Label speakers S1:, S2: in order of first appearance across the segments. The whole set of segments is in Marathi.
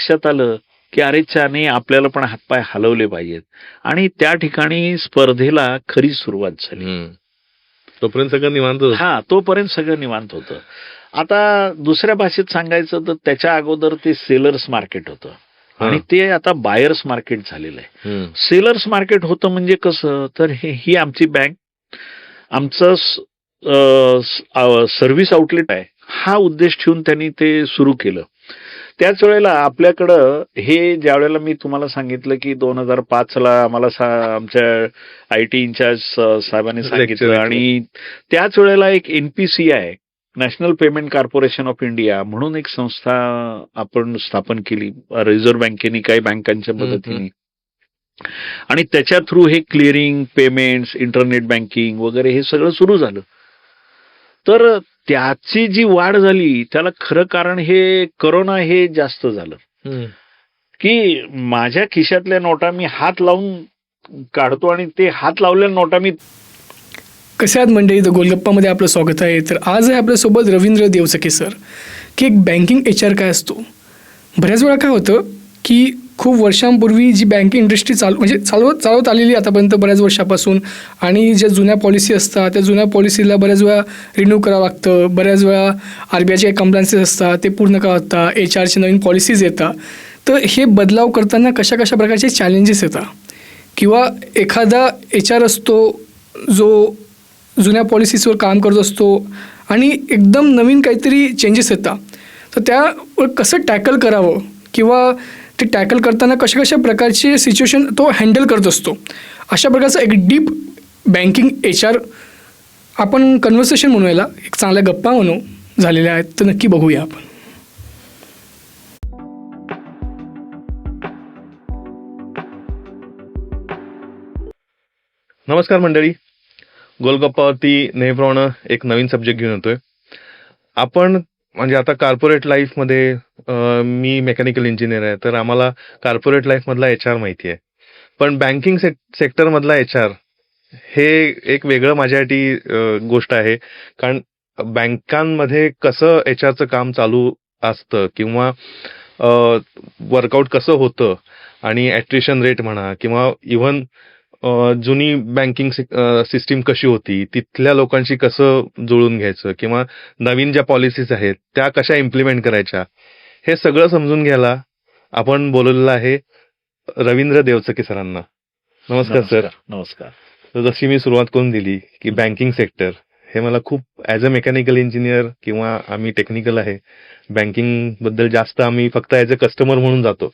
S1: लक्षात आलं की अरे नाही, आपल्याला पण हातपाय हलवले पाहिजेत, आणि त्या ठिकाणी स्पर्धेला खरी सुरुवात झाली.
S2: तोपर्यंत सगळं निवांत होतं.
S1: हा, तोपर्यंत सगळं निवांत होतं. आता दुसऱ्या भाषेत सांगायचं तर त्याच्या अगोदर ते सेलर्स मार्केट होतं, आणि ते आता बायर्स मार्केट झालेलं आहे. सेलर्स मार्केट होतं म्हणजे कसं, तर ही आमची बँक, आमचं सर्व्हिस आउटलेट आहे, हा उद्देश ठेवून त्यांनी ते सुरू केलं. त्याच वेळेला आपल्याकडं हे ज्या वेळेला मी तुम्हाला सांगितलं की 2005ला आम्हाला आमच्या IT इन्चार्ज साहेबांनी सांगितलं, आणि त्याच वेळेला एक NPCI, national payment corporation of India म्हणून एक संस्था आपण स्थापन केली रिझर्व्ह बँकेने, काही बँकांच्या मदतीने, आणि त्याच्या थ्रू हे क्लिअरिंग, पेमेंट्स, इंटरनेट बँकिंग वगैरे हे सगळं सुरू झालं. तर त्याची जी वाढ झाली त्याला खरं कारण हे करोना हे जास्त झालं, की माझ्या खिशातल्या नोटा मी हात लावून काढतो, आणि ते हात लावलेल्या नोटा मी.
S3: कसे आहात मंडळी? द गोलगप्पामध्ये आपलं स्वागत आहे. तर आज आहे आपल्यासोबत रवींद्र देवचके सर, की एक बँकिंग HR काय असतो. बऱ्याच वेळा काय होतं की खूप वर्षांपूर्वी जी बँकिंग इंडस्ट्री चालवत आलेली आतापर्यंत बऱ्याच वर्षापासून, आणि ज्या जुन्या पॉलिसी असतात त्या जुन्या पॉलिसीला बऱ्याच वेळा रिन्यू करावं लागतं, बऱ्याच वेळा RBIचे काही कंप्लायन्सेस असतात ते पूर्ण करावं लागतात, HRची नवीन पॉलिसीज येतात. तर हे बदलाव करताना कशा प्रकारचे चॅलेंजेस येतात, किंवा एखादा HR असतो जो जुन्या पॉलिसीजवर काम करत असतो आणि एकदम नवीन काहीतरी चेंजेस येतात, तर त्यावर कसं टॅकल करावं, किंवा ते टॅकल करताना कशा प्रकारचे सिच्युएशन तो हँडल करत असतो, अशा प्रकारचा एक डीप बँकिंग HR आपण कन्व्हर्सेशन म्हणूयाला एक चांगल्या गप्पा म्हणू झालेल्या आहेत. तर नक्की बघूया आपण.
S2: नमस्कार मंडळी, गोलगप्पावरती नेहमीप्रमाणे एक नवीन सब्जेक्ट घेऊन येतोय. आपण म्हणजे आता कॉर्पोरेट लाईफमध्ये, मी मेकॅनिकल इंजिनियर आहे, तर आम्हाला कॉर्पोरेट लाईफमधला HR माहिती आहे, पण बँकिंग सेक्टरमधला HR हे एक वेगळं माझ्यासाठी गोष्ट आहे. कारण बँकांमध्ये कसं HRचं काम चालू असतं, किंवा वर्कआउट कसं होतं, आणि ॲट्रिशन रेट म्हणा, किंवा इव्हन जुनी बँकिंग सिस्टीम कशी होती, तिथल्या लोकांशी कसं जुळून घ्यायचं, किंवा नवीन ज्या पॉलिसीज आहेत त्या कशा इम्प्लिमेंट करायच्या, हे सगळं समजून घ्यायला आपण बोलवलेलं आहे रवींद्र देवचके सरांना. नमस्कार सर.
S1: नमस्कार.
S2: तर जशी मी सुरुवात करून दिली की बँकिंग सेक्टर हे मला खूप ॲज अ मेकॅनिकल इंजिनियर, किंवा आम्ही टेक्निकल आहे, बँकिंग बद्दल जास्त आम्ही फक्त ॲज अ कस्टमर म्हणून जातो,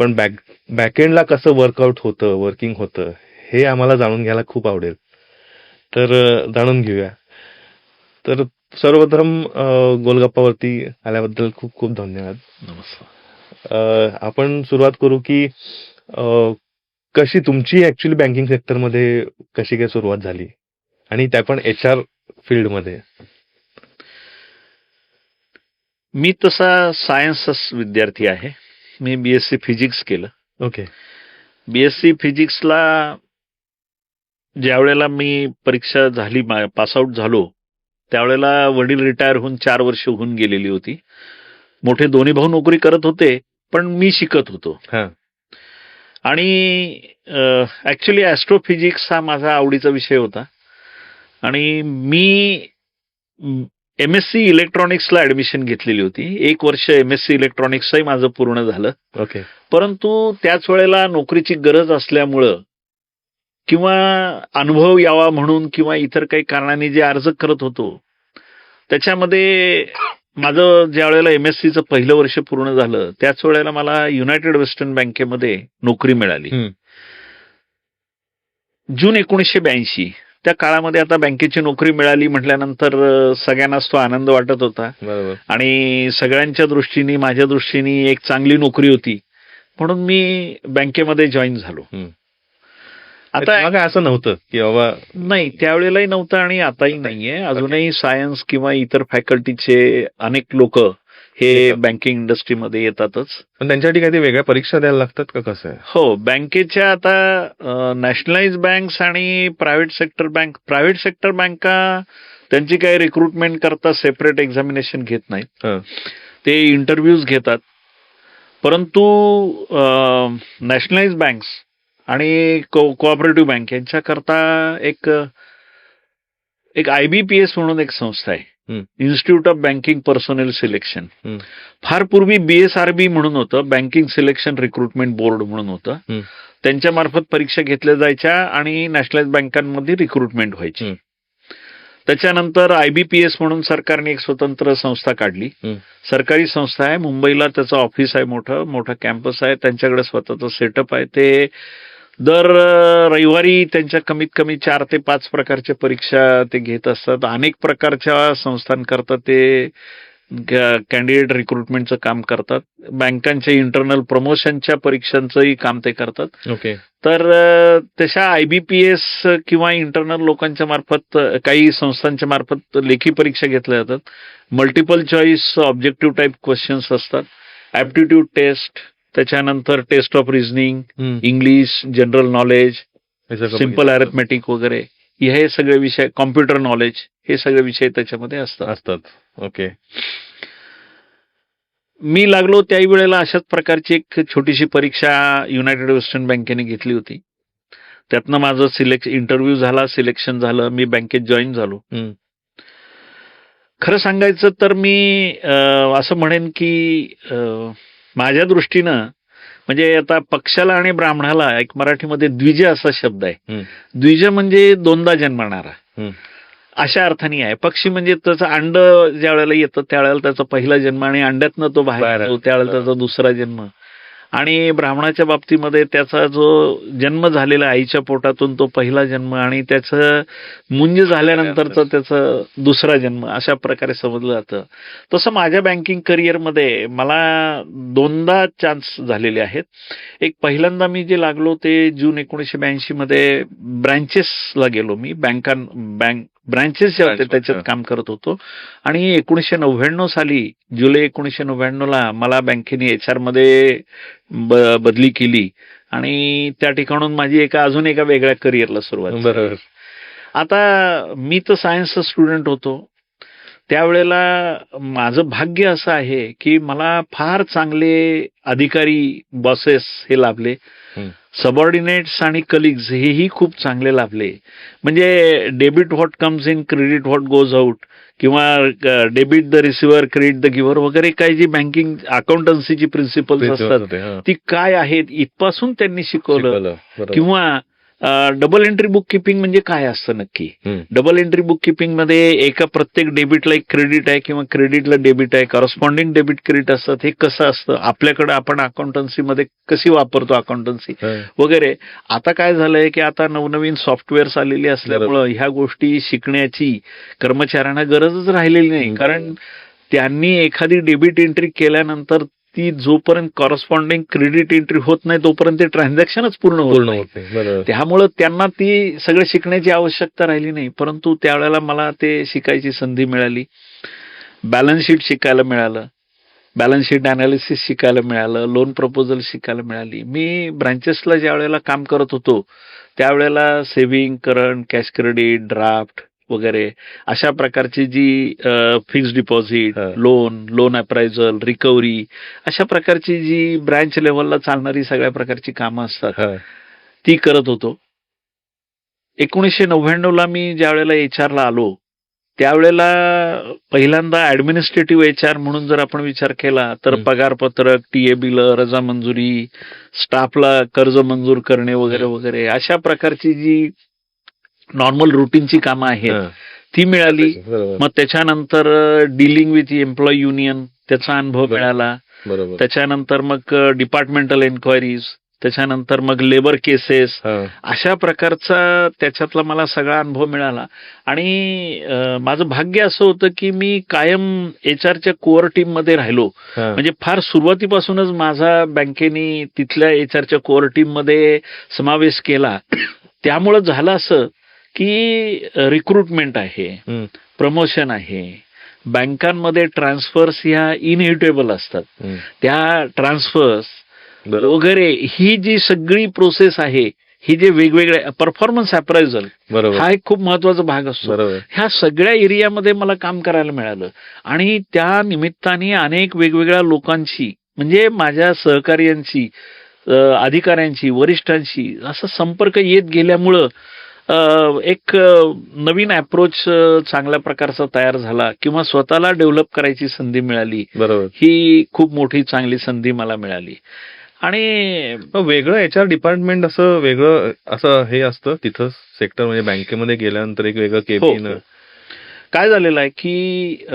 S2: पण बॅकएंडला कसं वर्किंग होतं हे आम्हाला जाणून घ्यायला खूप आवडेल. तर जाणून घेऊया. तर सर्वप्रथम गोलगप्पावरती आल्याबद्दल खूप खूप धन्यवाद.
S1: नमस्कार.
S2: आपण सुरुवात करू की कशी तुमची ऍक्च्युली बँकिंग सेक्टरमध्ये कशी काय सुरुवात झाली, आणि त्या पण HR फील्डमध्ये.
S1: मी तसा सायन्सचाच विद्यार्थी आहे. मी BSc फिजिक्स केलं.
S2: ओके.
S1: BSc फिजिक्सला ज्या वेळेला मी परीक्षा झाली, पासआउट झालो, त्यावेळेला वडील रिटायर होऊन 4 वर्ष होऊन गेलेली होती. मोठे दोन्ही भाऊ नोकरी करत होते, पण मी शिकत होतो. आणि ऍक्च्युली ॲस्ट्रोफिजिक्स हा माझा आवडीचा विषय होता, आणि मी MSc इलेक्ट्रॉनिक्सला ऍडमिशन घेतलेली होती. 1 वर्ष MSc इलेक्ट्रॉनिक्सही माझं पूर्ण झालं.
S2: ओके.
S1: परंतु त्याच वेळेला नोकरीची गरज असल्यामुळं, किंवा अनुभव यावा म्हणून, किंवा इतर काही कारणांनी जे अर्ज करत होतो, त्याच्यामध्ये माझं ज्या वेळेला MScचं पहिलं वर्ष पूर्ण झालं, त्याच वेळेला मला युनायटेड वेस्टर्न बँकेमध्ये नोकरी मिळाली. जून 1982. त्या काळामध्ये आता बँकेची नोकरी मिळाली म्हटल्यानंतर सगळ्यांनाच तो आनंद वाटत होता, आणि सगळ्यांच्या दृष्टीने, माझ्या दृष्टीने एक चांगली नोकरी होती, म्हणून मी बँकेमध्ये जॉईन झालो.
S2: आता असं नव्हतं की बाबा,
S1: नाही, त्यावेळेलाही नव्हतं आणि आताही नाहीये. अजूनही सायन्स किंवा इतर फॅकल्टीचे अनेक लोक हे बँकिंग इंडस्ट्रीमध्ये येतातच.
S2: पण त्यांच्यासाठी काही वेगळ्या परीक्षा द्यायला लागतात का, कसं आहे?
S1: हो, बँकेच्या आता नॅशनलाइज बँक्स आणि प्रायव्हेट सेक्टर बँका त्यांची काही रिक्रुटमेंट करता सेपरेट एक्झामिनेशन घेत नाहीत. ते इंटरव्ह्यूज घेतात, परंतु नॅशनलाइज बँक्स आणि कोऑपरेटिव्ह बँक यांच्याकरता एक IBPS म्हणून एक संस्था आहे, institute of banking personnel selection. फार पूर्वी BSRB म्हणून होतं, बँकिंग सिलेक्शन रिक्रुटमेंट बोर्ड म्हणून होतं. त्यांच्या मार्फत परीक्षा घेतल्या जायच्या आणि नॅशनलाइज बँकांमध्ये रिक्रुटमेंट व्हायची. त्याच्यानंतर IBPS म्हणून सरकारने एक स्वतंत्र संस्था काढली. सरकारी संस्था आहे, मुंबईला त्याचं ऑफिस आहे, मोठं कॅम्पस आहे, त्यांच्याकडे स्वतःचं सेटअप आहे. ते दर रविवारी त्यांच्या कमीत कमी 4 ते 5 प्रकारच्या परीक्षा ते घेत असतात. अनेक प्रकारच्या संस्थांकरता ते कॅन्डिडेट रिक्रुटमेंटचं काम करतात. बँकांच्या इंटरनल प्रमोशनच्या परीक्षांचंही काम ते करतात.
S2: ओके.
S1: तर तशा IBPS किंवा इंटरनल लोकांच्या मार्फत, काही संस्थांच्या मार्फत लेखी परीक्षा घेतल्या जातात. Multiple choice objective type questions असतात, ऍप्टिट्यूड टेस्ट, त्याच्यानंतर test of reasoning, English, general knowledge, simple arithmetic वगैरे, हे सगळे विषय, कॉम्प्युटर नॉलेज, हे सगळे विषय त्याच्यामध्ये असतात.
S2: ओके.
S1: मी लागलो त्याही वेळेला अशाच प्रकारची एक छोटीशी परीक्षा युनायटेड वेस्टर्न बँकेने घेतली होती. त्यातनं माझं इंटरव्ह्यू झाला, सिलेक्शन झालं, मी बँकेत जॉईन झालो. खरं सांगायचं तर मी असं म्हणेन की माझ्या दृष्टीनं, म्हणजे आता पक्षाला आणि ब्राह्मणाला एक मराठीमध्ये द्विज असा शब्द आहे. द्विज म्हणजे दोनदा जन्मणारा, अशा अर्थाने आहे. पक्षी म्हणजे त्याचं अंड ज्या वेळेला येतं त्यावेळेला त्याचा पहिला जन्म, आणि अंड्यातनं तो बाहेर येतो त्यावेळेला त्याचा दुसरा जन्म. आणि ब्राह्मणाच्या बाबतीमध्ये त्याचा जो जन्म झालेला आईच्या पोटातून तो पहिला जन्म, आणि त्याचं मुंज झाल्यानंतरचा त्याचा दुसरा जन्म, अशा प्रकारे समजलं जातं. तसं माझ्या बँकिंग करिअरमध्ये मला 2दा चान्स झालेले आहेत. एक पहिल्यांदा मी जे लागलो ते जून 1982 मध्ये ब्रँचेसला गेलो. मी ब्रँचेस जे होते त्याच्यात काम करत होतो. आणि 1999 साली, जुलै 1999ला मला बँकेने HR मध्ये बदली केली, आणि त्या ठिकाणून माझी अजून एका वेगळ्या करिअरला सुरुवात.
S2: बरोबर.
S1: आता मी तर सायन्सचा स्टुडंट होतो. त्यावेळेला माझं भाग्य असं आहे की मला फार चांगले अधिकारी, बॉसेस हे लाभले. सबऑर्डिनेट्स आणि कलिग्स हेही खूप चांगले लाभले. म्हणजे debit what comes in, credit what goes out, किंवा debit the receiver, credit the giver वगैरे, काही जी बँकिंग अकाउंटन्सीची प्रिन्सिपल्स असतात ती काय आहेत इथपासून त्यांनी शिकवलं. किंवा डबल एंट्री बुक किपिंग म्हणजे काय असतं नक्की. डबल एंट्री बुक किपिंग मध्ये एका प्रत्येक डेबिटला एक क्रेडिट आहे किंवा क्रेडिटला डेबिट आहे, करस्पॉन्डिंग डेबिट क्रेडिट असतात. हे कसं असतं आपल्याकडे, आपण अकाउंटन्सीमध्ये कशी वापरतो अकाउंटन्सी वगैरे. आता काय झालंय की आता नवनवीन सॉफ्टवेअर्स आलेली असल्यामुळं ह्या गोष्टी शिकण्याची कर्मचाऱ्यांना गरजच राहिलेली नाही. कारण त्यांनी एखादी डेबिट एंट्री केल्यानंतर ती जोपर्यंत कॉरस्पॉन्डिंग क्रेडिट एंट्री होत नाही तोपर्यंत ते ट्रान्झॅक्शनच पूर्ण होत नाही. त्यामुळं त्यांना ती सगळं शिकण्याची आवश्यकता राहिली नाही. परंतु त्यावेळेला मला ते शिकायची संधी मिळाली. बॅलन्स शीट शिकायला मिळालं, बॅलन्स शीट अनालिसिस शिकायला मिळालं, लोन प्रपोजल शिकायला मिळाली. मी ब्रँचेसला ज्या वेळेला काम करत होतो त्यावेळेला saving, current, cash credit, draft वगैरे अशा प्रकारची जी fixed deposit, loan appraisal, recovery, अशा प्रकारची जी ब्रँच लेव्हलला चालणारी सगळ्या प्रकारची कामं असतात ती करत होतो. 1999ला मी ज्या वेळेला HR ला आलो त्यावेळेला पहिल्यांदा ऍडमिनिस्ट्रेटिव्ह HR म्हणून जर आपण विचार केला तर पगारपत्रक, TA बिलं, रजा मंजुरी, स्टाफला कर्ज मंजूर करणे वगैरे वगैरे अशा प्रकारची जी नॉर्मल रुटीनची कामं आहेत ती मिळाली. मग त्याच्यानंतर डीलिंग विथ एम्प्लॉई युनियन त्याचा अनुभव मिळाला. त्याच्यानंतर मग डिपार्टमेंटल एन्क्वायरीज, त्याच्यानंतर मग लेबर केसेस, अशा प्रकारचा त्याच्यातला मला सगळा अनुभव मिळाला. आणि माझं भाग्य असं होतं की मी कायम HR च्या कोअर टीम मध्ये राहिलो. म्हणजे फार सुरुवातीपासूनच माझा बँकेने तिथल्या HR च्या कोअर टीम मध्ये समावेश केला. त्यामुळं झालं असं की रिक्रुटमेंट आहे, प्रमोशन आहे, बँकांमध्ये ट्रान्सफर्स ह्या इनएव्हिटेबल असतात. त्या ट्रान्सफर्स वगैरे ही जी सगळी प्रोसेस आहे, ही जे वेगवेगळे परफॉर्मन्स अप्रायझल हा एक खूप महत्वाचा भाग असतो. ह्या सगळ्या एरियामध्ये मला काम करायला मिळालं आणि त्या निमित्ताने अनेक वेगवेगळ्या लोकांशी म्हणजे माझ्या सहकार्यांशी, अधिकाऱ्यांशी, वरिष्ठांशी असा संपर्क येत गेल्यामुळं एक नवीन अप्रोच चांगल्या प्रकारचा तयार झाला किंवा स्वतःला डेव्हलप करायची संधी मिळाली.
S2: बरोबर.
S1: ही खूप मोठी चांगली संधी मला मिळाली. आणि
S2: वेगळं HR डिपार्टमेंट असं वेगळं असं हे असतं तिथं सेक्टर, म्हणजे बँकेमध्ये गेल्यानंतर एक वेगळं केबिन.
S1: काय झालेलं आहे की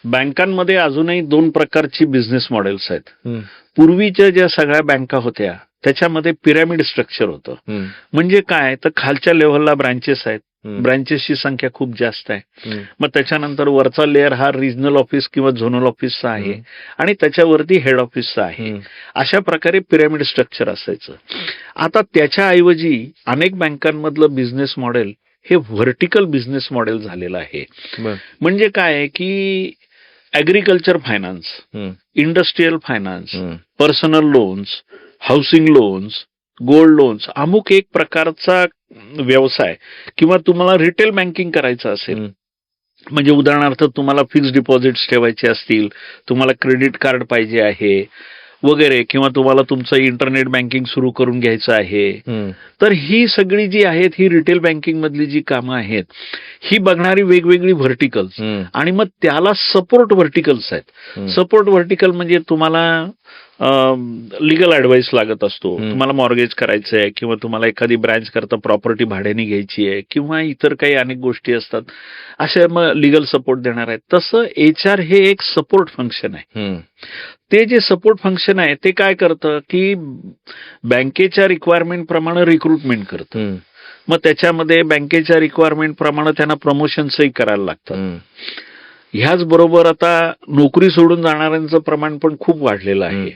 S1: बँकांमध्ये अजूनही 2 प्रकारची बिझनेस मॉडेल्स आहेत. पूर्वीच्या ज्या सगळ्या बँका होत्या त्याच्यामध्ये पिरॅमिड स्ट्रक्चर होतं. म्हणजे काय, तर खालच्या लेव्हलला ब्रांचेस आहेत, ब्रांचेसची संख्या खूप जास्त आहे. मग त्याच्यानंतर वरचा लेअर हा रिजनल ऑफिस किंवा झोनल ऑफिसचा आहे आणि त्याच्यावरती हेड ऑफिसचा आहे. अशा प्रकारे पिरॅमिड स्ट्रक्चर असायचं. आता त्याच्याऐवजी अनेक बँकांमधलं बिझनेस मॉडेल हे व्हर्टिकल बिझनेस मॉडेल झालेलं आहे. म्हणजे काय की agriculture finance, industrial finance, personal loans, housing loans, gold loans, अमुक एक प्रकारचा व्यवसाय किंवा तुम्हाला रिटेल बँकिंग करायचं असेल, म्हणजे उदाहरणार्थ तुम्हाला फिक्स डिपॉझिट्स ठेवायचे असतील, तुम्हाला क्रेडिट कार्ड पाहिजे आहे वगैरे, किंवा तुम्हाला तुमचं इंटरनेट बँकिंग सुरू करून घ्यायचं आहे, तर ही सगळी जी आहेत ही रिटेल बँकिंग मधली जी कामं आहेत ही बघणारी वेगवेगळी व्हर्टिकल्स आणि मग त्याला सपोर्ट व्हर्टिकल्स आहेत. सपोर्ट व्हर्टिकल म्हणजे तुम्हाला लिगल ऍडवाइस लागत असतो, तुम्हाला मॉर्गेज करायचं आहे किंवा तुम्हाला एखादी ब्रँच करता प्रॉपर्टी भाड्याने घ्यायची आहे किंवा इतर काही अनेक गोष्टी असतात, अशा मग लिगल सपोर्ट देणार आहेत. तसं HR हे एक सपोर्ट फंक्शन आहे. ते जे सपोर्ट फंक्शन आहे ते काय करतं की बँकेच्या रिक्वायरमेंट प्रमाणे रिक्रुटमेंट करतं. मग त्याच्यामध्ये बँकेच्या रिक्वायरमेंट प्रमाणे त्यांना प्रमोशन्सही करायला लागतात. ह्याच बरोबर आता नोकरी सोडून जाणाऱ्यांचं प्रमाण पण खूप वाढलेलं आहे.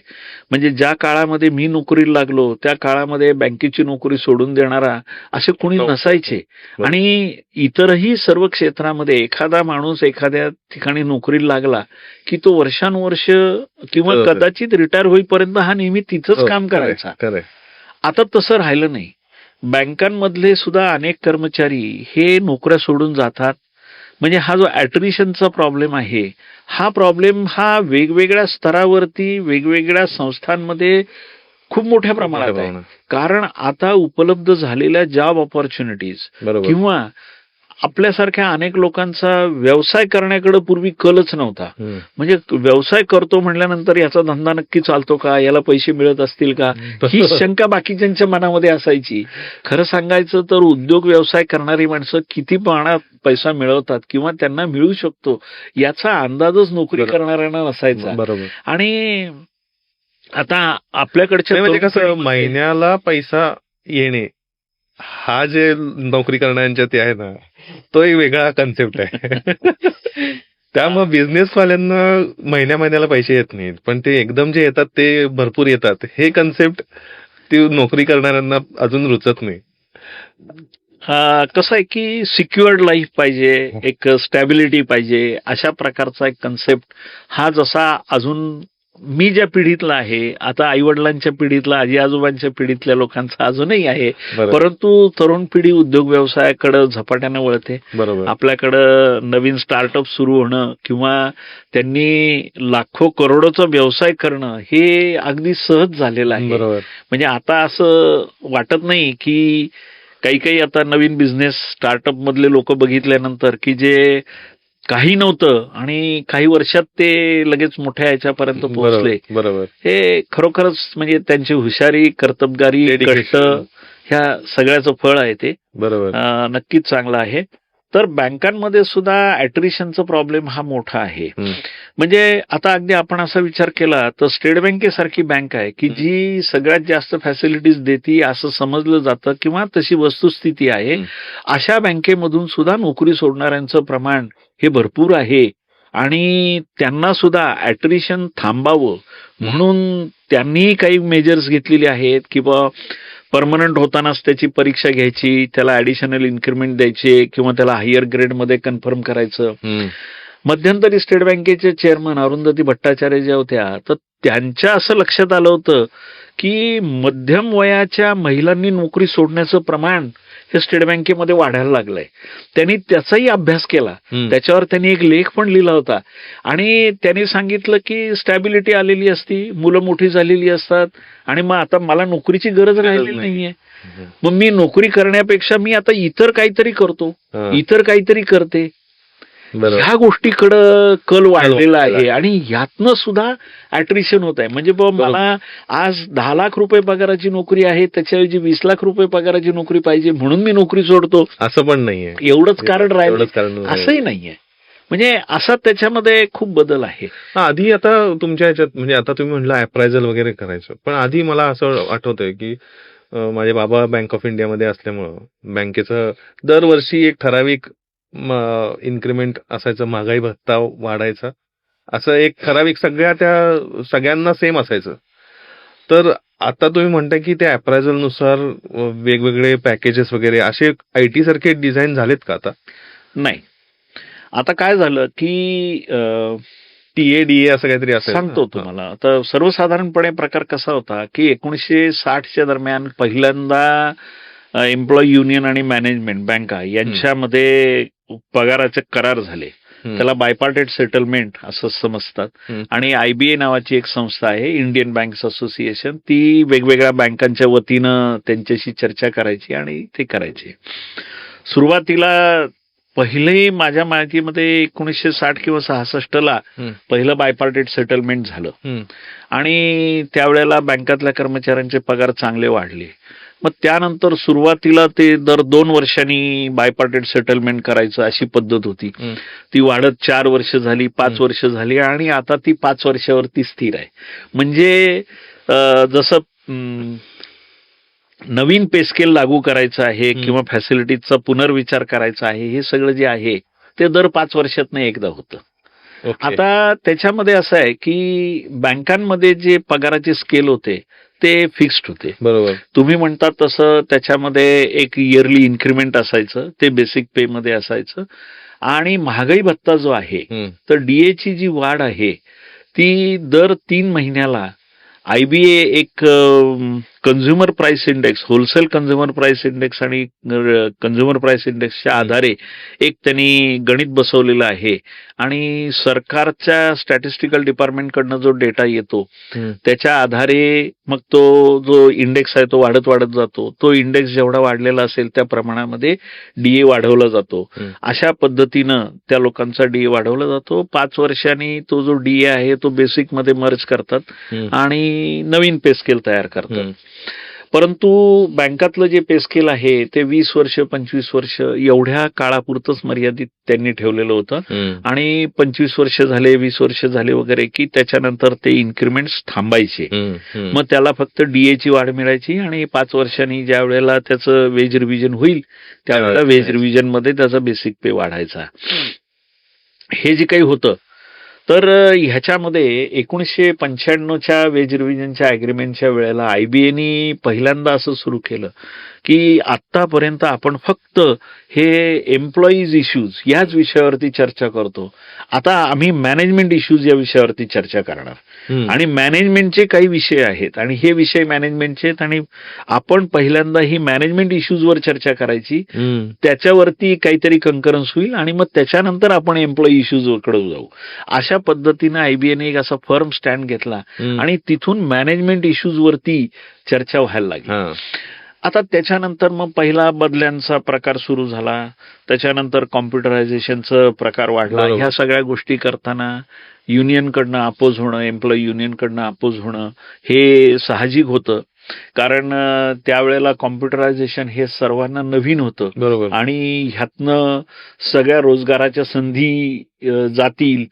S1: म्हणजे ज्या काळामध्ये मी नोकरीला लागलो त्या काळामध्ये बँकेची नोकरी सोडून देणारा असे कोणी नसायचे. आणि इतरही सर्व क्षेत्रामध्ये एखादा माणूस एखाद्या ठिकाणी नोकरीला लागला की तो वर्षानुवर्ष किंवा कदाचित रिटायर होईपर्यंत हा नेहमी तिथंच काम करायचा. आता तसं राहिलं नाही. बँकांमधले सुद्धा अनेक कर्मचारी हे नोकऱ्या सोडून जातात. म्हणजे हा जो ॲट्रिशनचा प्रॉब्लेम आहे हा प्रॉब्लेम हा वेगवेगळ्या स्तरावरती वेगवेगळ्या संस्थांमध्ये खूप मोठ्या प्रमाणात आहे. कारण आता उपलब्ध झालेल्या जॉब ऑपॉर्च्युनिटीज किंवा आपल्यासारख्या अनेक लोकांचा व्यवसाय करण्याकडे पूर्वी कलच नव्हता. म्हणजे व्यवसाय करतो म्हटल्यानंतर याचा धंदा नक्की चालतो का, याला पैसे मिळत असतील का, ही शंका बाकीच्यांच्या मनामध्ये असायची. खरं सांगायचं तर उद्योग व्यवसाय करणारी माणसं किती प्रमाणात पैसा मिळवतात किंवा त्यांना मिळू शकतो याचा अंदाजच नोकरी करणाऱ्यांना नसायचा. आणि आता आपल्याकडच्या
S2: म्हणजे कसं महिन्याला पैसा येणे हा जे नोकरी करणाऱ्यांच्या ते आहे ना तो एक वेगळा कन्सेप्ट आहे. त्यामुळे बिझनेसवाल्यांना महिन्याला पैसे येत नाहीत, पण ते एकदम जे येतात ते भरपूर येतात. हे कन्सेप्ट ते नोकरी करणाऱ्यांना अजून रुचत नाही.
S1: कसं आहे की सिक्युअर्ड लाईफ पाहिजे, एक स्टॅबिलिटी पाहिजे, अशा प्रकारचा एक कन्सेप्ट हा जसा अजून मी ज्या पिढीतला आहे, आता आई वडिलांच्या पिढीतला, आजी आजोबांच्या पिढीतल्या लोकांचा अजूनही आहे, परंतु तरुण पिढी उद्योग व्यवसायाकडे झपाट्यानं वळते. आपल्याकडं नवीन स्टार्टअप सुरू होणं किंवा त्यांनी लाखो करोडोचा व्यवसाय करणं हे अगदी सहज झालेलं आहे. म्हणजे आता असं वाटत नाही की काही आता नवीन बिझनेस स्टार्टअप मधले लोक बघितल्यानंतर की जे काही नव्हतं आणि काही वर्षात ते लगेच मोठ्या याच्यापर्यंत पोहोचले. हे खरोखरच म्हणजे त्यांची हुशारी, कर्तबगारी, कष्ट ह्या सगळ्याचं फळ आहे. ते नक्कीच चांगलं आहे. तर बँकांमध्ये सुद्धा ॲट्रिशनचा प्रॉब्लेम हा मोठा आहे. म्हणजे आता अगदी आपण असा विचार केला तर स्टेट बँकेसारखी बँक आहे की जी सगळ्यात जास्त फॅसिलिटीज देते असं समजलं जातं किंवा तशी वस्तुस्थिती आहे. अशा बँकेमधून सुद्धा नोकरी सोडणाऱ्यांचं प्रमाण हे भरपूर आहे आणि त्यांना सुद्धा ॲट्रिशन थांबावं म्हणून त्यांनी काही मेजर्स घेतलेले आहेत किंवा परमनंट होतानाच त्याची परीक्षा घ्यायची, त्याला ॲडिशनल इन्क्रिमेंट द्यायचे किंवा त्याला हायर ग्रेडमध्ये कन्फर्म करायचं. मध्यंतरी स्टेट बँकेचे चेअरमन अरुंधती भट्टाचार्य ज्या होत्या तर त्यांच्या असं लक्षात आलं होतं की मध्यम वयाच्या महिलांनी नोकरी सोडण्याचं प्रमाण हे स्टेट बँकेमध्ये वाढायला लागलंय. त्यांनी त्याचाही अभ्यास केला, त्याच्यावर त्यांनी एक लेख पण लिहिला होता आणि त्यांनी सांगितलं की स्टॅबिलिटी आलेली असती, मुलं मोठी झालेली असतात आणि मग आता मला नोकरीची गरज राहिलेली नाहीये, मग मी नोकरी करण्यापेक्षा मी आता इतर काहीतरी करतो, इतर काहीतरी करते. ह्या गोष्टीकडं कल वाढलेला आहे आणि यातनं सुद्धा ऍट्रिशन होत आहे. म्हणजे मला आज 10 लाख रुपये पगाराची नोकरी आहे, त्याच्याऐवजी 20 लाख रुपये पगाराची नोकरी पाहिजे म्हणून मी नोकरी सोडतो,
S2: असं पण नाहीये.
S1: एवढंच कारण राहिलं असंही नाहीये. म्हणजे असा त्याच्यामध्ये खूप बदल आहे.
S2: आधी आता तुमच्या ह्याच्यात म्हणजे आता तुम्ही म्हटलं अप्रायझल वगैरे करायचं, पण आधी मला असं आठवतंय की माझे बाबा बँक ऑफ इंडियामध्ये असल्यामुळं बँकेचं दरवर्षी एक ठराविक इन्क्रिमेंट असायचं, महागाई भत्ता वाढायचा, असं एक ठराविक सगळ्यांना सेम असायचं. तर आता तुम्ही म्हणताय की त्या अप्रायझल नुसार वेगवेगळे पॅकेजेस वगैरे असे IT सारखे डिझाईन झालेत का आता?
S1: नाही, आता काय झालं की
S2: TADA असं काहीतरी असेल.
S1: सांगतो तुम्हाला. तर सर्वसाधारणपणे प्रकार कसा होता की 1960च्या दरम्यान पहिल्यांदा एम्प्लॉई युनियन आणि मॅनेजमेंट बँका यांच्यामध्ये पगाराचे करार झाले. त्याला बायपार्टेट सेटलमेंट असं समजतात. आणि IBA नावाची एक संस्था आहे, इंडियन बँक्स असोसिएशन, ती वेगवेगळ्या बँकांच्या वतीनं त्यांच्याशी चर्चा करायची आणि ते करायचे. सुरुवातीला पहिले माझ्या माहितीमध्ये 1960 किंवा 66ला पहिलं बायपार्टेट सेटलमेंट झालं आणि त्यावेळेला बँकातल्या कर्मचाऱ्यांचे पगार चांगले वाढले. मग त्यानंतर सुरुवातीला ते दर 2 वर्षांनी बायपार्टेट सेटलमेंट करायचं अशी पद्धत होती. ती वाढत 4 वर्ष झाली, 5 वर्ष झाली आणि आता ती 5 वर्षावरती स्थिर आहे. म्हणजे जसं नवीन पे स्केल लागू करायचं आहे किंवा फॅसिलिटीजचा पुनर्विचार करायचा आहे, हे सगळं जे आहे ते दर 5 वर्षातनं एकदा होतं. आता त्याच्यामध्ये असं आहे की बँकांमध्ये जे पगाराचे स्केल होते ते फिक्स्ड होते.
S2: बरोबर.
S1: तुम्ही म्हणता तसं त्याच्यामध्ये एक इयरली इन्क्रिमेंट असायचं, ते बेसिक पे मध्ये असायचं. आणि महागाई भत्ता जो आहे, तर DA ची जी वाढ आहे ती दर 3 महिन्याला IBA एक consumer price index, wholesale consumer price index आणि कन्झ्युमर प्राइस इंडेक्सच्या आधारे एक त्यांनी गणित बसवलेलं आहे. आणि सरकारच्या स्टॅटिस्टिकल डिपार्टमेंटकडनं जो डेटा येतो त्याच्या आधारे मग तो जो इंडेक्स आहे तो वाढत वाढत जातो. तो इंडेक्स जेवढा वाढलेला असेल त्या प्रमाणामध्ये DA वाढवला जातो. अशा पद्धतीनं त्या लोकांचा DA वाढवला जातो. 5 वर्षांनी तो जो DA आहे तो बेसिक मध्ये मर्ज करतात आणि नवीन पे स्केल तयार करतात. परंतु बँकातलं जे पे स्केल आहे ते 20 वर्ष 25 वर्ष एवढ्या काळापुरतच मर्यादित त्यांनी ठेवलेलं होतं आणि 25 वर्ष झाले, 20 वर्ष झाले वगैरे की त्याच्यानंतर ते इन्क्रिमेंट्स थांबायचे. मग त्याला फक्त DA ची वाढ मिळायची आणि 5 वर्षांनी ज्या वेळेला त्याचं वेज रिव्हिजन होईल त्यावेळेला वेज रिव्हिजन मध्ये त्याचा बेसिक पे वाढायचा. हे जे काही होतं तर ह्याच्यामध्ये 1995च्या वेज रिव्हिजनच्या अग्रीमेंटच्या वेळेला IBAनी पहिल्यांदा असं सुरू केलं की आतापर्यंत आपण फक्त हे एम्प्लॉईज इश्यूज याच विषयावरती चर्चा करतो, आता आम्ही मॅनेजमेंट इश्यूज या विषयावरती चर्चा करणार. आणि मॅनेजमेंटचे काही विषय आहेत आणि हे विषय मॅनेजमेंटचे आहेत आणि आपण पहिल्यांदा ही मॅनेजमेंट इश्यूजवर चर्चा करायची, त्याच्यावरती काहीतरी कन्करन्स होईल आणि मग त्याच्यानंतर आपण एम्प्लॉई इश्यूजकडे जाऊ. अशा पद्धतीनं IBAने एक असा फर्म स्टँड घेतला आणि तिथून मॅनेजमेंट इश्यूजवरती चर्चा व्हायला लागली. आता त्याच्यानंतर मग पहिला बदल्यांचा प्रकार सुरू झाला, त्याच्यानंतर कॉम्प्युटरायझेशनचा प्रकार वाढला. ह्या सगळ्या गोष्टी करताना युनियनकडनं अपोज होणं, एम्प्लॉई युनियनकडनं अपोज होणं हे साहजिक होतं. कारण त्यावेळेला कॉम्प्युटरायझेशन हे सर्वांना नवीन होतं.
S2: बरोबर.
S1: आणि ह्यातनं सगळ्या रोजगाराच्या संधी जातील,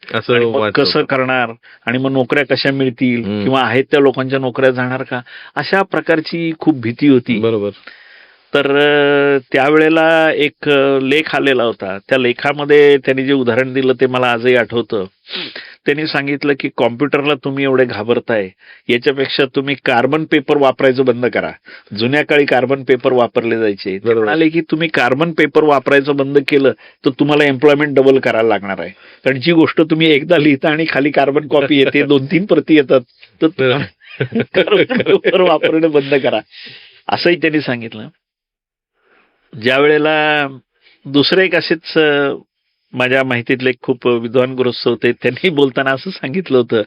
S1: कसं करणार आणि मग नोकऱ्या कशा मिळतील किंवा आहेत त्या लोकांच्या नोकऱ्या जाणार का, अशा प्रकारची खूप भीती होती.
S2: बरोबर.
S1: तर त्यावेळेला एक लेख आलेला होता. त्या लेखामध्ये त्यांनी जे उदाहरण दिलं ते मला आजही आठवतं. त्यांनी सांगितलं की कॉम्प्युटरला तुम्ही एवढे घाबरताय, याच्यापेक्षा तुम्ही कार्बन पेपर वापरायचं बंद करा. जुन्या काळी कार्बन पेपर वापरले जायचे. ते म्हणाले की तुम्ही कार्बन पेपर वापरायचं बंद केलं तर तुम्हाला एम्प्लॉयमेंट डबल करायला लागणार आहे. कारण जी गोष्ट तुम्ही एकदा लिहिता आणि खाली कार्बन कॉपी येते, 2-3 प्रती येतात, तर कार्बन पेपर वापरणं बंद करा, असंही त्यांनी सांगितलं. ज्या वेळेला दुसरे एक असेच माझ्या माहितीतले एक खूप विद्वान गृहस्थ होते, त्यांनी बोलताना असं सांगितलं होतं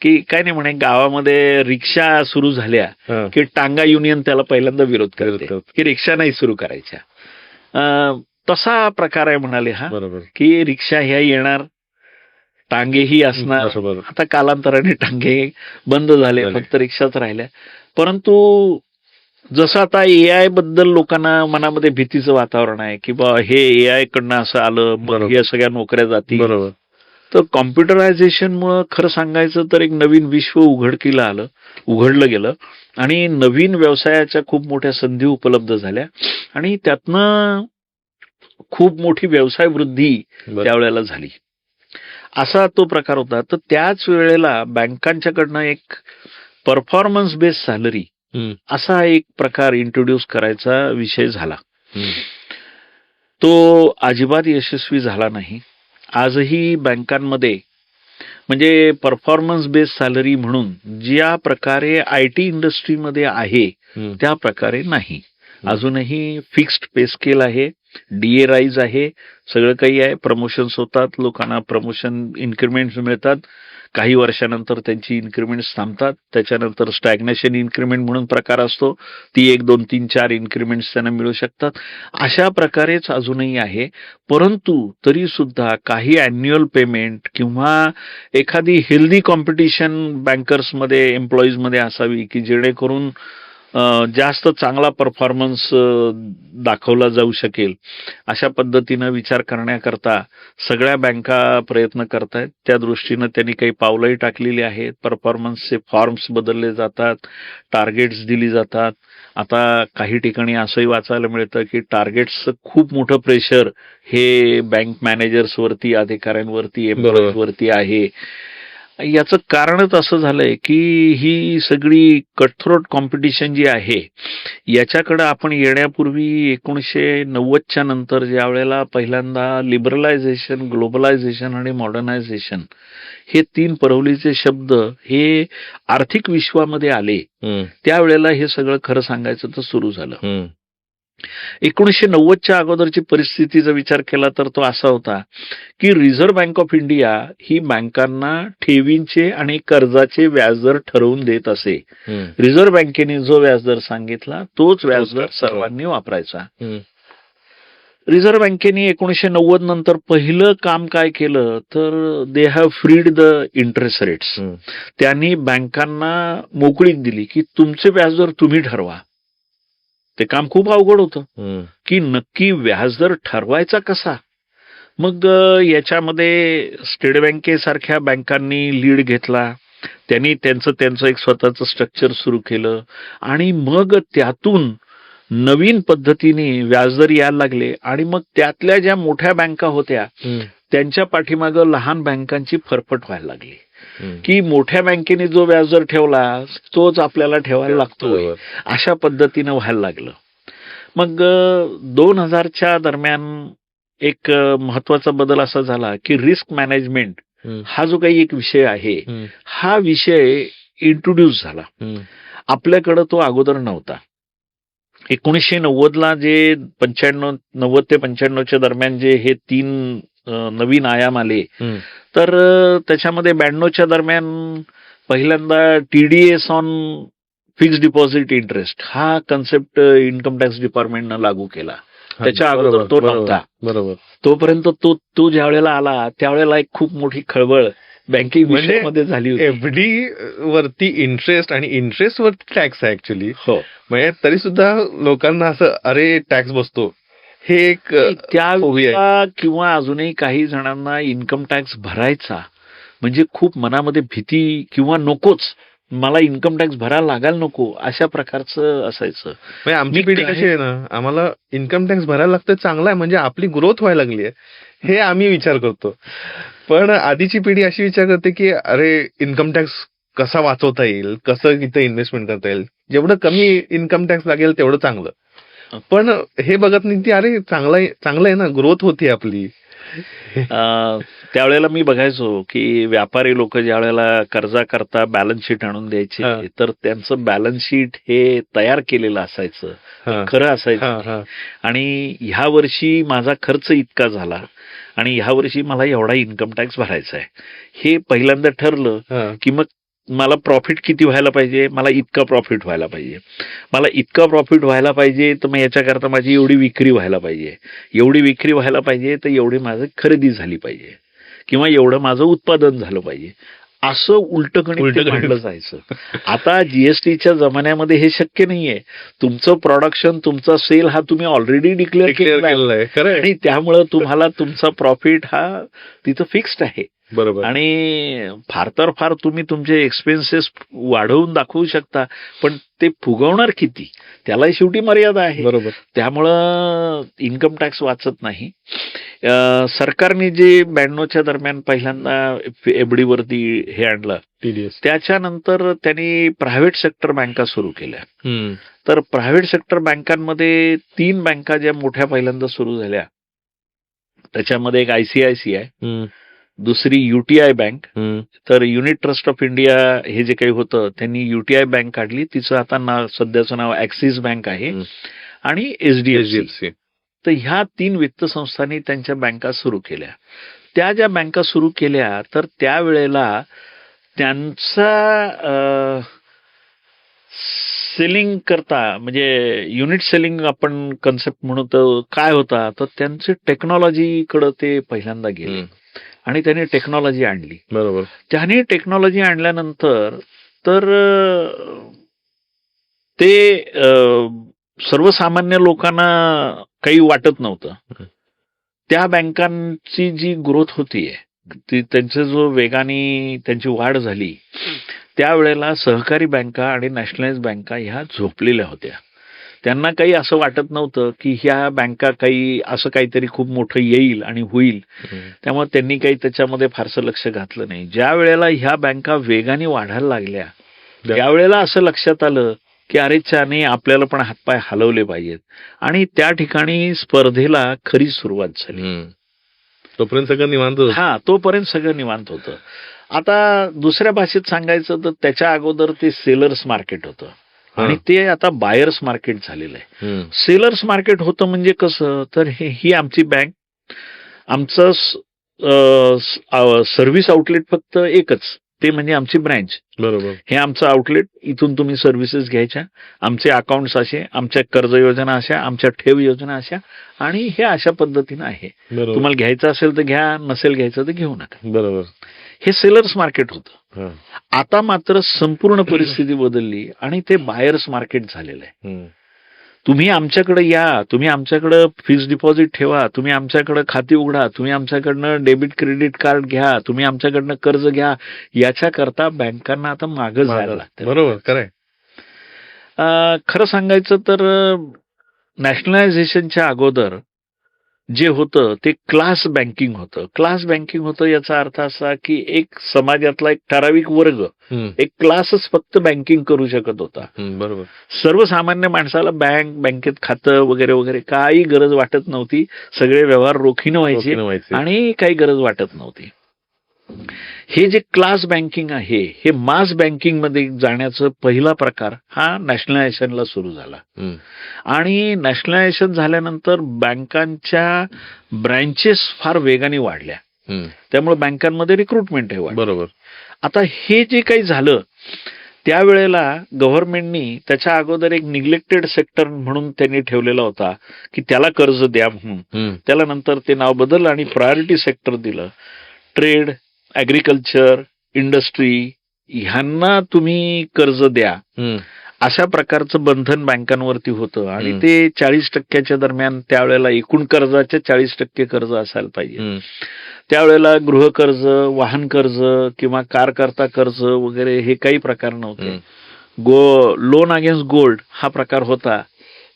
S1: की काय नाही म्हणे, गावामध्ये रिक्षा सुरू झाल्या
S2: हा.
S1: की टांगा युनियन त्याला पहिल्यांदा विरोध करते
S2: विरोध
S1: की रिक्षा नाही सुरू करायच्या. तसा प्रकार आहे म्हणाले हा,
S2: बरोबर.
S1: की रिक्षा ह्या येणार, टांगेही असणार.
S2: बरोबर.
S1: आता कालांतराने टांगे बंद झाले,
S2: झाले.
S1: फक्त रिक्षाच राहिल्या. परंतु जसं आता AI बद्दल लोकांना मनामध्ये भीतीचं वातावरण आहे की बा हे AI कडनं असं आलं, मग
S2: बरोबर.
S1: या सगळ्या नोकऱ्या जातील.
S2: बरोबर.
S1: तर कॉम्प्युटरायझेशन मुळे खरं सांगायचं तर एक नवीन विश्व उघडलं गेलं आणि नवीन व्यवसायाच्या खूप मोठ्या संधी उपलब्ध झाल्या आणि त्यातनं खूप मोठी व्यवसाय वृद्धी
S2: बरोबर.
S1: त्यावेळेला झाली. असा तो प्रकार होता. तर त्याच वेळेला बँकांच्याकडनं एक परफॉर्मन्स बेस्ड सॅलरी
S2: हम्म.
S1: असा एक प्रकार इंट्रोड्यूस करायचा विषय झाला.
S2: हम्म.
S1: तो अजिबात यशस्वी झाला नाही. आजही बँकांमध्ये म्हणजे परफॉर्मन्स बेस्ड सॅलरी म्हणून ज्या प्रकारे IT इंडस्ट्रीमध्ये आहे
S2: हम्म.
S1: त्या प्रकारे नाही. अजूनही फिक्स्ड पे स्केल आहे, DA राईज आहे, सगळं काही आहे. प्रमोशन्स होतात, लोकांना प्रमोशन इन्क्रिमेंट्स मिळतात. काही वर्षानंतर त्यांची इन्क्रिमेंट्स थांबतात. त्याच्यानंतर स्टॅग्नेशन इन्क्रिमेंट म्हणून प्रकार असतो, ती 1, 2, 3, 4 इन्क्रिमेंट्स त्यांना मिळू शकतात. अशा प्रकारेच अजूनही आहे. परंतु तरी सुद्धा काही अॅन्युअल पेमेंट किंवा एखादी हेल्दी कॉम्पिटिशन बँकर्समध्ये एम्प्लॉईजमध्ये असावी की जेणेकरून जास्त चांगला परफॉर्मन्स दाखवला जाऊ शकेल, अशा पद्धतीनं विचार करण्याकरता सगळ्या बँका प्रयत्न करतायत. त्या दृष्टीनं त्यांनी काही पावलंही टाकलेली आहेत. परफॉर्मन्सचे फॉर्म्स बदलले जातात, टार्गेट्स दिली जातात. आता काही ठिकाणी असंही वाचायला मिळतं की टार्गेट्सचं खूप मोठं प्रेशर हे बँक मॅनेजर्सवरती, अधिकाऱ्यांवरती, एम्प्लॉईजवरती आहे. याचं कारणच असं झालंय की ही सगळी कटथ्रोट कॉम्पिटिशन जी आहे याच्याकडे आपण येण्यापूर्वी 1990च्या नंतर ज्या वेळेला पहिल्यांदा लिबरलायझेशन, ग्लोबलायझेशन आणि मॉडर्नायझेशन हे 3 परवलीचे शब्द हे आर्थिक विश्वामध्ये आले,
S2: हम्म.
S1: त्यावेळेला हे सगळं खरं सांगायचं तर सुरू झालं.
S2: हम्म.
S1: 1990च्या अगोदरची परिस्थितीचा विचार केला तर तो असा होता की रिझर्व्ह बँक ऑफ इंडिया ही बँकांना ठेवींचे आणि कर्जाचे व्याजदर ठरवून देत असे.
S2: हम्म.
S1: रिझर्व्ह बँकेने जो व्याजदर सांगितला तोच व्याजदर सर्वांनी वापरायचा.
S2: हम्म.
S1: रिझर्व्ह बँकेने 1990 नंतर पहिलं काम काय केलं तर they have freed the interest rates.
S2: Hmm.
S1: त्यांनी बँकांना मोकळीक दिली की तुमचे व्याजदर तुम्ही ठरवा. ते काम खूप अवघड होतं
S2: हम्म.
S1: की नक्की व्याजदर ठरवायचा कसा. मग याच्यामध्ये स्टेट बँकेसारख्या बँकांनी लीड घेतला. त्यांनी त्यांचं एक स्वतःचं स्ट्रक्चर सुरू केलं आणि मग त्यातून नवीन पद्धतीने व्याजदर यायला लागले आणि मग त्यातल्या ज्या मोठ्या बँका होत्या
S2: हम्म.
S1: त्यांच्या पाठीमागं लहान बँकांची फरफट व्हायला लागली
S2: हम्म.
S1: की मोठ्या बँकेने जो व्याजदर ठेवला तोच आपल्याला ठेवायला लागतो,
S2: बरोबर.
S1: अशा पद्धतीनं व्हायला लागलं. मग 2000च्या दरम्यान एक महत्वाचा बदल असा झाला की रिस्क मॅनेजमेंट
S2: हम्म.
S1: हा जो काही एक विषय आहे
S2: हम्म.
S1: हा विषय इंट्रोड्यूस झाला.
S2: हम्म.
S1: आपल्याकडं तो अगोदर नव्हता. 1990ला जे 90 ते 95च्या दरम्यान जे हे 3 नवीन आयाम आले
S2: हम्म.
S1: तर त्याच्यामध्ये 92च्या दरम्यान पहिल्यांदा TDS on fixed deposit interest हा कन्सेप्ट इन्कम टॅक्स डिपार्टमेंटनं लागू केला. त्याच्या अगोदर
S2: बरोबर.
S1: तो
S2: बरोबर.
S1: नव्हता.
S2: बरोबर.
S1: तोपर्यंत तो ज्या वेळेला आला त्यावेळेला एक खूप मोठी खळबळ बँकिंग विषयामध्ये झाली होती.
S2: FD वरती इंटरेस्ट आणि इंटरेस्ट वरती टॅक्स आहे ऍक्च्युली.
S1: हो,
S2: म्हणजे तरी सुद्धा लोकांना असं अरे टॅक्स बसतो हे एक
S1: त्या किंवा अजूनही काही जणांना इन्कम टॅक्स भरायचा म्हणजे खूप मनामध्ये भीती किंवा नकोच, मला इन्कम टॅक्स भरायला लागायला नको, अशा प्रकारचं असायचं.
S2: म्हणजे आमची
S1: मी
S2: पिढी
S1: काय-
S2: कशी आहे ना, आम्हाला इन्कम टॅक्स भरायला लागतं, चांगला आहे म्हणजे आपली ग्रोथ व्हायला लागली आहे हे आम्ही विचार करतो. पण आधीची पिढी अशी विचार करते की अरे इन्कम टॅक्स कसा वाचवता येईल, कसं इथं इन्व्हेस्टमेंट करता येईल, जेवढं कमी इन्कम टॅक्स लागेल तेवढं चांगलं. पण हे बघत नाही की अरे चांगलं आहे ना, ग्रोथ होती आपली.
S1: त्यावेळेला मी बघायचो की व्यापारी लोक ज्या वेळेला कर्जा करता बॅलन्स शीट आणून
S2: हा.
S1: द्यायचे तर त्यांचं बॅलन्स शीट हे तयार केलेलं असायचं,
S2: हा.
S1: खरं असायचं.
S2: हा, हा.
S1: आणि ह्या वर्षी माझा खर्च इतका झाला आणि ह्या वर्षी मला एवढा इन्कम टॅक्स भरायचा आहे, हे पहिल्यांदा ठरलं
S2: हा.
S1: की मग मला प्रॉफिट किती व्हायला पाहिजे, मला इतका प्रॉफिट व्हायला पाहिजे, मला इतका प्रॉफिट व्हायला पाहिजे, तर मग याच्याकरता माझी एवढी विक्री व्हायला पाहिजे, एवढी विक्री व्हायला पाहिजे तर एवढी माझं खरेदी झाली पाहिजे किंवा एवढं माझं उत्पादन झालं पाहिजे, असं उलटं गणित ते मांडलं जायचं. आता जीएसटीच्या जमान्यामध्ये हे शक्य नाहीये. तुमचं प्रोडक्शन, तुमचा सेल हा तुम्ही ऑलरेडी डिक्लेअर
S2: Declare
S1: केलेला आहे
S2: केलेलं आहे. खरं आहे.
S1: आणि त्यामुळं तुम्हाला तुमचा प्रॉफिट हा तिथं फिक्स्ड आहे.
S2: बरोबर.
S1: आणि फार तर फार तुम्ही तुमचे एक्सपेन्सेस वाढवून दाखवू शकता, पण ते फुगवणार किती, त्याला शेवटी मर्यादा आहे.
S2: बरोबर.
S1: त्यामुळं इन्कम टॅक्स वाचत नाही. सरकारने जे 92च्या दरम्यान पहिल्यांदा एफडी वरती हे आणलं,
S2: TDS.
S1: त्याच्यानंतर त्यांनी प्रायव्हेट सेक्टर बँका सुरू केल्या.
S2: हम्म.
S1: तर प्रायव्हेट सेक्टर बँकांमध्ये 3 बँका ज्या मोठ्या पहिल्यांदा सुरू झाल्या, त्याच्यामध्ये एक ICICI,
S2: हम्म.
S1: दुसरी UTI बँक,
S2: हम्म.
S1: तर युनिट ट्रस्ट ऑफ इंडिया हे जे काही होतं त्यांनी UTI बँक काढली, तिचं आता सध्याचं नाव ॲक्सिस बँक आहे,
S2: हम्म.
S1: आणि HDFC.
S2: HDFC.
S1: तर ह्या 3 वित्त संस्थांनी त्यांच्या बँका सुरू केल्या. त्या ज्या बँका सुरू केल्या तर त्यावेळेला त्यांचा सेलिंग करता, म्हणजे युनिट सेलिंग आपण कन्सेप्ट म्हणू तर काय होता, तर त्यांचे टेक्नॉलॉजीकडे ते पहिल्यांदा गेले
S2: हम्म.
S1: आणि त्यांनी टेक्नॉलॉजी आणली.
S2: बरोबर.
S1: त्याने टेक्नॉलॉजी आणल्यानंतर तर ते सर्वसामान्य लोकांना काही वाटत नव्हतं. त्या बँकांची जी ग्रोथ होतीये, ती त्यांचं जो वेगाने त्यांची वाढ झाली, त्यावेळेला सहकारी बँका आणि नॅशनलाइज बँका ह्या झोपलेल्या होत्या. त्यांना काही असं वाटत नव्हतं की ह्या बँका काही असं काहीतरी खूप मोठं येईल आणि होईल,
S2: हम्म.
S1: त्यामुळे त्यांनी काही त्याच्यामध्ये फारसं लक्ष घातलं नाही. ज्या वेळेला ह्या बँका वेगाने वाढायला लागल्या, त्यावेळेला असं लक्षात आलं की अरे चाने आपल्याला पण हातपाय हलवले पाहिजेत, आणि त्या ठिकाणी स्पर्धेला खरी सुरुवात झाली.
S2: हम्म. तोपर्यंत सगळं निवांत होतं.
S1: हा, तोपर्यंत सगळं निवांत होतं. आता दुसऱ्या भाषेत सांगायचं तर त्याच्या अगोदर ते सेलर्स मार्केट होतं आणि ते आता बायर्स मार्केट झालेलं आहे.
S2: हम्म.
S1: सेलर्स मार्केट होतं म्हणजे कसं, तर ही आमची बँक, आमचं सर्व्हिस आउटलेट फक्त एकच, ते म्हणजे आमची ब्रँच.
S2: बरोबर.
S1: हे आमचं आउटलेट, इथून तुम्ही सर्व्हिसेस घ्यायच्या, आमचे अकाउंट्स असे, आमच्या कर्ज योजना अशा, आमच्या ठेव योजना अशा, आणि हे अशा पद्धतीनं आहे.
S2: बरोबर.
S1: तुम्हाला घ्यायचं असेल तर घ्या, नसेल घ्यायचं तर घेऊ नका.
S2: बरोबर.
S1: हे सेलर्स मार्केट होतं.
S2: हा.
S1: आता मात्र संपूर्ण परिस्थिती बदलली आणि ते बायर्स मार्केट झालेलं आहे.
S2: हम्म.
S1: तुम्ही आमच्याकडे या, तुम्ही आमच्याकडे फिक्स डिपॉझिट ठेवा, तुम्ही आमच्याकडे खाती उघडा, तुम्ही आमच्याकडनं डेबिट क्रेडिट कार्ड घ्या, तुम्ही आमच्याकडनं कर्ज घ्या, याच्याकरता बँकांना आता मागं जायला लागतं.
S2: बरोबर. खरंय.
S1: खरं सांगायचं तर नॅशनलायझेशनच्या अगोदर जे होतं ते क्लास बँकिंग होतं. क्लास बँकिंग होतं याचा अर्थ असा की एक समाजातला एक ठराविक वर्ग,
S2: हम्म.
S1: एक क्लासच फक्त बँकिंग करू शकत होता.
S2: हम्म. बरोबर.
S1: सर्वसामान्य माणसाला बँकेत खातं वगैरे वगैरे काही गरज वाटत नव्हती. सगळे व्यवहार रोखीनं
S2: रोखीनं
S1: व्हायचे
S2: व्हायचे.
S1: आणि काही गरज वाटत नव्हती. हे जे क्लास बँकिंग आहे, हे मास बँकिंग मध्ये जाण्याचा पहिला प्रकार हा नॅशनलायझेशनला सुरू झाला.
S2: हम्म.
S1: आणि नॅशनलायझेशन झाल्यानंतर बँकांच्या ब्रँचेस फार वेगाने वाढल्या,
S2: हम्म.
S1: त्यामुळे बँकांमध्ये रिक्रुटमेंट आहे वाढलं.
S2: बरोबर.
S1: आता हे जे काही झालं, त्यावेळेला गव्हर्नमेंटनी त्याच्या अगोदर एक निग्लेक्टेड सेक्टर म्हणून त्यांनी ठेवलेला होता की त्याला कर्ज द्या म्हणून.
S2: हम्म.
S1: त्याला नंतर ते नाव बदललं आणि प्रायोरिटी सेक्टर दिलं. ट्रेड, ॲग्रिकल्चर, इंडस्ट्री ह्यांना तुम्ही कर्ज द्या,
S2: हम्म.
S1: अशा प्रकारचं बंधन बँकांवरती होतं. आणि
S2: हम्म.
S1: ते 40% दरम्यान त्यावेळेला एकूण कर्जाचे 40% कर्ज असायला पाहिजे.
S2: हम्म.
S1: त्यावेळेला गृहकर्ज, वाहन कर्ज किंवा कार करता कर्ज वगैरे हे काही प्रकार नव्हते.
S2: हम्म.
S1: लोन अगेन्स्ट गोल्ड हा प्रकार होता.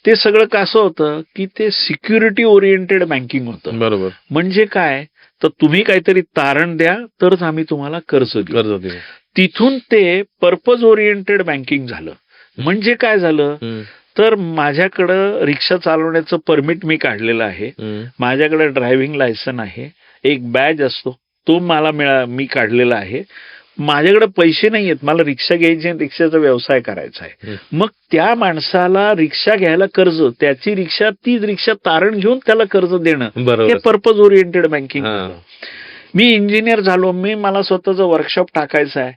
S1: ते सगळं कसं होतं की ते सिक्युरिटी ओरिएंटेड बँकिंग होतं.
S2: बरोबर.
S1: म्हणजे काय, तर तुम्ही काहीतरी तारण द्या तरच आम्ही तुम्हाला कर्ज देऊ.
S2: कर्ज देऊ.
S1: तिथून ते पर्पज ओरिएंटेड बँकिंग झालं. म्हणजे काय झालं,
S2: हम्म.
S1: तर माझ्याकडं रिक्षा चालवण्याचं परमिट मी काढलेलं आहे,
S2: हम्म.
S1: माझ्याकडे ड्रायव्हिंग लायसन आहे, एक बॅज असतो, तो मला मी काढलेला आहे. माझ्याकडे पैसे नाही आहेत, मला रिक्षा घ्यायची आणि रिक्षाचा व्यवसाय करायचा आहे. मग त्या माणसाला रिक्षा घ्यायला कर्ज, त्याची रिक्षा, तीच रिक्षा तारण घेऊन त्याला कर्ज देणं, हे
S2: बरोबर.
S1: Purpose oriented banking.
S2: हा.
S1: मी इंजिनियर झालो, मला स्वतःचं वर्कशॉप टाकायचं आहे,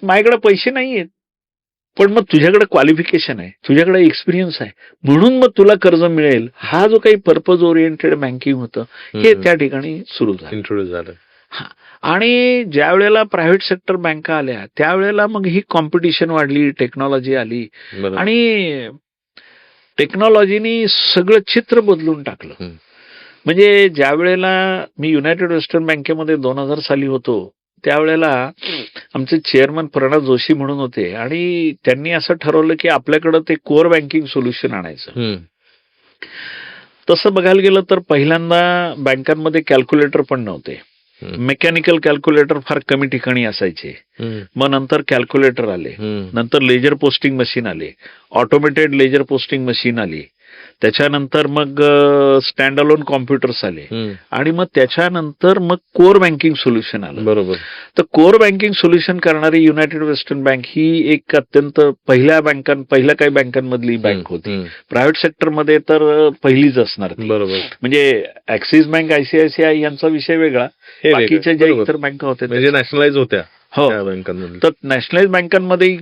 S1: माझ्याकडे पैसे नाही आहेत, पण मग तुझ्याकडे क्वालिफिकेशन आहे, तुझ्याकडे एक्सपिरियन्स आहे, म्हणून मग तुला कर्ज मिळेल. हा जो काही पर्पज ओरिएंटेड बँकिंग होतं हे त्या ठिकाणी सुरू झालं.
S2: इंट्रोड्यूस झालं.
S1: आणि ज्या वेळेला प्रायव्हेट सेक्टर बँका आल्या त्यावेळेला मग ही कॉम्पिटिशन वाढली, टेक्नॉलॉजी आली
S2: बरोबर.
S1: आणि टेक्नॉलॉजीनी सगळं चित्र बदलून टाकलं.
S2: हम्म.
S1: म्हणजे ज्या वेळेला मी युनायटेड वेस्टर्न बँकेमध्ये 2000 साली होतो त्यावेळेला आमचे चेअरमन प्रणव जोशी म्हणून होते आणि त्यांनी असं ठरवलं की आपल्याकडं ते कोर बँकिंग सोल्युशन आणायचं.
S2: हम्म.
S1: तसं बघायला गेलं तर पहिल्यांदा बँकांमध्ये कॅल्क्युलेटर पण नव्हते. मेकॅनिकल कॅल्क्युलेटर फार कमी ठिकाणी असायचे.
S2: हम्म.
S1: मग नंतर कॅल्क्युलेटर आले,
S2: हम्म.
S1: नंतर लेजर पोस्टिंग मशीन आले, ऑटोमेटेड लेजर पोस्टिंग मशीन आली, त्याच्यानंतर मग स्टँड अलोन कॉम्प्युटर्स आले
S2: हम्म.
S1: आणि मग त्याच्यानंतर मग कोर बँकिंग सोल्युशन आलं.
S2: बरोबर.
S1: तर कोर बँकिंग सोल्युशन करणारी युनायटेड वेस्टर्न बँक ही एक अत्यंत पहिल्या काही बँकांमधली बँक होती.
S2: हम्म.
S1: प्रायव्हेट सेक्टरमध्ये तर पहिलीच असणार ती.
S2: बरोबर.
S1: म्हणजे ऍक्सिस बँक, आयसीआयसीआय यांचा विषय वेगळा,
S2: हे वेगळं.
S1: बाकीच्या ज्या
S2: बरोबर.
S1: इतर बँका होत्या
S2: म्हणजे नॅशनलाइज होत्या
S1: हो.
S2: त्या बँकांमध्ये.
S1: तर नॅशनलाइज बँकांमध्ये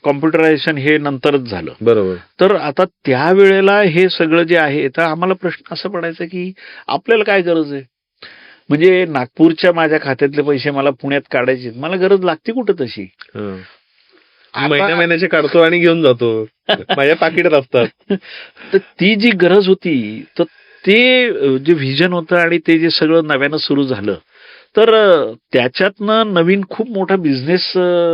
S1: कॉम्प्युटरायझेशन हे नंतरच झालं.
S2: बरोबर.
S1: तर आता त्यावेळेला हे सगळं जे आहे, तर आम्हाला प्रश्न असा पडायचा की आपल्याला काय गरज आहे. म्हणजे नागपूरच्या माझ्या खात्यातले पैसे मला पुण्यात काढायचे, मला गरज लागते कुठं तशी.
S2: हं.
S1: आता-
S2: महिन्याचे काढतो आणि घेऊन जातो. माझ्या पाकिटात असतात.
S1: तर ती जी गरज होती, तर ते जे व्हिजन होतं आणि ते जे सगळं नव्यानं सुरू झालं, तर त्याच्यातनं नवीन खूप मोठा बिझनेस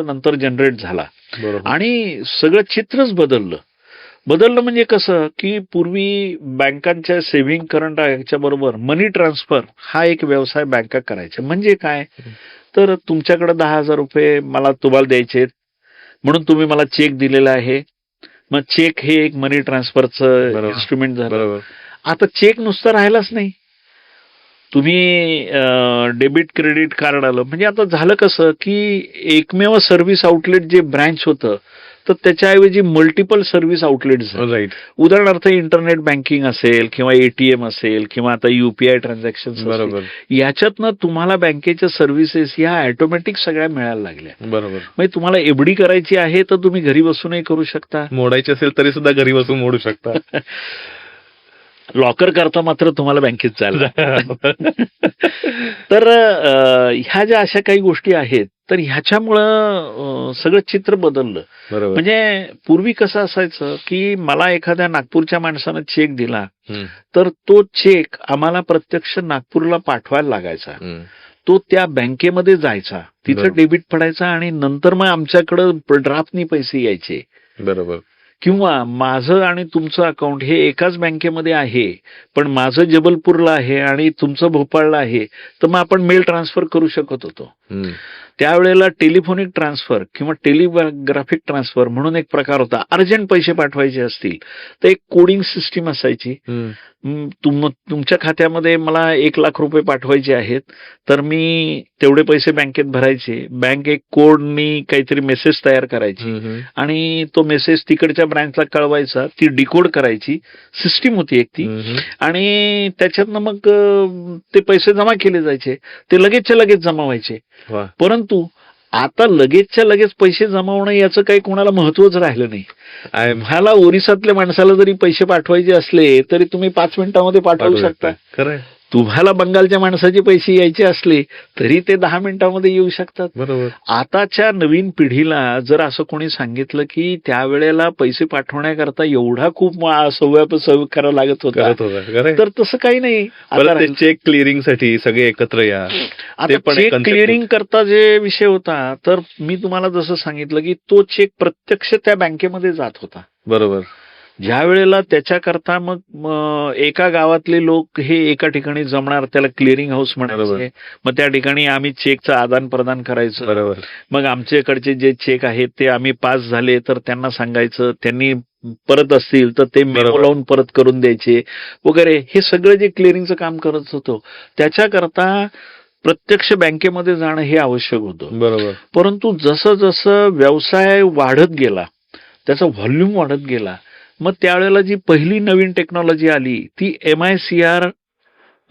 S1: नंतर जनरेट झाला
S2: बरोबर.
S1: आणि सगळं चित्रच बदललं म्हणजे कसं की पूर्वी बँकांच्या सेव्हिंग करंट याच्या बरोबर मनी ट्रान्सफर हा एक व्यवसाय बँका करायच्या. म्हणजे काय, तर तुमच्याकडे 10,000 रुपये मला तुम्हाला द्यायचे म्हणून तुम्ही मला चेक दिलेला आहे, मग चेक हे एक मनी ट्रान्सफरचं
S2: बरोबर.
S1: इन्स्ट्रुमेंट झालं.
S2: बरोबर.
S1: आता चेक नुसतं राहिलाच नाही, तुम्ही डेबिट क्रेडिट कार्ड आलं. म्हणजे आता झालं कसं की एकमेव सर्व्हिस आउटलेट जे ब्रँच होतं, तर त्याच्याऐवजी मल्टिपल सर्व्हिस आउटलेट झाले.
S2: राईट.
S1: उदाहरणार्थ इंटरनेट बँकिंग असेल किंवा एटीएम असेल किंवा आता युपीआय ट्रान्झॅक्शन,
S2: बरोबर.
S1: याच्यातनं तुम्हाला बँकेच्या सर्व्हिसेस ह्या ऑटोमॅटिक सगळ्या मिळायला लागल्या.
S2: बरोबर.
S1: म्हणजे तुम्हाला एफडी करायची आहे तर तुम्ही घरी बसूनही करू शकता.
S2: मोडायचे असेल तरी सुद्धा घरी बसून मोडू शकता.
S1: लॉकर करता मात्र तुम्हाला बँकेत जायला. तर ह्या ज्या अशा काही गोष्टी आहेत, तर ह्याच्यामुळं सगळं चित्र बदललं.
S2: बरोबर.
S1: म्हणजे पूर्वी कसं असायचं की मला एखाद्या नागपूरच्या माणसानं चेक दिला,
S2: हम्म.
S1: तर तो चेक आम्हाला प्रत्यक्ष नागपूरला पाठवायला लागायचा.
S2: हम्म.
S1: तो त्या बँकेमध्ये जायचा, तिथं
S2: बरोबर.
S1: डेबिट पडायचा आणि नंतर मग आमच्याकडं ड्राफ्टनी पैसे यायचे.
S2: बरोबर.
S1: किंवा माझं आणि तुमचं अकाउंट हे एकाच बँकेमध्ये आहे, पण माझं जबलपूरला आहे आणि तुमचं भोपाळला आहे, तर मग आपण मेल ट्रान्सफर करू शकत होतो.
S2: हम्म.
S1: त्यावेळेला टेलिफोनिक ट्रान्सफर किंवा टेलिग्राफिक ट्रान्सफर म्हणून एक प्रकार होता. अर्जंट पैसे पाठवायचे असतील तर एक कोडिंग सिस्टीम असायची.
S2: हम्म.
S1: तुमच्या खात्यामध्ये मला 1,00,000 रुपये पाठवायचे आहेत, तर मी तेवढे पैसे बँकेत भरायचे. बँक एक कोडनी काहीतरी मेसेज तयार करायची
S2: हम्म.
S1: आणि तो मेसेज तिकडच्या ब्रँचला कळवायचा, ती डिकोड करायची सिस्टीम होती एक ती.
S2: हम्म.
S1: आणि त्याच्यातनं मग ते पैसे जमा केले जायचे, ते लगेचच्या लगेच जमा व्हायचे.
S2: वा.
S1: परंतु आता लगेचच्या लगेच पैसे जमावणं याचं काही कोणाला महत्वच राहिलं नाही. मला ओरिसातल्या माणसाला जरी पैसे पाठवायचे असले तरी तुम्ही 5 मिनिटांमध्ये पाठवू शकता.
S2: खरंय.
S1: तुम्हाला बंगालच्या माणसाचे पैसे यायचे असले तरी ते 10 मिनिटांमध्ये येऊ शकतात.
S2: बरोबर.
S1: आताच्या नवीन पिढीला जर असं कोणी सांगितलं की त्यावेळेला पैसे पाठवण्याकरता एवढा खूप सव्वा करावा लागत होता,
S2: करत होता. खरंय.
S1: तर तसं काही नाही.
S2: परत ते चेक क्लिअरिंग साठी सगळे एकत्र या.
S1: आता
S2: ते पण एक
S1: चेक
S2: concept
S1: क्लिअरिंग करता जे विषय होता, तर मी तुम्हाला जसं सांगितलं की तो चेक प्रत्यक्ष त्या बँकेमध्ये जात होता.
S2: बरोबर.
S1: ज्या वेळेला त्याच्याकरता मग एका गावातले लोक हे एका ठिकाणी जमणार, त्याला क्लिअरिंग हाऊस म्हणायचे. मग त्या ठिकाणी आम्ही चेकचं आदान प्रदान करायचं.
S2: बरोबर.
S1: मग आमच्याकडचे जे चेक आहेत ते आम्ही पास झाले तर त्यांना सांगायचं, त्यांनी परत असतील तर ते मेमो
S2: बरोबर.
S1: लावून परत करून द्यायचे वगैरे. हे सगळं जे क्लिअरिंगचं काम करत होतो त्याच्याकरता प्रत्यक्ष बँकेमध्ये जाणं हे आवश्यक होतं.
S2: बरोबर.
S1: परंतु जसं जसं व्यवसाय वाढत गेला, त्याचा व्हॉल्यूम वाढत गेला, मग त्यावेळेला जी पहिली नवीन टेक्नॉलॉजी आली ती MICR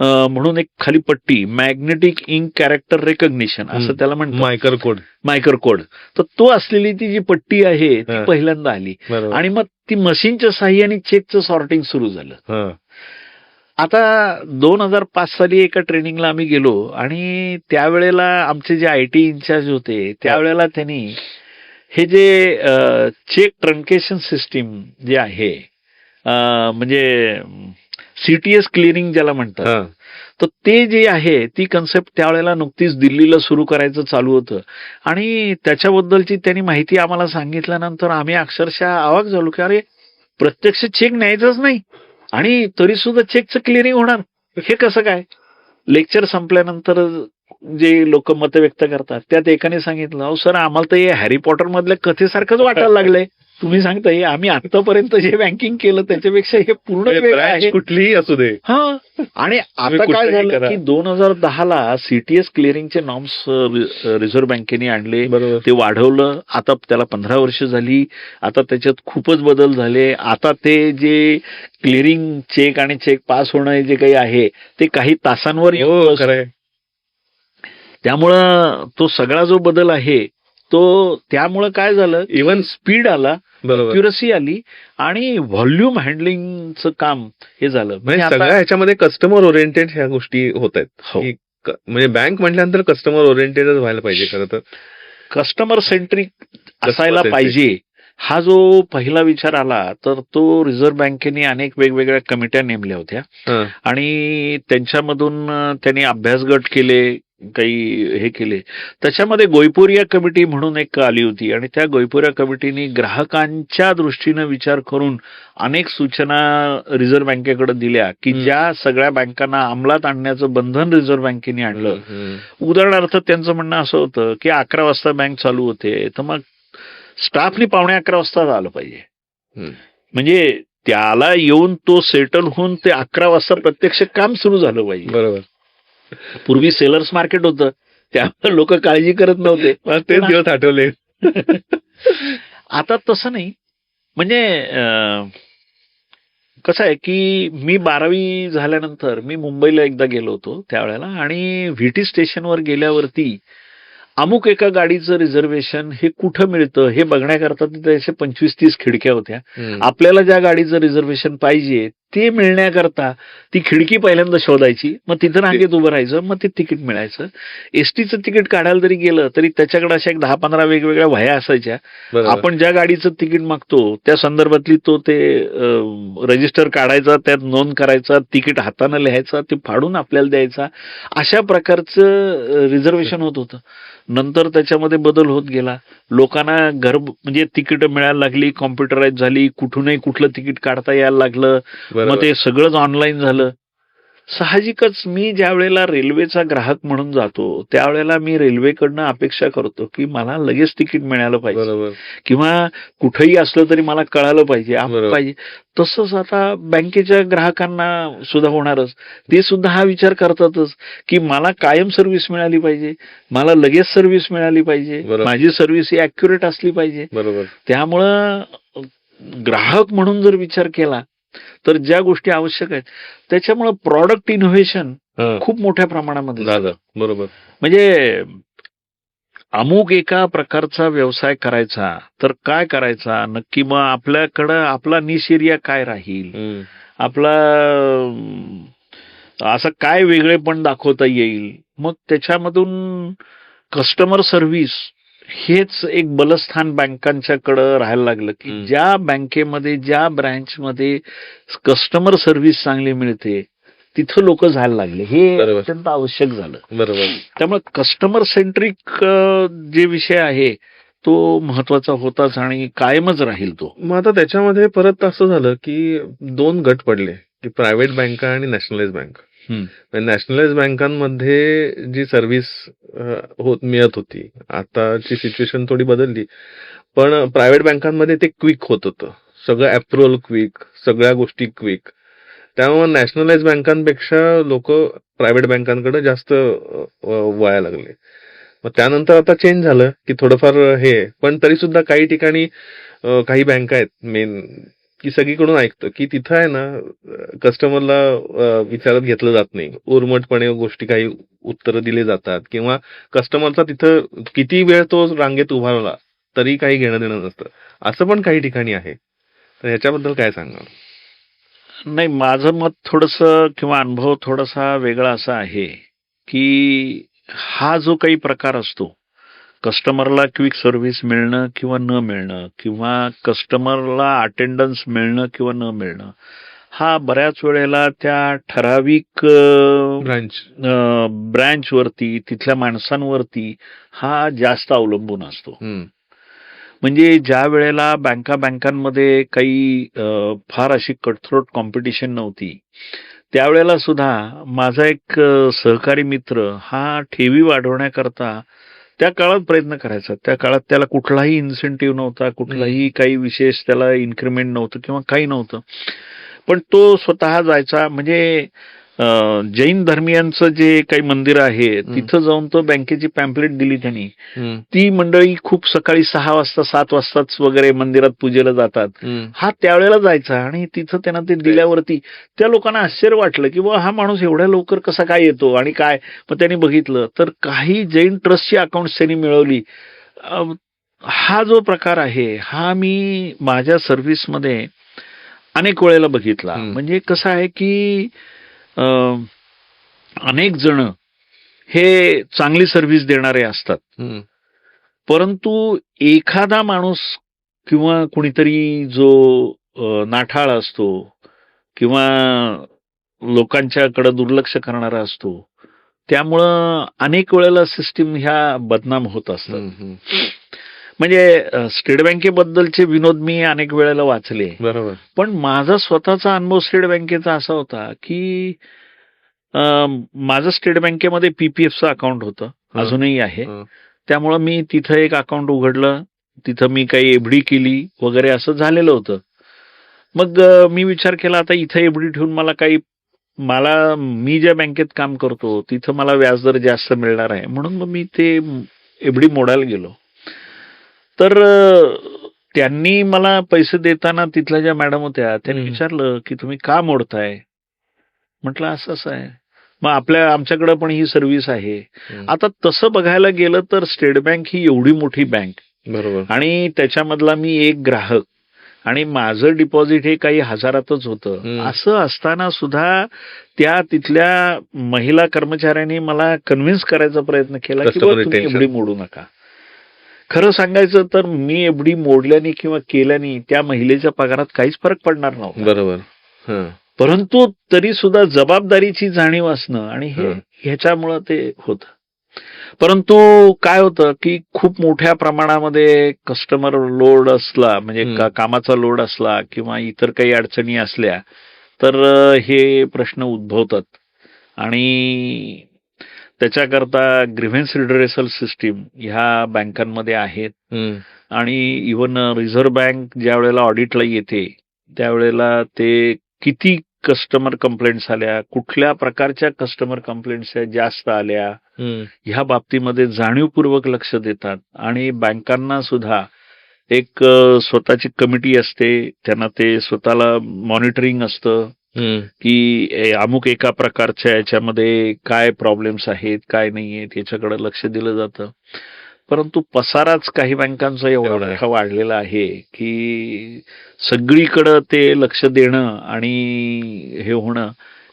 S1: म्हणून एक खाली पट्टी, मॅग्नेटिक इंक कॅरेक्टर रेकग्निशन असं त्याला म्हणतात,
S2: मायकर कोड.
S1: मायकर कोड. तर तो असलेली ती जी पट्टी आहे ती
S2: हा.
S1: पहिल्यांदा आली
S2: बरोबर.
S1: आणि मग ती मशीनच्या साह्याने चेकचं सॉर्टिंग सुरू झालं.
S2: हा.
S1: आता 2005 साली एका ट्रेनिंगला आम्ही गेलो आणि त्यावेळेला आमचे जे IT इन्चार्ज होते त्यावेळेला त्यांनी हे जे चेक ट्रंकेशन सिस्टीम जे आहे म्हणजे CTS क्लिअरिंग ज्याला म्हणतात,
S2: हा.
S1: तर ते जे आहे ती कन्सेप्ट त्यावेळेला नुकतीच दिल्लीला सुरू करायचं चालू होतं आणि त्याच्याबद्दलची त्यांनी माहिती आम्हाला सांगितल्यानंतर आम्ही अक्षरशः अवाक झालो की अरे प्रत्यक्ष चेक न्यायचाच नाही आणि तरी सुद्धा चेकचं क्लिअरिंग होणार, हे कसं काय? लेक्चर संपल्यानंतर जे लोक मत व्यक्त करतात त्यात एकाने सांगितलं, अहो सर आम्हाला तर हे हॅरी पॉटर मधल्या कथेसारखंच वाटायला लागलंय. तुम्ही सांगताय आम्ही आतापर्यंत जे बँकिंग केलं त्याच्यापेक्षा हे पूर्ण वेगळं
S2: ब्रँच
S1: आहे.
S2: कुठलीही असू दे.
S1: हा. आणि आता काय
S2: कुठेही
S1: झालं
S2: करा.
S1: की 2010ला CTS क्लिअरिंगचे नॉर्म्स रिझर्व्ह बँकेने आणले,
S2: बरोबर.
S1: ते वाढवलं. आता त्याला 15 वर्ष झाली. आता त्याच्यात खूपच बदल झाले. आता ते जे क्लिअरिंग चेक आणि चेक पास होणं जे काही आहे ते काही तासांवर येऊन
S2: हो,
S1: बसतं.
S2: खरंय.
S1: त्यामुळं तो सगळा जो बदल आहे तो त्यामुळं काय झालं,
S2: इव्हन
S1: स्पीड आला,
S2: बरोबर.
S1: अॅक्युरसी आली आणि व्हॉल्यूम हँडलिंगचं काम हे झालं.
S2: म्हणजे
S1: आता-
S2: सगळ्या ह्याच्यामध्ये कस्टमर ओरिएंटेड ह्या गोष्टी होत आहेत.
S1: हो.
S2: की म्हणजे बँक म्हटल्यानंतर कस्टमर ओरिएंटेडच व्हायला पाहिजे खरं तर.
S1: कस्टमर सेंट्रिक असायला
S2: centric.
S1: पाहिजे, हा जो पहिला विचार आला तर तो रिझर्व्ह बँकेने अनेक वेगवेगळ्या कमिट्या नेमल्या होत्या
S2: हा.
S1: आणि त्यांच्यामधून त्यांनी अभ्यास गट केले, काही हे केले. त्याच्यामध्ये गोयपोरिया कमिटी म्हणून एक आली होती आणि त्या गोयपोरिया कमिटीने ग्राहकांच्या दृष्टीनं विचार करून अनेक सूचना रिझर्व्ह बँकेकडे दिल्या की ज्या सगळ्या बँकांना अंमलात आणण्याचं बंधन रिझर्व्ह बँकेने आणलं. उदाहरणार्थ त्यांचं म्हणणं असं होतं की 11 वाजता बँक चालू होते तर मग स्टाफनी 11:15 वाजता आलं पाहिजे, म्हणजे त्याला येऊन तो सेटल होऊन ते 11 वाजता प्रत्यक्ष काम सुरू झालं पाहिजे.
S2: बरोबर.
S1: पूर्वी सेलर्स मार्केट होतं त्यामुळे लोक काळजी करत नव्हते.
S2: मला तेच दिवस आठवले.
S1: आता तसं नाही. म्हणजे कसं आहे की मी 12वी झाल्यानंतर मी मुंबईला एकदा गेलो होतो त्यावेळेला आणि VT स्टेशनवर गेल्यावरती अमुक एका गाडीचं रिझर्वेशन हे कुठं मिळतं हे बघण्याकरता तिथे अशा 25-30 खिडक्या होत्या. आपल्याला ज्या गाडीचं रिझर्वेशन पाहिजे ते मिळण्याकरता ती खिडकी पहिल्यांदा शोधायची, मग तिथं रांगेत उभं राहायचं, मग ते तिकीट मिळायचं. एसटीचं तिकीट काढायला जरी गेलं तरी त्याच्याकडे अशा 10-15 वेगवेगळ्या वह्या असायच्या.
S2: बरोबर.
S1: आपण ज्या गाडीचं तिकीट मागतो त्या संदर्भातली तो ते रजिस्टर काढायचा, त्यात नोंद करायचा, तिकीट हाताने लिहायचा, ते फाडून आपल्याला द्यायचा. अशा प्रकारचं रिझर्वेशन होत होतं. नंतर त्याच्यामध्ये बदल होत गेला. लोकांना म्हणजे तिकीट मिळायला लागली, कॉम्प्युटराईज झाली, कुठूनही कुठलं तिकीट काढता यायला लागलं, मग ते सगळंच ऑनलाईन झालं. साहजिकच मी ज्या वेळेला रेल्वेचा ग्राहक म्हणून जातो त्यावेळेला मी रेल्वेकडनं अपेक्षा करतो की मला लगेच तिकीट मिळालं पाहिजे
S2: बरोबर.
S1: किंवा कुठेही असलं तरी मला कळालं पाहिजे
S2: बरोबर.
S1: पाहिजे. तसंच आता बँकेच्या ग्राहकांना सुद्धा होणारच. ते सुद्धा हा विचार करतातच की मला कायम सर्व्हिस मिळाली पाहिजे, मला लगेच सर्व्हिस मिळाली पाहिजे,
S2: बरोबर.
S1: माझी सर्व्हिस ही ऍक्युरेट असली पाहिजे.
S2: बरोबर.
S1: त्यामुळं ग्राहक म्हणून जर विचार केला तर ज्या गोष्टी आवश्यक आहेत त्याच्यामुळे प्रॉडक्ट इनोव्हेशन
S2: हा.
S1: खूप मोठ्या प्रमाणामध्ये झालं.
S2: झालं. बरोबर.
S1: म्हणजे अमुक एका प्रकारचा व्यवसाय करायचा तर काय करायचा नक्की, मग आपल्याकडं आपला निश एरिया काय राहील, आपला असं काय वेगळेपण दाखवता येईल. मग त्याच्यामधून कस्टमर सर्व्हिस हेच एक बलस्थान बँकांच्याकडं राहायला लागलं की ज्या बँकेमध्ये ज्या ब्रँचमध्ये कस्टमर सर्व्हिस चांगली मिळते तिथं लोक जायला लागले. हे
S2: बरोबर.
S1: अत्यंत आवश्यक झालं.
S2: बरोबर.
S1: त्यामुळे कस्टमर सेंट्रिक जे विषय आहे तो महत्वाचा होताच आणि कायमच राहील तो.
S2: मग आता त्याच्यामध्ये परत असं झालं की 2 गट पडले की प्रायव्हेट बँका आणि नॅशनलाइज बँक. नॅशनलाइज बँकांमध्ये जी सर्व्हिस मिळत होती, आताची सिच्युएशन थोडी बदलली, पण प्रायव्हेट बँकांमध्ये ते क्विक होत होतं. सगळं अप्रुव्हल क्विक, सगळ्या गोष्टी क्विक. त्यामुळे नॅशनलाइज बँकांपेक्षा लोक प्रायव्हेट बँकांकडे जास्त वळायला लागले. मग त्यानंतर आता चेंज झालं की थोडंफार हे, पण तरी सुद्धा काही ठिकाणी काही बँका आहेत मेन की सगळीकडून ऐकतं की तिथं आहे ना कस्टमरला विचारत घेतलं जात नाही, उर्मटपणे गोष्टी काही उत्तरं दिली जातात किंवा कस्टमरचा तिथं किती वेळ तो रांगेत उभारला तरी काही घेणं देणं नसतं, असं पण काही ठिकाणी आहे. तर ह्याच्याबद्दल काय सांगणार?
S1: नाही, माझं मत थोडंसं किंवा अनुभव थोडासा वेगळा असा आहे की हा जो काही प्रकार असतो, कस्टमरला क्विक सर्व्हिस मिळणं किंवा न मिळणं, किंवा कस्टमरला अटेंडन्स मिळणं किंवा न मिळणं, हा बऱ्याच वेळेला त्या ठराविक
S2: ब्रांच
S1: ब्रँचवरती, तिथल्या माणसांवरती हा जास्त अवलंबून असतो. म्हणजे ज्या वेळेला बँकांमध्ये काही फार अशी कटथ्रोट कॉम्पिटिशन नव्हती, त्यावेळेला सुद्धा माझा एक सहकारी मित्र हा ठेवी वाढवण्याकरता त्या काळात प्रयत्न करायचा. त्या काळात त्याला कुठलाही इन्सेंटिव्ह नव्हता, कुठलाही काही विशेष त्याला इन्क्रिमेंट नव्हतं किंवा काही नव्हतं, पण तो स्वतः जायचा. म्हणजे जैन धर्मियांचं जे काही मंदिर आहे तिथं जाऊन तो बँकेची पॅम्पलेट दिली त्यांनी. ती मंडळी खूप सकाळी 6 वाजता 7 वाजताच वगैरे मंदिरात पूजेला जातात. हा त्यावेळेला जायचा आणि तिथं त्यांना ते दिल्यावरती त्या लोकांना आश्चर्य वाटलं की हा माणूस एवढ्या लवकर कसा काय येतो आणि काय. मग त्यांनी बघितलं तर काही जैन ट्रस्टची अकाउंट्स त्यांनी मिळवली. हा जो प्रकार आहे हा मी माझ्या सर्व्हिसमध्ये अनेक वेळेला बघितला. म्हणजे कसं आहे की अनेक जण हे चांगली सर्व्हिस देणारे असतात, परंतु एखादा माणूस किंवा कुणीतरी जो नाठाळ असतो किंवा लोकांच्याकडे दुर्लक्ष करणारा असतो, त्यामुळं अनेक वेळेला सिस्टीम ह्या बदनाम होत असतात. म्हणजे स्टेट बँकेबद्दलचे विनोद मी अनेक वेळेला वाचले,
S2: बरोबर,
S1: पण माझा स्वतःचा अनुभव स्टेट बँकेचा असा होता की माझं स्टेट बँकेमध्ये पीपीएफचं अकाउंट होतं, अजूनही आहे. त्यामुळं मी तिथं एक अकाउंट उघडलं, तिथं मी काही एफडी केली वगैरे असं झालेलं होतं. मग मी विचार केला आता इथं एफडी ठेवून मी ज्या बँकेत काम करतो तिथं मला व्याजदर जास्त मिळणार आहे, म्हणून मग मी ते एफडी मोडायला गेलो. तर त्यांनी मला पैसे देताना तिथल्या ज्या मॅडम होत्या त्यांनी विचारलं की तुम्ही का मोडताय. म्हटलं असं असं आहे. मग आमच्याकडे पण ही सर्व्हिस आहे. आता तसं बघायला गेलं तर स्टेट बँक ही एवढी मोठी बँक,
S2: बरोबर,
S1: आणि त्याच्यामधला मी एक ग्राहक आणि माझं डिपॉझिट हे काही हजारातच होतं. असं असताना सुद्धा त्या तिथल्या महिला कर्मचाऱ्यांनी मला कन्व्हिन्स करायचा प्रयत्न केला की तुम्ही एफडी मोडू नका. खरं सांगायचं तर मी एफडी मोडल्याने किंवा केल्याने त्या महिलेच्या पगारात काहीच फरक पडणार नव्हता.
S2: बरोबर,
S1: परंतु तरी सुद्धा जबाबदारीची जाणीव असणं आणि ह्याच्यामुळं ते होतं. परंतु काय होतं की खूप मोठ्या प्रमाणामध्ये कस्टमर लोड असला, म्हणजे कामाचा लोड असला किंवा इतर काही अडचणी असल्या तर हे प्रश्न उद्भवतात. आणि त्याच्याकरता ग्रीव्हन्स रिड्रेसल सिस्टीम ह्या बँकांमध्ये आहेत. आणि इव्हन रिझर्व्ह बँक ज्या वेळेला ऑडिटला येते त्यावेळेला ते किती कस्टमर कंप्लेंट्स आल्या, कुठल्या प्रकारच्या कस्टमर कंप्लेंट्स जास्त आल्या, ह्या बाबतीमध्ये जाणीवपूर्वक लक्ष देतात. आणि बँकांना सुद्धा एक स्वतःची कमिटी असते, त्यांना ते स्वतःला मॉनिटरिंग असतं की अमुक एका प्रकारच्या याच्यामध्ये काय प्रॉब्लेम्स आहेत काय नाही आहेत याच्याकडे लक्ष दिलं जातं. परंतु पसाराच काही बँकांचा एवढा वाढलेला आहे की सगळीकडं ते लक्ष देणं आणि हे होणं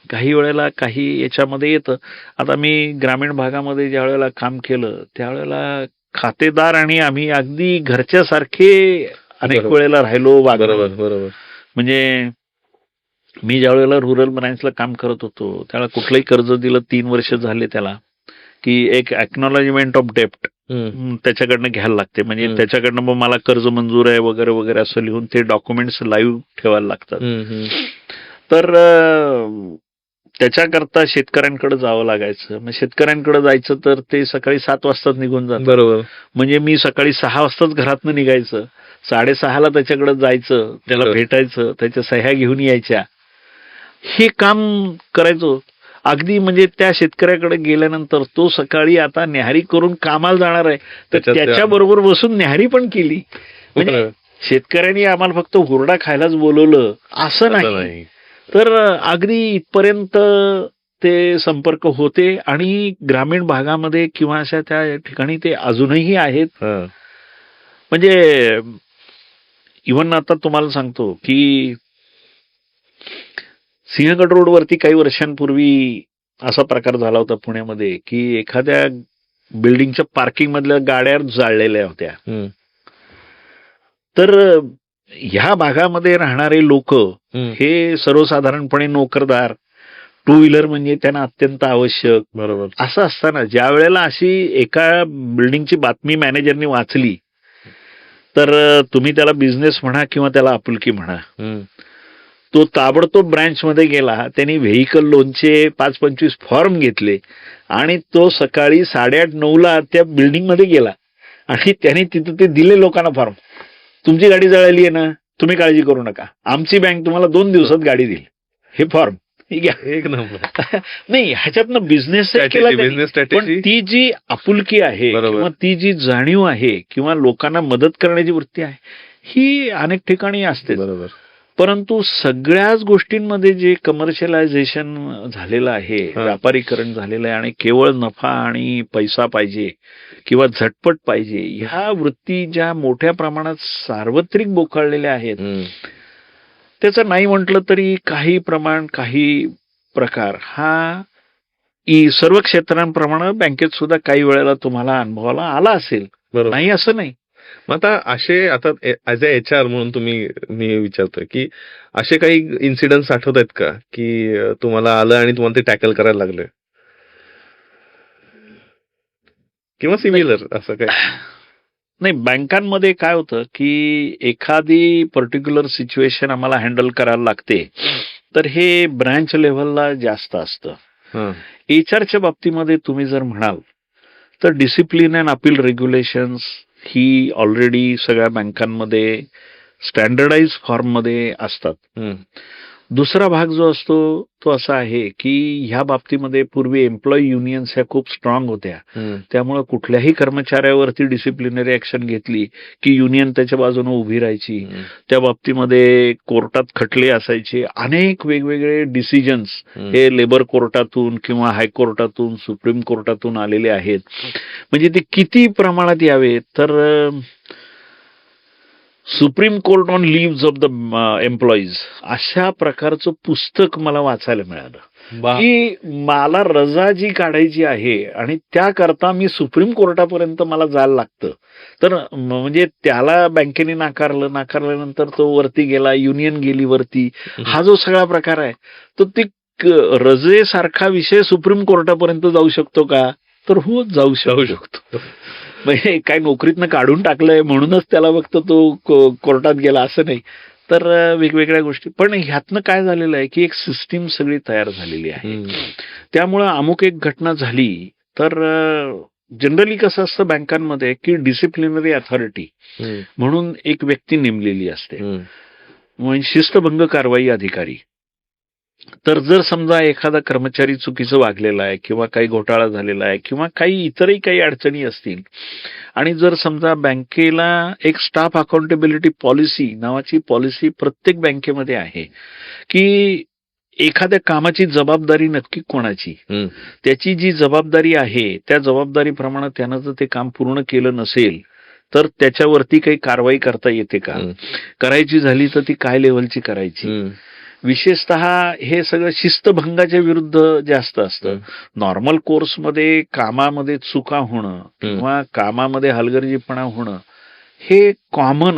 S1: काही वेळेला काही याच्यामध्ये येतं. आता मी ग्रामीण भागामध्ये ज्या वेळेला काम केलं त्यावेळेला खातेदार आणि आम्ही अगदी घरच्यासारखे अनेक वेळेला राहिलो.
S2: बरोबर,
S1: म्हणजे मी ज्या वेळेला रुरल ब्रँचला काम करत होतो त्यावेळेला कुठलंही कर्ज दिलं 3 वर्ष झाले त्याला की एक एक्नॉलेजमेंट ऑफ डेप्ट त्याच्याकडनं घ्यायला लागते. म्हणजे त्याच्याकडनं मग मला कर्ज मंजूर आहे वगैरे वगैरे असं लिहून ते डॉक्युमेंट्स लाईव्ह ठेवायला लागतात. तर त्याच्याकरता शेतकऱ्यांकडे जावं लागायचं. मग शेतकऱ्यांकडे जायचं तर ते सकाळी 7 वाजताच निघून जातं.
S2: बरोबर,
S1: म्हणजे मी सकाळी 6 वाजताच घरातनं निघायचं, 6:30ला त्याच्याकडे जायचं, त्याला भेटायचं, त्याच्या सह्या घेऊन यायच्या. हे काम करायचो. अगदी म्हणजे त्या शेतकऱ्याकडे गेल्यानंतर तो सकाळी आता न्याहारी करून कामाला जाणार आहे, तर त्याच्या बरोबर बसून न्याहारी पण केली. म्हणजे शेतकऱ्यांनी आम्हाला फक्त हुरडा खायलाच बोलवलं असं नाही. तर अगदी इथपर्यंत ते संपर्क होते आणि ग्रामीण भागामध्ये किंवा अशा त्या ठिकाणी ते अजूनही आहेत. म्हणजे इव्हन आता तुम्हाला सांगतो की सिंहगड रोडवरती काही वर्षांपूर्वी असा प्रकार झाला होता पुण्यामध्ये की एखाद्या बिल्डिंगच्या पार्किंग मधल्या गाड्या जाळलेल्या होत्या. तर ह्या भागामध्ये राहणारे लोक हे सर्वसाधारणपणे नोकरदार, टू व्हीलर म्हणजे त्यांना अत्यंत आवश्यक.
S2: बरोबर.
S1: असं असताना ज्या वेळेला अशी एका बिल्डिंगची बातमी मॅनेजरनी वाचली, तर तुम्ही त्याला बिझनेस म्हणा किंवा त्याला आपुलकी म्हणा, तो ताबडतोब ब्रँचमध्ये गेला. त्यांनी व्हेकल लोनचे 5-25 फॉर्म घेतले आणि तो सकाळी 8:30-9ला त्या बिल्डिंगमध्ये गेला आणि त्यांनी तिथं ते दिले लोकांना फॉर्म. तुमची गाडी जळाली आहे ना, तुम्ही काळजी करू नका, आमची बँक तुम्हाला 2 दिवसात गाडी देईल, हे फॉर्म
S2: एक नंबर.
S1: नाही, ह्याच्यातनं बिझनेस केला. पण ती जी आपुलकी आहे किंवा ती जी जाणीव आहे किंवा लोकांना मदत करण्याची वृत्ती आहे ही अनेक ठिकाणी असते.
S2: बरोबर.
S1: परंतु सगळ्याच गोष्टींमध्ये जे कमर्शियलायझेशन झालेलं आहे, व्यापारीकरण झालेलं आहे आणि केवळ नफा आणि पैसा पाहिजे किंवा झटपट पाहिजे, ह्या वृत्ती ज्या मोठ्या प्रमाणात सार्वत्रिक बोखाळलेल्या आहेत, त्याचं नाही म्हटलं तरी काही प्रमाण, काही प्रकार हा सर्व क्षेत्रांप्रमाणे बँकेत सुद्धा काही वेळेला तुम्हाला अनुभवाला आला असेल. नाही असं नाही.
S2: मग आता असे, आता ऍज अ HR म्हणून मी विचारतोय की असे काही इन्सिडेंट्स आठवत आहेत का की तुम्हाला आलं आणि तुम्हाला ते टॅकल करायला लागले किंवा सिमिलर असं काय?
S1: नाही, बँकांमध्ये काय होतं की एखादी पर्टिक्युलर सिच्युएशन आम्हाला हँडल करायला लागते, तर हे ब्रँच लेव्हलला जास्त असतं. HR बाबतीमध्ये तुम्ही जर म्हणाल तर discipline and appeal regulations he already सगळ्या बँकांमध्ये स्टँडर्डाइज फॉर्ममध्ये असतात. दुसरा भाग जो असतो तो असा आहे की ह्या बाबतीमध्ये पूर्वी एम्प्लॉई युनियन्स ह्या खूप स्ट्रॉंग होत्या. त्यामुळे कुठल्याही कर्मचाऱ्यावरती डिसिप्लिनरी ऍक्शन घेतली की युनियन त्याच्या बाजूने उभी राहायची. त्या बाबतीमध्ये कोर्टात खटले असायचे. अनेक वेगवेगळे डिसिजन्स हे लेबर कोर्टातून किंवा हायकोर्टातून, सुप्रीम कोर्टातून आलेले आहेत. म्हणजे ते किती प्रमाणात यावे, तर supreme court on leaves of the employees अशा प्रकारचं पुस्तक मला वाचायला मिळालं की मला रजा जी काढायची आहे आणि त्याकरता मी सुप्रीम कोर्टापर्यंत मला जायला लागतं. तर म्हणजे त्याला बँकेने नाकारल्यानंतर तो वरती गेला, युनियन गेली वरती. हा जो सगळा प्रकार आहे तो ते रजेसारखा विषय सुप्रीम कोर्टापर्यंत जाऊ शकतो का? तर हो, जाऊ शकतो. म्हणजे काय नोकरीतनं काढून टाकलंय म्हणूनच त्याला फक्त तो कोर्टात गेला असं नाही. तर वेगवेगळ्या गोष्टी. पण ह्यातनं काय झालेलं आहे की एक सिस्टीम सगळी तयार झालेली आहे. त्यामुळं अमुक एक घटना झाली तर जनरली कसं असतं बँकांमध्ये की डिसिप्लिनरी अथॉरिटी म्हणून एक व्यक्ती नेमलेली असते, म्हणजे शिस्तभंग कारवाई अधिकारी. तर जर समजा एखादा कर्मचारी चुकीचं वागलेला आहे किंवा काही घोटाळा झालेला आहे किंवा काही इतरही काही अडचणी असतील आणि जर समजा बँकेला एक स्टाफ अकाउंटेबिलिटी पॉलिसी नावाची पॉलिसी प्रत्येक बँकेमध्ये आहे की एखाद्या कामाची जबाबदारी नक्की कोणाची, त्याची जी जबाबदारी आहे त्या जबाबदारीप्रमाणे त्यानं जर ते काम पूर्ण केलं नसेल तर त्याच्यावरती काही कारवाई करता येते का, करायची झाली तर ती काय लेव्हलची करायची. विशेषतः हे सगळं शिस्तभंगाच्या विरुद्ध जास्त असतं. नॉर्मल कोर्समध्ये कामामध्ये चुका होणं किंवा कामामध्ये हलगर्जीपणा होणं हे कॉमन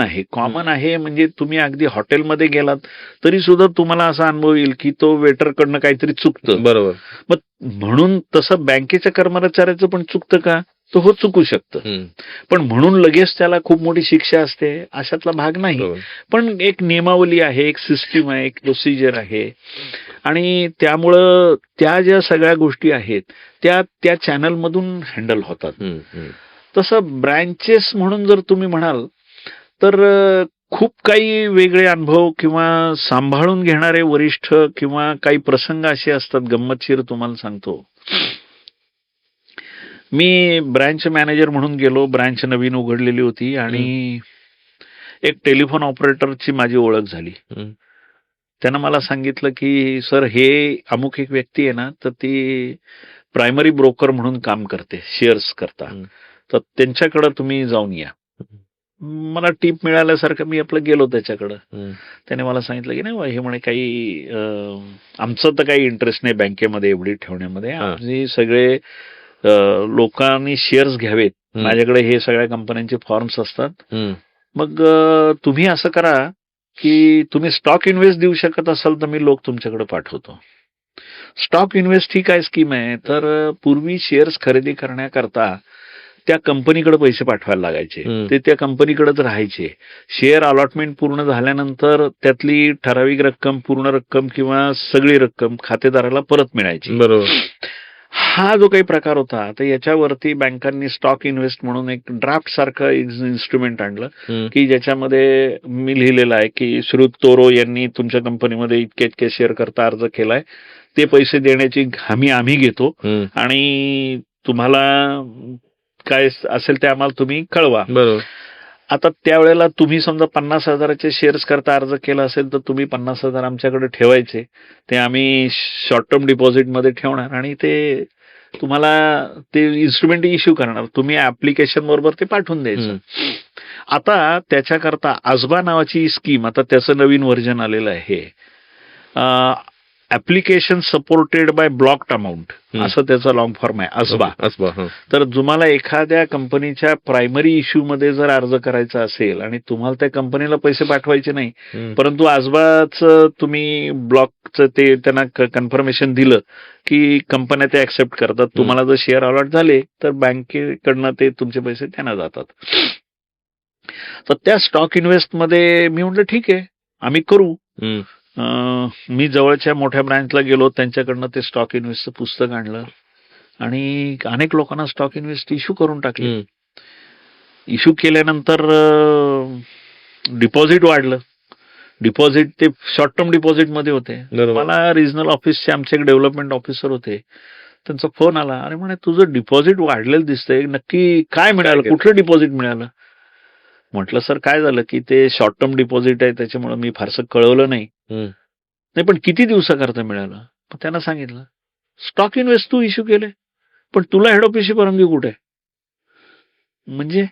S1: आहे. म्हणजे तुम्ही अगदी हॉटेलमध्ये गेलात तरी सुद्धा तुम्हाला असा अनुभव येईल की तो वेटरकडनं काहीतरी चुकतं.
S2: बरोबर.
S1: मग म्हणून तसं बँकेच्या कर्मचाऱ्याचं पण चुकतं का? तो हो, चुकू शकतं. पण म्हणून लगेच त्याला खूप मोठी शिक्षा असते अशातला भाग नाही. पण एक नियमावली आहे, एक सिस्टीम आहे, एक प्रोसिजर आहे आणि त्यामुळं त्या ज्या सगळ्या गोष्टी आहेत त्या चॅनलमधून हँडल होतात. तसं ब्रँचेस म्हणून जर तुम्ही म्हणाल तर खूप काही वेगळे अनुभव किंवा सांभाळून घेणारे वरिष्ठ किंवा काही प्रसंग असे असतात. गंमतशीर तुम्हाला सांगतो, मी ब्रँच मॅनेजर म्हणून गेलो. ब्रँच नवीन उघडलेली होती आणि एक टेलिफोन ऑपरेटरची माझी ओळख झाली. त्यानं मला सांगितलं की सर, हे अमुक एक व्यक्ती आहे ना, तर ती प्रायमरी ब्रोकर म्हणून काम करते, शेअर्स करता, तर त्यांच्याकडे तुम्ही जाऊन या. मला टीप मिळाल्यासारखं मी आपलं गेलो त्याच्याकडं. त्याने मला सांगितलं की नाही, हे म्हणे काही आमचं तर काही इंटरेस्ट नाही बँकेमध्ये एवढी ठेवण्यामध्ये. आम्ही सगळे लोकांनी शेअर्स घ्यावेत, माझ्याकडे हे सगळ्या कंपन्यांचे फॉर्म्स असतात. मग तुम्ही असं करा की तुम्ही स्टॉक इन्व्हेस्ट देऊ शकत असाल तर मी लोक तुमच्याकडे पाठवतो. स्टॉक इन्व्हेस्ट ही काय स्कीम आहे, तर पूर्वी शेअर्स खरेदी करण्याकरता त्या कंपनीकडे पैसे पाठवायला लागायचे, ते त्या कंपनीकडेच राहायचे. शेअर अलॉटमेंट पूर्ण झाल्यानंतर त्यातली ठराविक रक्कम, पूर्ण रक्कम किंवा सगळी रक्कम खातेदाराला परत मिळायची.
S2: बरोबर.
S1: हा जो काही प्रकार होता, तर याच्यावरती बँकांनी स्टॉक इन्व्हेस्ट म्हणून एक ड्राफ्ट सारखं इन्स्ट्रुमेंट आणलं की ज्याच्यामध्ये मी लिहिलेलं आहे की श्रुत तोरो यांनी तुमच्या कंपनीमध्ये इतके इतके शेअर करता अर्ज केलाय, ते पैसे देण्याची हमी आम्ही घेतो आणि तुम्हाला काय असेल ते आम्हाला तुम्ही कळवा.
S2: बरोबर.
S1: आता त्यावेळेला तुम्ही समजा 50,000चे शेअर्स करता अर्ज केला असेल तर तुम्ही 50,000 आमच्याकडे ठेवायचे, ते आम्ही शॉर्ट टर्म डिपॉझिटमध्ये ठेवणार आणि ते तुम्हाला ते इन्स्ट्रुमेंट इश्यू करणार, तुम्ही ऍप्लिकेशन बरोबर ते पाठवून द्यायचं. आता त्याच्याकरता आजबा नावाची स्कीम, आता त्याचं नवीन व्हर्जन आलेलं आहे, application supported by blocked amount असं त्याचा लॉंग फॉर्म आहे, आजबा. तर तुम्हाला एखाद्या कंपनीच्या प्रायमरी इश्यू मध्ये जर अर्ज करायचा असेल आणि तुम्हाला त्या कंपनीला पैसे पाठवायचे नाही, परंतु आजबाचं तुम्ही ब्लॉकचं ते त्यांना कन्फर्मेशन दिलं की कंपन्या ते ऍक्सेप्ट करतात, तुम्हाला जर शेअर अलॉट झाले तर बँकेकडनं ते तुमचे पैसे त्यांना जातात. तर त्या स्टॉक इन्व्हेस्ट मध्ये मी म्हटलं ठीक आहे, आम्ही करू. मी जवळच्या मोठ्या ब्रँचला गेलो, त्यांच्याकडनं ते स्टॉक इन्व्हेस्टचं पुस्तक आणलं आणि अनेक लोकांना स्टॉक इन्व्हेस्ट इश्यू करून टाकले. इश्यू केल्यानंतर डिपॉझिट वाढलं. डिपॉझिट ते शॉर्ट टर्म डिपॉझिटमध्ये होते. मला रिजनल ऑफिसचे आमचे एक डेव्हलपमेंट ऑफिसर होते, त्यांचा फोन आला, अरे म्हणे तुझं डिपॉझिट वाढलेलं दिसतंय, नक्की काय मिळालं, कुठलं डिपॉझिट मिळालं? म्हटलं सर काय झालं की ते शॉर्ट टर्म डिपॉझिट आहे, त्याच्यामुळे मी फारसं कळवलं नाही. नाही पण किती दिवसाकरता मिळालं? मग त्यांना सांगितलं स्टॉक इन्व्हेस्ट तू इश्यू केले, पण तुला हेड ऑफिसची परवानगी कुठे आहे? म्हणजे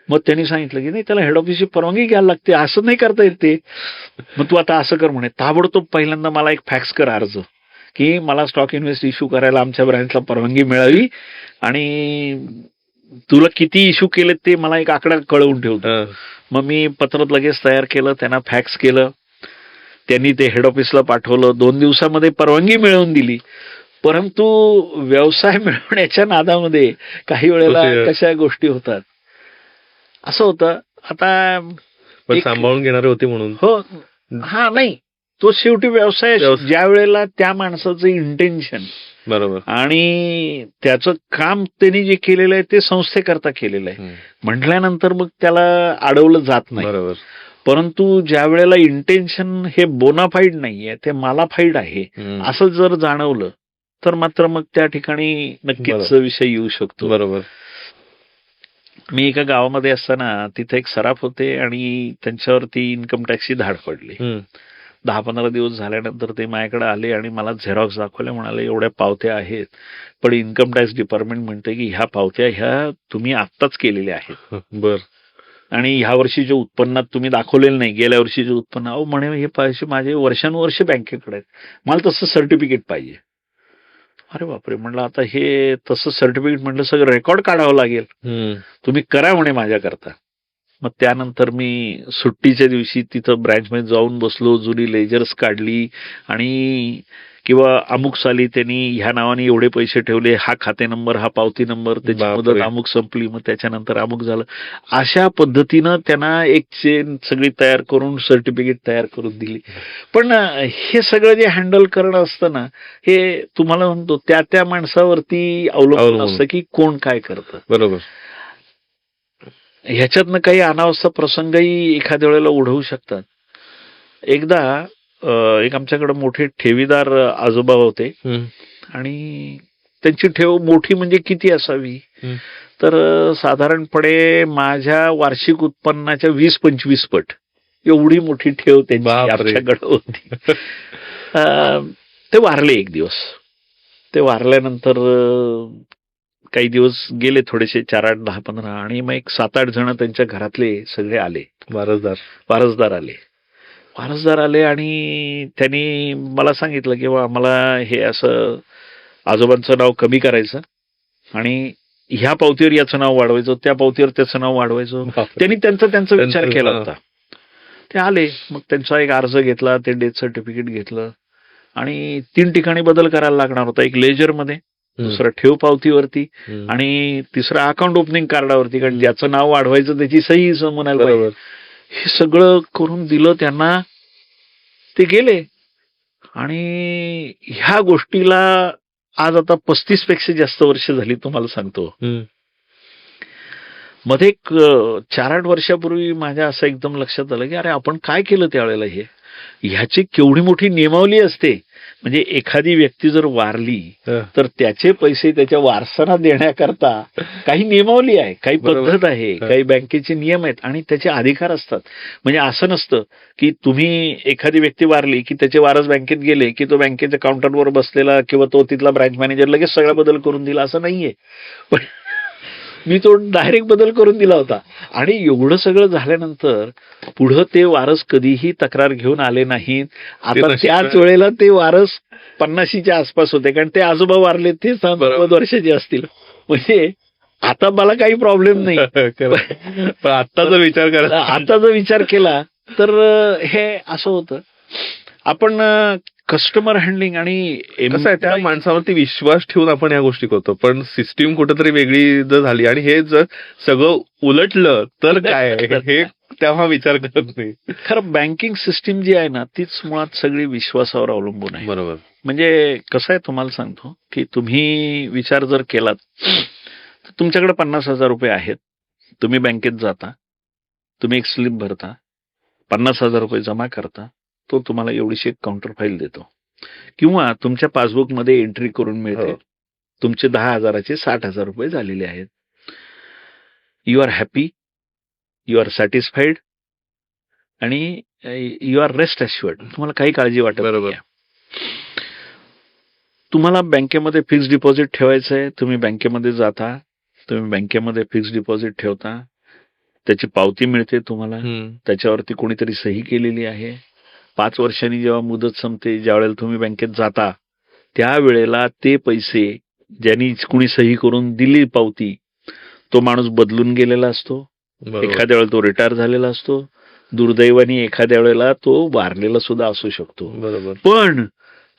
S1: मग त्यांनी सांगितलं की नाही, त्याला हेड ऑफिसची परवानगी घ्यायला लागते, असं नाही करता येत ते. मग तू आता असं कर म्हणे, ताबडतोब पहिल्यांदा मला एक फॅक्स कर अर्ज की मला स्टॉक इन्व्हेस्ट इश्यू करायला आमच्या ब्रँचला परवानगी मिळावी आणि तुला किती इश्यू केले ते मला एक आकडा कळवून ठेवतो. मग मी पत्र लगेच तयार केलं, त्यांना फॅक्स केलं, त्यांनी ते हेड ऑफिसला पाठवलं. 2 दिवसामध्ये परवानगी मिळवून दिली. परंतु व्यवसाय मिळवण्याच्या नादामध्ये काही वेळेला कशा गोष्टी होतात, असं होतं. आता
S2: सांभाळून घेणारे होते म्हणून.
S1: हो, हा नाही, तो शेवटी व्यवसाय ज्या वेळेला त्या माणसाचं इंटेन्शन
S2: बरोबर
S1: आणि त्याचं काम त्यांनी जे केलेलं आहे ते संस्थेकरता केलेलं आहे म्हटल्यानंतर मग त्याला अडवलं जात नाही.
S2: बरोबर.
S1: परंतु ज्या वेळेला इंटेन्शन हे बोनाफाईड नाहीये, ते मालाफाईड आहे असं जर जाणवलं तर मात्र मग त्या ठिकाणी नक्कीच विषय येऊ शकतो.
S2: बरोबर.
S1: मी एका गावामध्ये असताना तिथे एक सराफ होते आणि त्यांच्यावरती इन्कम टॅक्सची धाड पडली. 10-15 दिवस झाल्यानंतर ते माझ्याकडे आले आणि मला झेरॉक्स दाखवले, म्हणाले एवढ्या पावत्या आहेत, पण इन्कम टॅक्स डिपार्टमेंट म्हणते की ह्या पावत्या ह्या तुम्ही आत्ताच केलेल्या आहेत.
S2: बर.
S1: आणि ह्या वर्षीच्या उत्पन्नात तुम्ही दाखवलेलं नाही, गेल्या वर्षीचे उत्पन्न. अहो म्हणे हे पैसे माझे वर्षानुवर्ष बँकेकडे आहेत, मला तसं सर्टिफिकेट पाहिजे. अरे बापरे, म्हणलं आता हे तसं सर्टिफिकेट म्हटलं सगळं रेकॉर्ड काढावं लागेल, तुम्ही करा म्हणे माझ्याकरता. मग त्यानंतर मी सुट्टीच्या दिवशी तिथं ब्रँचमध्ये जाऊन बसलो, जुनी लेजर्स काढली आणि किंवा अमुक साली त्यांनी ह्या नावाने एवढे पैसे ठेवले, हा खाते नंबर, हा पावती नंबर, त्याची मुदत अमुक संपली, मग त्याच्यानंतर अमुक झालं. अशा पद्धतीनं त्यांना एक चेन सगळी तयार करून सर्टिफिकेट तयार करून दिली. पण हे सगळं जे हँडल करणं असतं ना, हे तुम्हाला म्हणतो त्या माणसावरती अवलंबून असतं की कोण काय करतं.
S2: बरोबर.
S1: ह्याच्यातनं काही अनावस्था प्रसंगही एखाद्या वेळेला ओढवू शकतात. एकदा एक आमच्याकडे मोठे ठेवीदार आजोबा होते
S2: हम्म.
S1: आणि त्यांची ठेव मोठी म्हणजे किती असावी,
S2: हम्म.
S1: तर साधारणपणे माझ्या वार्षिक उत्पन्नाच्या 20-25 पट एवढी मोठी ठेव त्यांची
S2: बापरे.
S1: आमच्याकडे होती. ते वारले एक दिवस. ते वारल्यानंतर काही दिवस गेले थोडेसे 4-8, 10-15 आणि मग एक 7-8 जण त्यांच्या घरातले सगळे आले, वारसदार आले आणि त्यांनी मला सांगितलं की बा मला हे असं आजोबांचं नाव कमी करायचं आणि ह्या पावतीवर याचं नाव वाढवायचं, त्या पावतीवर त्याचं नाव वाढवायचं. त्यांनी त्यांचा विचार केला होता. ते आले, मग त्यांचा एक अर्ज घेतला, ते डेथ सर्टिफिकेट घेतलं आणि 3 ठिकाणी बदल करायला लागणार होता. एक लेजरमध्ये, दुसरं ठेव पावतीवरती आणि तिसरं अकाउंट ओपनिंग कार्डावरती, कारण ज्याचं नाव वाढवायचं त्याची सही म्हणायला पाहिजे. हे सगळं करून दिलं त्यांना. ते गेले आणि ह्या गोष्टीला आज आता 35 पेक्षा जास्त वर्ष झाली तुम्हाला सांगतो. मध्ये एक 4-8 वर्षापूर्वी माझ्या असं एकदम लक्षात आलं की अरे आपण काय केलं त्यावेळेला, ह्याची केवढी मोठी नियमावली असते. म्हणजे एखादी व्यक्ती जर वारली तर त्याचे पैसे त्याच्या वारसांना देण्याकरता काही नियमावली आहे, काही पद्धत आहे, काही बँकेचे नियम आहेत आणि त्याचे अधिकार असतात. म्हणजे असं नसतं की तुम्ही एखादी व्यक्ती वारली की त्याचे वारस बँकेत गेले की तो बँकेच्या काउंटरवर बसलेला किंवा तो तिथला ब्रँच मॅनेजर लगेच सगळा बदल करून दिला, असं नाहीये. पण मी तो डायरेक्ट बदल करून दिला होता. आणि एवढं सगळं झाल्यानंतर पुढं ते वारस कधीही तक्रार घेऊन आले नाहीत. आता त्याच वेळेला ते वारस 50च्या आसपास होते, कारण ते आजोबा वारले ते 90 वर्षाचे असतील. म्हणजे आता मला काही प्रॉब्लेम नाही.
S2: पण आता जर विचार
S1: केला तर हे असं होतं. आपण कस्टमर हँडलिंग आणि
S2: कसं आहे, त्या माणसावरती विश्वास ठेवून आपण या गोष्टी करतो, पण सिस्टीम कुठेतरी वेगळी जर झाली आणि हे जर सगळं उलटलं तर काय, हे तेव्हा विचार करत नाही.
S1: खरं बँकिंग सिस्टीम जी आहे ना तीच मुळात सगळी विश्वासावर अवलंबून आहे.
S2: बरोबर.
S1: म्हणजे कसं आहे तुम्हाला सांगतो की तुम्ही विचार जर केलात तर तुमच्याकडे 50,000 रुपये आहेत, तुम्ही बँकेत जाता, तुम्ही एक स्लिप भरता, 50,000 रुपये जमा करता, तो तुम्हाला एवढीशी एक काउंटर फाईल देतो किंवा तुमच्या पासबुकमध्ये एंट्री करून मिळते तुमचे 10,000चे 60,000 रुपये झालेले आहेत. You are happy, you are satisfied आणि यू आर रेस्ट अश्युअर्ड. तुम्हाला काही काळजी वाटत नाही. तुम्हाला बँकेमध्ये फिक्स्ड डिपॉझिट ठेवायचं आहे, तुम्ही बँकेमध्ये जाता, तुम्ही बँकेमध्ये फिक्स्ड डिपॉझिट ठेवता, त्याची पावती मिळते तुम्हाला, त्याच्यावरती कोणीतरी सही केलेली आहे. 5 वर्षांनी जेव्हा मुदत संपते, ज्या वेळेला तुम्ही बँकेत जाता त्यावेळेला ते पैसे ज्यांनी कुणी सही करून दिली पावती, तो माणूस बदलून गेलेला असतो, एखाद्या वेळेला तो रिटायर झालेला असतो, दुर्दैवाने एखाद्या वेळेला तो वारलेला सुद्धा असू शकतो.
S2: बरोबर.
S1: पण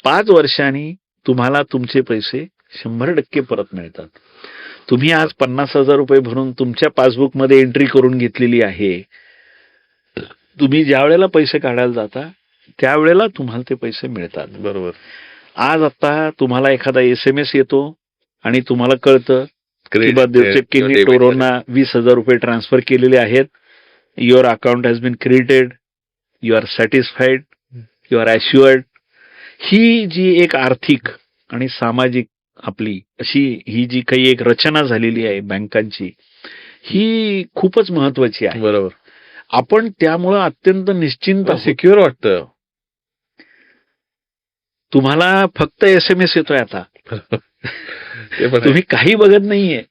S1: 5 वर्षांनी तुम्हाला तुमचे पैसे 100% परत मिळतात. तुम्ही आज 50,000 रुपये भरून तुमच्या पासबुकमध्ये एंट्री करून घेतलेली आहे. तुम्ही ज्या वेळेला पैसे काढायला जाता त्यावेळेला तुम्हाला ते पैसे मिळतात.
S2: बरोबर.
S1: आज आता तुम्हाला एखादा SMS येतो आणि तुम्हाला कळतं की टोरोना 20,000 रुपये ट्रान्सफर केलेले आहेत. Your account has been created, you are satisfied, you are assured. ही जी एक आर्थिक आणि सामाजिक आपली अशी ही जी काही एक रचना झालेली आहे बँकांची, ही खूपच महत्वाची आहे.
S2: बरोबर.
S1: आपण त्यामुळं अत्यंत निश्चिंत
S2: सिक्युअर वाटतं.
S1: तुम्हाला फक्त SMS येतोय आता, तुम्ही काही बघत नाहीये.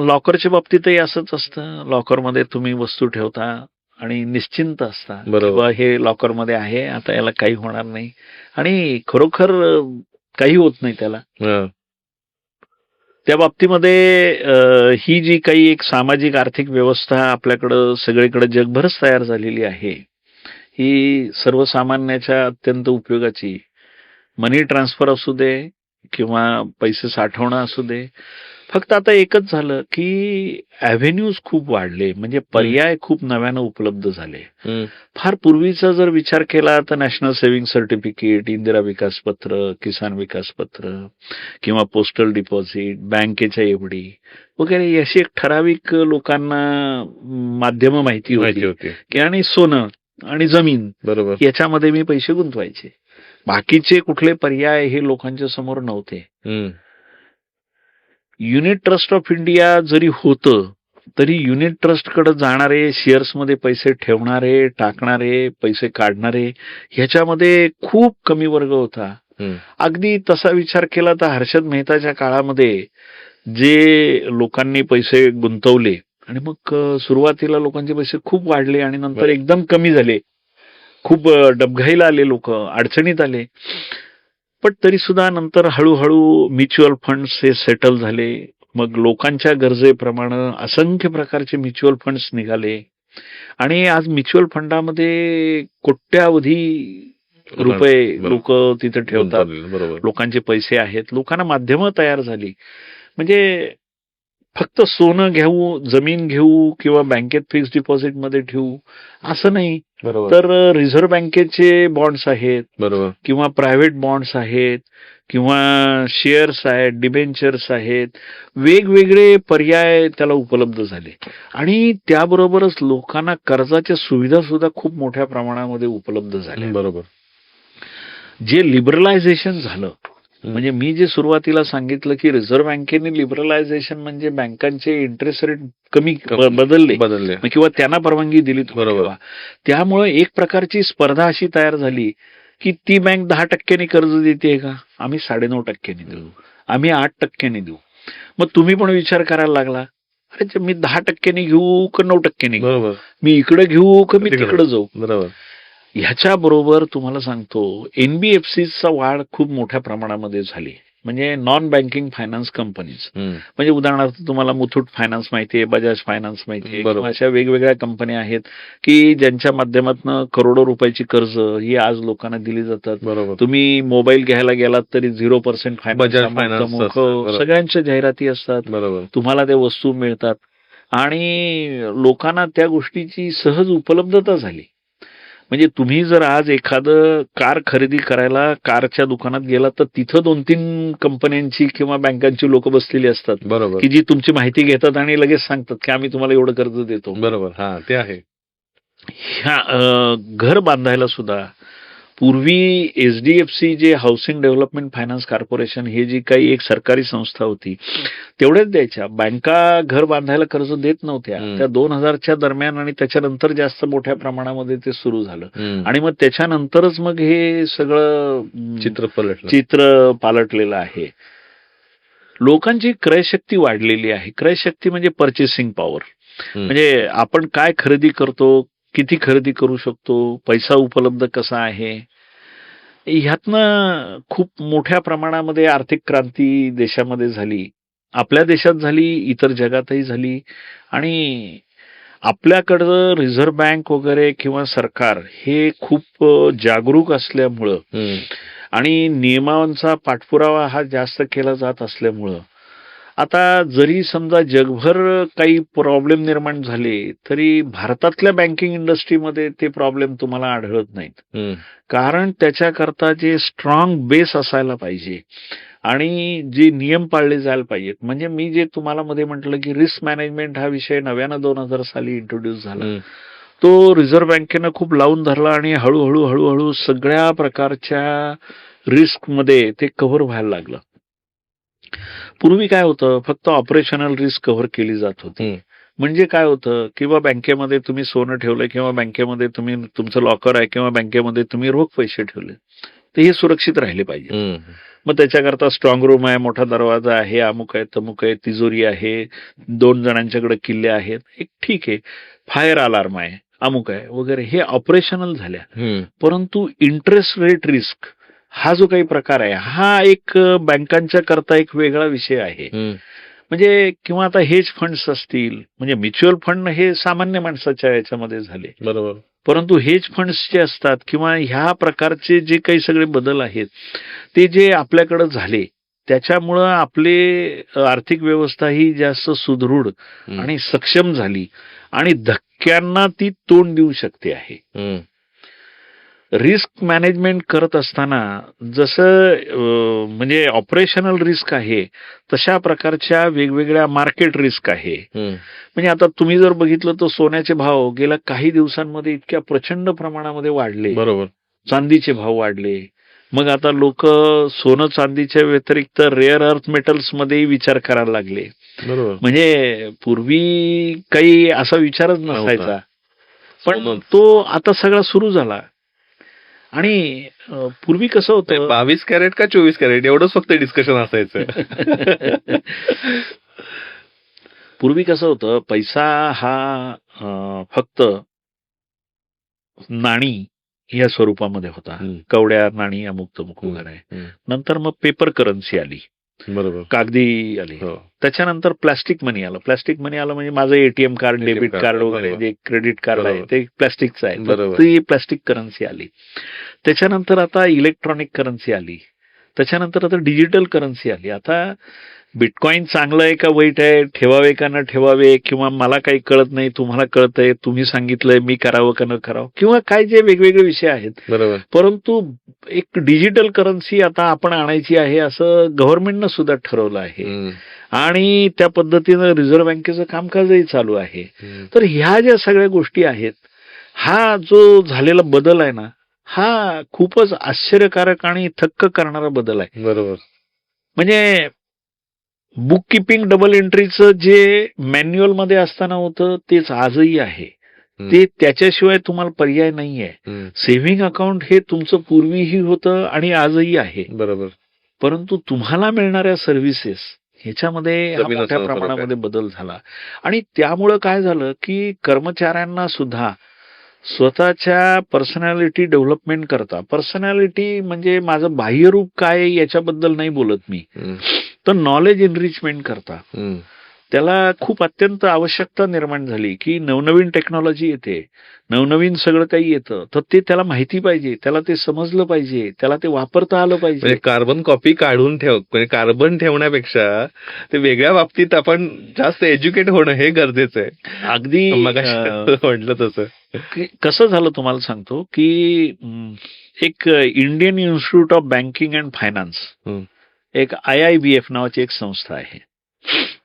S1: लॉकरच्या बाबतीतही असंच असतं. लॉकरमध्ये तुम्ही वस्तू ठेवता आणि निश्चिंत असता,
S2: बरोबर,
S1: हे लॉकरमध्ये आहे, आता याला काही होणार नाही आणि खरोखर काही होत नाही त्याला. त्या बाबतीमध्ये ही जी काही एक सामाजिक आर्थिक व्यवस्था आपल्याकडं सगळीकडे जगभरच तयार झालेली आहे, ही सर्वसामान्याच्या अत्यंत उपयोगाची. मनी ट्रान्सफर असू दे किंवा पैसे साठवणं असू दे, फक्त आता एकच झालं की अव्हेन्यूज खूप वाढले, म्हणजे पर्याय खूप नव्यानं उपलब्ध झाले. फार पूर्वीचा जर विचार केला तर नॅशनल सेव्हिंग सर्टिफिकेट, इंदिरा विकास पत्र, किसान विकास पत्र किंवा पोस्टल डिपॉझिट, बँकेच्या एफडी वगैरे अशी एक ठराविक लोकांना माध्यम माहिती
S2: माहिती
S1: होती
S2: होती.
S1: की आणि सोनं आणि जमीन
S2: बरोबर.
S1: याच्यामध्ये मी पैसे गुंतवायचे. बाकीचे कुठले पर्याय हे लोकांच्या समोर नव्हते.
S2: हम्म.
S1: युनिट ट्रस्ट ऑफ इंडिया जरी होतं तरी युनिट ट्रस्टकडे जाणारे, शेअर्समध्ये पैसे ठेवणारे, टाकणारे, पैसे काढणारे ह्याच्यामध्ये खूप कमी वर्ग होता.
S2: हम्म.
S1: अगदी तसा विचार केला तर हर्षद मेहताच्या काळामध्ये जे लोकांनी पैसे गुंतवले आणि मग सुरुवातीला लोकांचे पैसे खूप वाढले आणि नंतर
S2: बरं.
S1: एकदम कमी झाले. खूप डबघाईला आले लोक, अडचणीत आले. पण तरी सुद्धा नंतर हळूहळू म्युच्युअल फंड्स हे सेटल झाले. मग लोकांच्या गरजेप्रमाणे असंख्य प्रकारचे म्युच्युअल फंड्स निघाले आणि आज म्युच्युअल फंडामध्ये कोट्यावधी रुपये
S2: बरोबर.
S1: लोक तिथे ठेवतात.
S2: बरोबर.
S1: लोकांचे पैसे आहेत, लोकांना माध्यमं तयार झाली. म्हणजे फक्त सोनं घेऊ, जमीन घेऊ किंवा बँकेत फिक्स डिपॉझिटमध्ये ठेवू असं नाही,
S2: बरोबर.
S1: तर रिझर्व्ह बँकेचे बॉन्ड्स आहेत
S2: बरोबर.
S1: किंवा प्रायव्हेट बॉन्ड्स आहेत किंवा शेअर्स आहेत, डिबेंचर्स आहेत, वेगवेगळे पर्याय त्याला उपलब्ध झाले आणि त्याबरोबरच लोकांना कर्जाच्या सुविधा सुद्धा खूप मोठ्या प्रमाणामध्ये उपलब्ध झाल्या.
S2: बरोबर.
S1: जे लिबरलायझेशन झालं, म्हणजे मी जे सुरुवातीला सांगितलं की रिझर्व्ह बँकेने लिबरलायझेशन म्हणजे बँकांचे इंटरेस्ट रेट कमी बदलले किंवा त्यांना परवानगी दिली.
S2: बरोबर.
S1: त्यामुळे एक प्रकारची स्पर्धा अशी तयार झाली की ती बँक 10% कर्ज देते का, आम्ही 9.5% देऊ, आम्ही 8% देऊ. मग तुम्ही पण विचार करायला लागला, अरे मी 10% घेऊ का 9% घेऊ,
S2: बरोबर.
S1: मी इकडे घेऊ का मी
S2: तिकडे.
S1: तिकडे जाऊ.
S2: बरोबर.
S1: ह्याच्याबरोबर तुम्हाला सांगतो एनबीएफसीचा वाढ खूप मोठ्या प्रमाणामध्ये झाली. म्हणजे नॉन बँकिंग फायनान्स कंपनीज, म्हणजे उदाहरणार्थ तुम्हाला मुथूट फायनान्स माहितीये, बजाज फायनान्स माहितीये,
S2: बरोबर.
S1: किंवा अशा वेगवेगळ्या कंपन्या आहेत की ज्यांच्या माध्यमातून करोडो रुपयाची कर्ज ही आज लोकांना दिली जातात.
S2: बरोबर.
S1: तुम्ही मोबाईल घ्यायला गेलात तरी 0%
S2: बजाज
S1: फायनान्स,
S2: फायनान्स असतं. बरोबर.
S1: सगळ्यांच्या जाहिराती असतात,
S2: बरोबर.
S1: तुम्हाला त्या वस्तू मिळतात आणि लोकांना त्या गोष्टीची सहज उपलब्धता झाली. म्हणजे तुम्ही जर आज एखादं कार खरेदी करायला कारच्या दुकानात गेला तर तिथं 2-3 कंपन्यांची किंवा बँकांची लोक बसलेली असतात
S2: बरोबर.
S1: की जी तुमची माहिती घेतात आणि लगेच सांगतात की आम्ही तुम्हाला एवढं कर्ज देतो.
S2: बरोबर. हा, ते आहे.
S1: ह्या घर बांधायला सुद्धा पूर्वी एचडीएफसी जे हाऊसिंग डेव्हलपमेंट फायनान्स कॉर्पोरेशन हे जी काही एक सरकारी संस्था होती तेवढ्याच द्यायच्या. बँका घर बांधायला कर्ज देत नव्हत्या. त्या 2000च्या दरम्यान आणि त्याच्यानंतर जास्त मोठ्या प्रमाणामध्ये ते सुरू झालं आणि मग त्याच्यानंतरच मग हे सगळं चित्र पालटलेलं आहे. लोकांची क्रयशक्ती वाढलेली आहे. क्रयशक्ती म्हणजे पर्चेसिंग पॉवर, म्हणजे आपण काय खरेदी करतो, किती खरेदी करू शकतो, पैसा उपलब्ध कसा आहे, ह्यातनं खूप मोठ्या प्रमाणामध्ये आर्थिक क्रांती देशामध्ये झाली. आपल्या देशात झाली, इतर जगातही झाली आणि आपल्याकडं रिझर्व्ह बँक वगैरे किंवा सरकार हे खूप जागरूक असल्यामुळं आणि नियमांचा पाठपुरावा हा जास्त केला जात असल्यामुळं आता जरी समजा जगभर काही प्रॉब्लेम निर्माण झाले तरी भारतातल्या बँकिंग इंडस्ट्रीमध्ये ते प्रॉब्लेम तुम्हाला आढळत नाहीत. कारण त्याच्याकरता जे स्ट्रॉंग बेस असायला पाहिजे आणि जे नियम पाळले जायला पाहिजेत. म्हणजे मी जे तुम्हाला मध्ये म्हटलं की रिस्क मॅनेजमेंट हा विषय नव्यानं 2000 साली इंट्रोड्यूस झाला, तो रिझर्व्ह बँकेनं खूप लावून धरला आणि हळूहळू सगळ्या प्रकारच्या रिस्कमध्ये ते कव्हर व्हायला लागलं. पूर्वी काय होतं, फक्त ऑपरेशनल रिस्क कव्हर केली जात होती. म्हणजे काय होतं किंवा बँकेमध्ये तुम्ही सोनं ठेवलंय किंवा बँकेमध्ये तुम्ही तुमचं लॉकर आहे किंवा बँकेमध्ये तुम्ही रोख पैसे ठेवले तर हे सुरक्षित राहिले पाहिजे. मग त्याच्याकरता स्ट्रॉंग रूम आहे, मोठा दरवाजा आहे, अमुक आहे, तमुक आहे, तिजोरी आहे, 2 जणांच्याकडे किल्ले आहेत, एक ठीक आहे, फायर अलार्म आहे, अमुक आहे वगैरे, हे ऑपरेशनल झाल्या. परंतु इंटरेस्ट रेट रिस्क हा जो काही प्रकार आहे हा एक बँकांच्या करता एक वेगळा विषय आहे. म्हणजे किंवा आता हेज फंड्स असतील, म्हणजे म्युच्युअल फंड हे सामान्य माणसाच्या याच्यामध्ये झाले,
S2: बरोबर.
S1: परंतु हेज फंड्स जे असतात किंवा ह्या प्रकारचे जे काही सगळे बदल आहेत ते जे आपल्याकडे झाले त्याच्यामुळं आपले आर्थिक व्यवस्था ही जास्त सुदृढ आणि सक्षम झाली आणि धक्क्यांना ती तोंड देऊ शकते आहे. रिस्क मॅनेजमेंट करत असताना जसं म्हणजे ऑपरेशनल रिस्क आहे तशा प्रकारच्या वेगवेगळ्या मार्केट रिस्क आहे. म्हणजे आता तुम्ही जर बघितलं तर सोन्याचे भाव गेल्या काही दिवसांमध्ये इतक्या प्रचंड प्रमाणामध्ये वाढले.
S2: बरोबर.
S1: चांदीचे भाव वाढले. मग आता लोक सोनं चांदीच्या व्यतिरिक्त रेअर अर्थ मेटल्स मध्येही विचार करायला लागले.
S2: बरोबर.
S1: म्हणजे पूर्वी काही असा विचारच नसायचा, पण
S2: सोनंच.
S1: तो आता सगळा सुरू झाला. आणि पूर्वी कसं होतं
S2: 22 कॅरेट का 24 कॅरेट एवढंच फक्त डिस्कशन असायचं.
S1: पूर्वी कसं होतं पैसा हा फक्त नाणी या स्वरूपामध्ये होता. कवड्या, नाणी, अमुक तमुक वगैरे. नंतर मग पेपर करन्सी आली,
S2: बरोबर.
S1: कागदी आली.
S2: हो.
S1: त्याच्यानंतर प्लास्टिक मनी आलं. प्लास्टिक मनी आलं म्हणजे माझं ATM card, debit
S2: card,
S1: card वगैरे
S2: बरोबर.
S1: जे क्रेडिट कार्ड आहे
S2: बरोबर.
S1: ते प्लास्टिकचं आहे.
S2: बरोबर.
S1: ती प्लास्टिक करन्सी आली. त्याच्यानंतर आता इलेक्ट्रॉनिक करन्सी आली. त्याच्यानंतर आता डिजिटल करन्सी आली. आता बिटकॉइन चांगलं आहे का वाईट आहे, ठेवावे का न ठेवावे, किंवा मला काही कळत नाही, तुम्हाला कळतंय, तुम्ही सांगितलंय, मी करावं का न करावं, किंवा काय जे वेगवेगळे विषय आहेत.
S2: बरोबर.
S1: परंतु एक डिजिटल करन्सी आता आपण आणायची आहे असं गव्हर्नमेंटनं सुद्धा ठरवलं आहे आणि त्या पद्धतीनं रिझर्व्ह बँकेचं कामकाजही चालू आहे. तर ह्या ज्या सगळ्या गोष्टी आहेत, हा जो झालेला बदल आहे ना, हा खूपच आश्चर्यकारक आणि थक्क करणारा बदल आहे.
S2: बरोबर.
S1: म्हणजे बुक किपिंग डबल एंट्रीचं जे मॅन्युअल मध्ये असताना होतं तेच आजही आहे. ते त्याच्याशिवाय तुम्हाला पर्याय नाहीये. सेव्हिंग अकाउंट हे तुमचं पूर्वीही होतं आणि आजही आहे.
S2: बरोबर.
S1: परंतु तुम्हाला मिळणाऱ्या सर्व्हिसेस ह्याच्यामध्ये हा
S2: जमीन
S1: मोठ्या
S2: आसमान फरक
S1: प्रमाणामध्ये बदल झाला. आणि त्यामुळं काय झालं की कर्मचाऱ्यांना सुद्धा स्वतःच्या पर्सनॅलिटी डेव्हलपमेंट करता, पर्सनॅलिटी म्हणजे माझं बाह्यरूप काय आहे याच्याबद्दल नाही बोलत मी, तर नॉलेज एनरिचमेंट करता त्याला खूप अत्यंत आवश्यकता निर्माण झाली की नवनवीन टेक्नॉलॉजी येते, नवनवीन सगळं काही येतं, तर ते त्याला माहिती पाहिजे, त्याला ते समजलं पाहिजे, त्याला ते वापरता आलं पाहिजे.
S2: म्हणजे कार्बन कॉपी काढून म्हणजे कार्बन ठेवण्यापेक्षा ते वेगळ्या बाबतीत आपण जास्त एज्युकेट होणं हे गरजेचं आहे.
S1: अगदी
S2: म्हटलं तसं
S1: कसं झालं तुम्हाला सांगतो की एक Indian institute of banking and finance, एक IIBF नावाची एक संस्था आहे.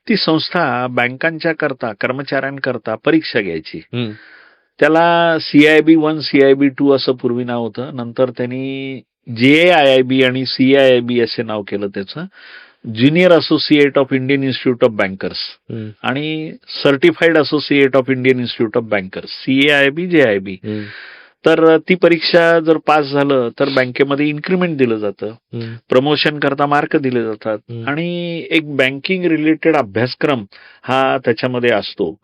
S1: ती संस्था बँकांच्या करता, कर्मचाऱ्यांकरता परीक्षा घ्यायची. त्याला CIB1, CIB2 असं पूर्वी नाव होतं. नंतर त्यांनी JIIB आणि CIIB असे नाव केलं त्याचं, junior associate of Indian institute of bankers आणि certified associate of Indian institute of bankers, CIIB, JIIB. तर ती परीक्षा जर पास झालं तर बँकेमध्ये इन्क्रिमेंट दिलं जातं, प्रमोशन करता मार्क दिले जातात आणि एक बँकिंग रिलेटेड अभ्यासक्रम हा त्याच्यामध्ये असतो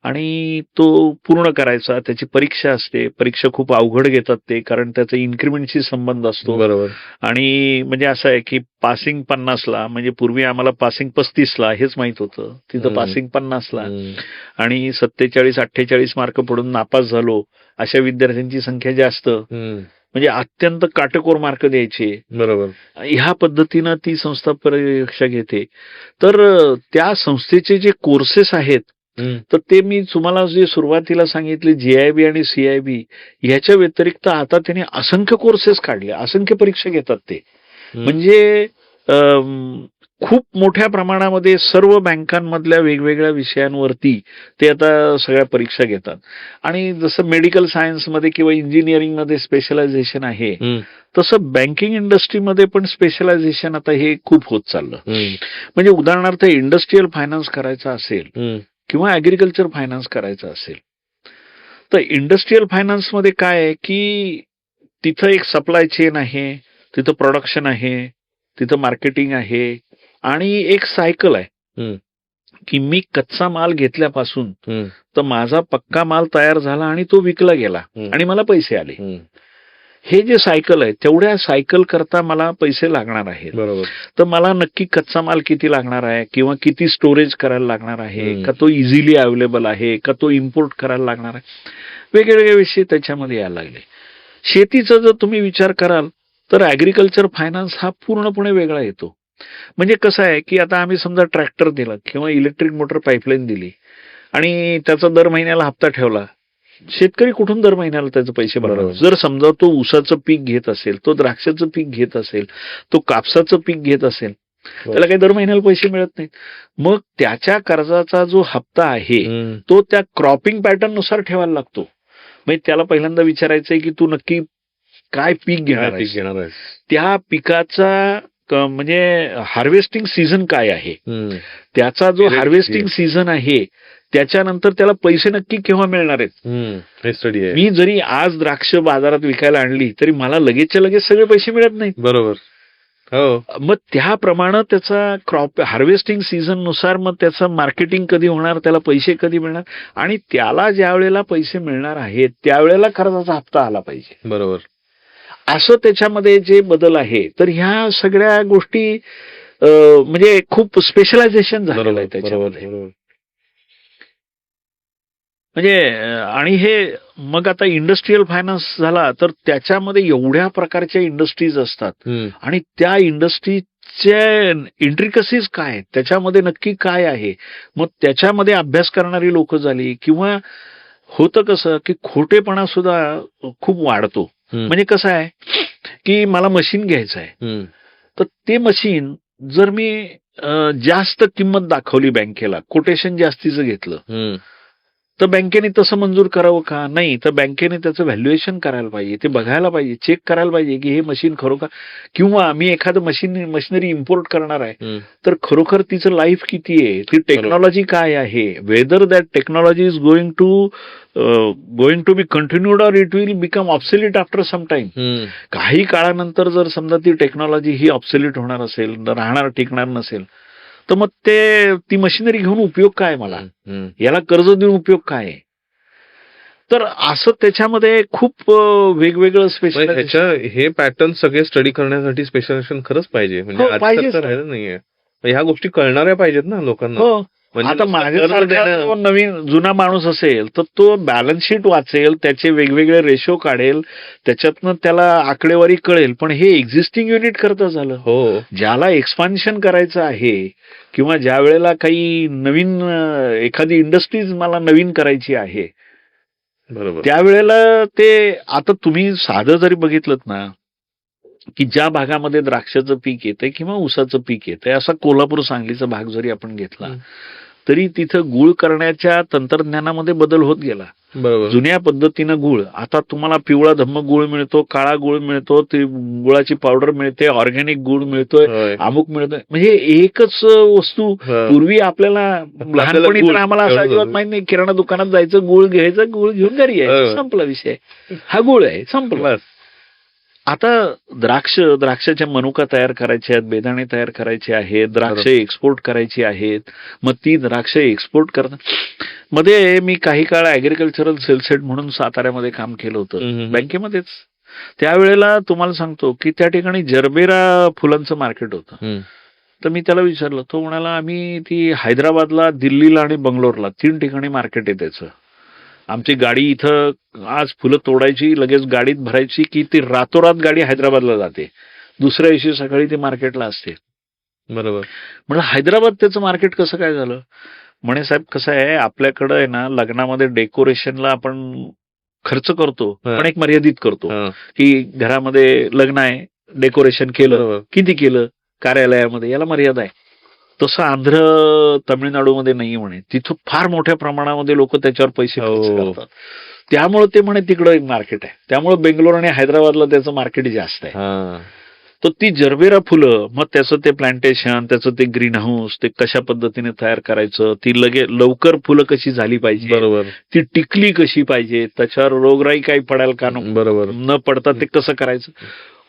S1: आणि तो पूर्ण करायचा. त्याची परीक्षा असते. परीक्षा खूप अवघड घेतात ते, कारण त्याचा इन्क्रिमेंटशी संबंध असतो.
S2: बरोबर.
S1: आणि म्हणजे असं आहे की पासिंग 50ला, म्हणजे पूर्वी आम्हाला पासिंग 35ला हेच माहित होतं, तिथं पासिंग 50ला आणि 47-48 मार्क पडून नापास झालो अशा विद्यार्थ्यांची संख्या जास्त, म्हणजे अत्यंत काटेकोर मार्क द्यायचे.
S2: बरोबर.
S1: ह्या पद्धतीनं ती संस्था परीक्षा घेते. तर त्या संस्थेचे जे कोर्सेस आहेत तर ते मी तुम्हाला जे सुरुवातीला सांगितले JIB आणि CIB ह्याच्या व्यतिरिक्त आता त्यांनी असंख्य कोर्सेस काढले, असंख्य परीक्षा घेतात ते. म्हणजे खूप मोठ्या प्रमाणामध्ये सर्व बँकांमधल्या वेगवेगळ्या विषयांवरती ते आता सगळ्या परीक्षा घेतात. आणि जसं मेडिकल सायन्समध्ये किंवा इंजिनिअरिंगमध्ये स्पेशलायझेशन आहे तसं बँकिंग इंडस्ट्रीमध्ये पण स्पेशलायझेशन आता हे खूप होत चाललं. म्हणजे उदाहरणार्थ इंडस्ट्रीयल फायनान्स करायचा असेल किंवा ऍग्रिकल्चर फायनान्स करायचा असेल तर इंडस्ट्रीयल फायनान्समध्ये काय आहे की तिथं एक सप्लाय चेन आहे, तिथं प्रोडक्शन आहे, तिथं मार्केटिंग आहे आणि एक सायकल आहे की मी कच्चा माल घेतल्यापासून तर माझा पक्का माल तयार झाला आणि तो विकला गेला आणि मला पैसे आले. हे जे सायकल आहे तेवढ्या सायकल करता मला पैसे लागणार आहेत.
S2: बरोबर.
S1: तर मला नक्की कच्चा माल किती लागणार आहे किंवा किती स्टोरेज करायला लागणार आहे, का तो इझिली अवेलेबल आहे, का तो इम्पोर्ट करायला लागणार आहे, वेगवेगळे विषय त्याच्यामध्ये यायला लागले. शेतीचा जर तुम्ही विचार कराल तर ऍग्रिकल्चर फायनान्स हा पूर्णपणे वेगळा येतो. म्हणजे कसं आहे की आता आम्ही समजा ट्रॅक्टर दिला किंवा इलेक्ट्रिक मोटर पाईपलाईन दिली आणि त्याचा दर महिन्याला हप्ता ठेवला, शेतकरी कुठून दर महिन्याला त्याचे पैसे भरणार?
S2: बरोबर.
S1: जर समजा तो ऊसाचं पीक घेत असेल, तो द्राक्षाचं पीक घेत असेल, तो कापसाचं पीक घेत असेल, त्याला काही दर महिन्याला पैसे मिळत नाहीत. मग त्याच्या कर्जाचा जो हप्ता आहे तो त्या क्रॉपिंग पॅटर्न नुसार ठेवायला लागतो. म्हणजे त्याला पहिल्यांदा विचारायचंय की तू नक्की काय पीक घेणार
S2: पीक
S1: आहेस,
S2: घेणार आहे.
S1: त्या पिकाचा म्हणजे हार्वेस्टिंग सीझन काय आहे, त्याचा जो
S2: Correct.
S1: हार्वेस्टिंग सीझन आहे त्याच्यानंतर त्याला पैसे नक्की केव्हा मिळणार आहेत.
S2: हे स्टडी आहे.
S1: मी जरी आज द्राक्ष बाजारात विकायला आणली तरी मला लगेचच्या लगेच सगळे पैसे मिळत नाहीत.
S2: बरोबर. हो.
S1: मग त्याप्रमाणे त्याचा क्रॉप हार्वेस्टिंग सीझन नुसार मग त्याचं मार्केटिंग कधी होणार, त्याला पैसे कधी मिळणार आणि त्याला ज्या वेळेला पैसे मिळणार आहेत त्यावेळेला कर्जाचा हप्ता आला पाहिजे.
S2: बरोबर.
S1: असं त्याच्यामध्ये जे बदल आहे. तर ह्या सगळ्या गोष्टी म्हणजे खूप स्पेशलायझेशन झालेलं
S2: बरोबर.
S1: आहे
S2: बरोबर.
S1: त्याच्यामध्ये.
S2: बरोबर.
S1: म्हणजे आणि हे मग आता इंडस्ट्रीयल फायनान्स झाला तर त्याच्यामध्ये एवढ्या प्रकारच्या इंडस्ट्रीज असतात आणि त्या इंडस्ट्रीचे इंट्रिकसीज काय आहेत, त्याच्यामध्ये नक्की काय आहे, मग त्याच्यामध्ये अभ्यास करणारी लोक झाली. किंवा होतं कसं की खोटेपणा सुद्धा खूप वाढतो. म्हणजे कसं आहे की मला मशीन घ्यायचं आहे, तर ते मशीन जर मी जास्त किंमत दाखवली बँकेला, कोटेशन जास्तीचं घेतलं, तर बँकेने तसं मंजूर करावं का? नाही, तर बँकेने त्याचं व्हॅल्युएशन करायला पाहिजे, ते बघायला पाहिजे, चेक करायला पाहिजे की हे मशीन खरोखर, किंवा मी एखादं मशिनरी इम्पोर्ट करणार आहे तर खरोखर तिचं लाईफ किती आहे, ती टेक्नॉलॉजी काय आहे, whether that technology is going to be continued or it will become obsolete after some time. काही काळानंतर जर समजा ती टेक्नॉलॉजी ही ऑब्सोल्यूट होणार असेल, राहणार टिकणार नसेल, तर मग ती मशिनरी घेऊन उपयोग काय, मला याला कर्ज देऊन उपयोग काय? तर असं त्याच्यामध्ये खूप वेगवेगळं स्पेशल
S2: हे पॅटर्न सगळे स्टडी करण्यासाठी स्पेशलायझेशन खरंच पाहिजे. म्हणजे
S1: हो,
S2: आजकाल
S1: पाहिजेच.
S2: तर राहिलं नाहीये. ह्या गोष्टी कळणाऱ्या पाहिजेत ना लोकांना.
S1: हो.
S2: म्हणजे
S1: आता
S2: नुसतं
S1: माझ्यासारखा
S2: कर्ज देणं-
S1: जो नवीन जुना माणूस असेल तर तो बॅलन्स शीट वाचेल, त्याचे वेगवेगळे रेशो काढेल, त्याच्यातनं त्याला आकडेवारी कळेल. पण हे एक्झिस्टिंग युनिट करता झालं.
S2: हो.
S1: ज्याला एक्सपान्शन करायचं आहे किंवा ज्या वेळेला काही नवीन एखादी इंडस्ट्रीज मला नवीन करायची आहे,
S2: बरोबर.
S1: त्यावेळेला ते आता तुम्ही साधं जरी बघितलं ना की ज्या भागामध्ये द्राक्षाचं पीक येतंय किंवा ऊसाचं पीक येतंय, असा कोल्हापूर सांगलीचा भाग जरी आपण घेतला तरी तिथं गुळ करण्याच्या तंत्रज्ञानामध्ये बदल होत गेला.
S2: बरोबर.
S1: जुन्या पद्धतीनं गुळ, आता तुम्हाला पिवळा धम्म गुळ मिळतो, काळा गुळ मिळतो, ती गुळाची पावडर मिळते, ऑर्गॅनिक गुळ मिळतोय,
S2: होय.
S1: अमुक मिळतोय. म्हणजे एकच वस्तू.
S2: हा.
S1: पूर्वी आपल्याला लहानपणी तर
S2: गुळ
S1: आम्हाला असं
S2: एवढंच
S1: अजिबात
S2: होतं.
S1: माहित नाही, किराणा दुकानात जायचं, गुळ घ्यायचं, गुळ घेऊन घरी यायचं,
S2: हो.
S1: संपला विषय. हा गुळ आहे, संपला.
S2: बस.
S1: आता द्राक्षाच्या मनुका तयार करायच्या आहेत, बेदाणे तयार करायचे आहेत, द्राक्ष एक्सपोर्ट करायची आहेत. मग ती द्राक्ष एक्सपोर्ट करतात. मध्ये मी काही काळ ऍग्रिकल्चरल सेल्स हेड म्हणून साताऱ्यामध्ये काम केलं होतं, बँकेमध्येच. त्यावेळेला तुम्हाला सांगतो की त्या ठिकाणी जरबेरा फुलांचं मार्केट होतं. तर मी त्याला विचारलं, तो म्हणाला आम्ही ती हैदराबादला, दिल्लीला आणि बंगलोरला 3 ठिकाणी मार्केट आहे त्याचं. आमची गाडी इथं आज फुलं तोडायची, लगेच गाडीत भरायची की ती रातोरात गाडी हैदराबादला जाते, दुसऱ्या दिवशी सकाळी ती मार्केटला असते.
S2: बरोबर.
S1: म्हणजे हैदराबाद त्याचं मार्केट कसं काय झालं? म्हणे साहेब कसं आहे, आपल्याकडं आहे ना लग्नामध्ये डेकोरेशनला आपण खर्च करतो, पण एक मर्यादित करतो. की घरामध्ये लग्न आहे, डेकोरेशन केलं, किती केलं कार्यालयामध्ये, याला मर्यादा आहे. तसं आंध्र तामिळनाडूमध्ये नाही म्हणे, तिथं फार मोठ्या प्रमाणामध्ये लोक त्याच्यावर पैसे खर्च करतात. त्यामुळे ते म्हणे तिकडं एक मार्केट आहे. त्यामुळे बेंगलोर आणि हैदराबादला त्याचं मार्केट जास्त आहे. तर ती जरबेरा फुलं, मग त्याचं ते प्लांटेशन, त्याचं ते ग्रीन हाऊस, ते कशा पद्धतीने तयार करायचं, ती लवकर फुलं कशी झाली पाहिजे,
S2: बरोबर.
S1: ती टिकली कशी पाहिजे, त्याच्यावर रोगराई काही पडायला का
S2: बरोबर.
S1: न पडता ते कसं करायचं,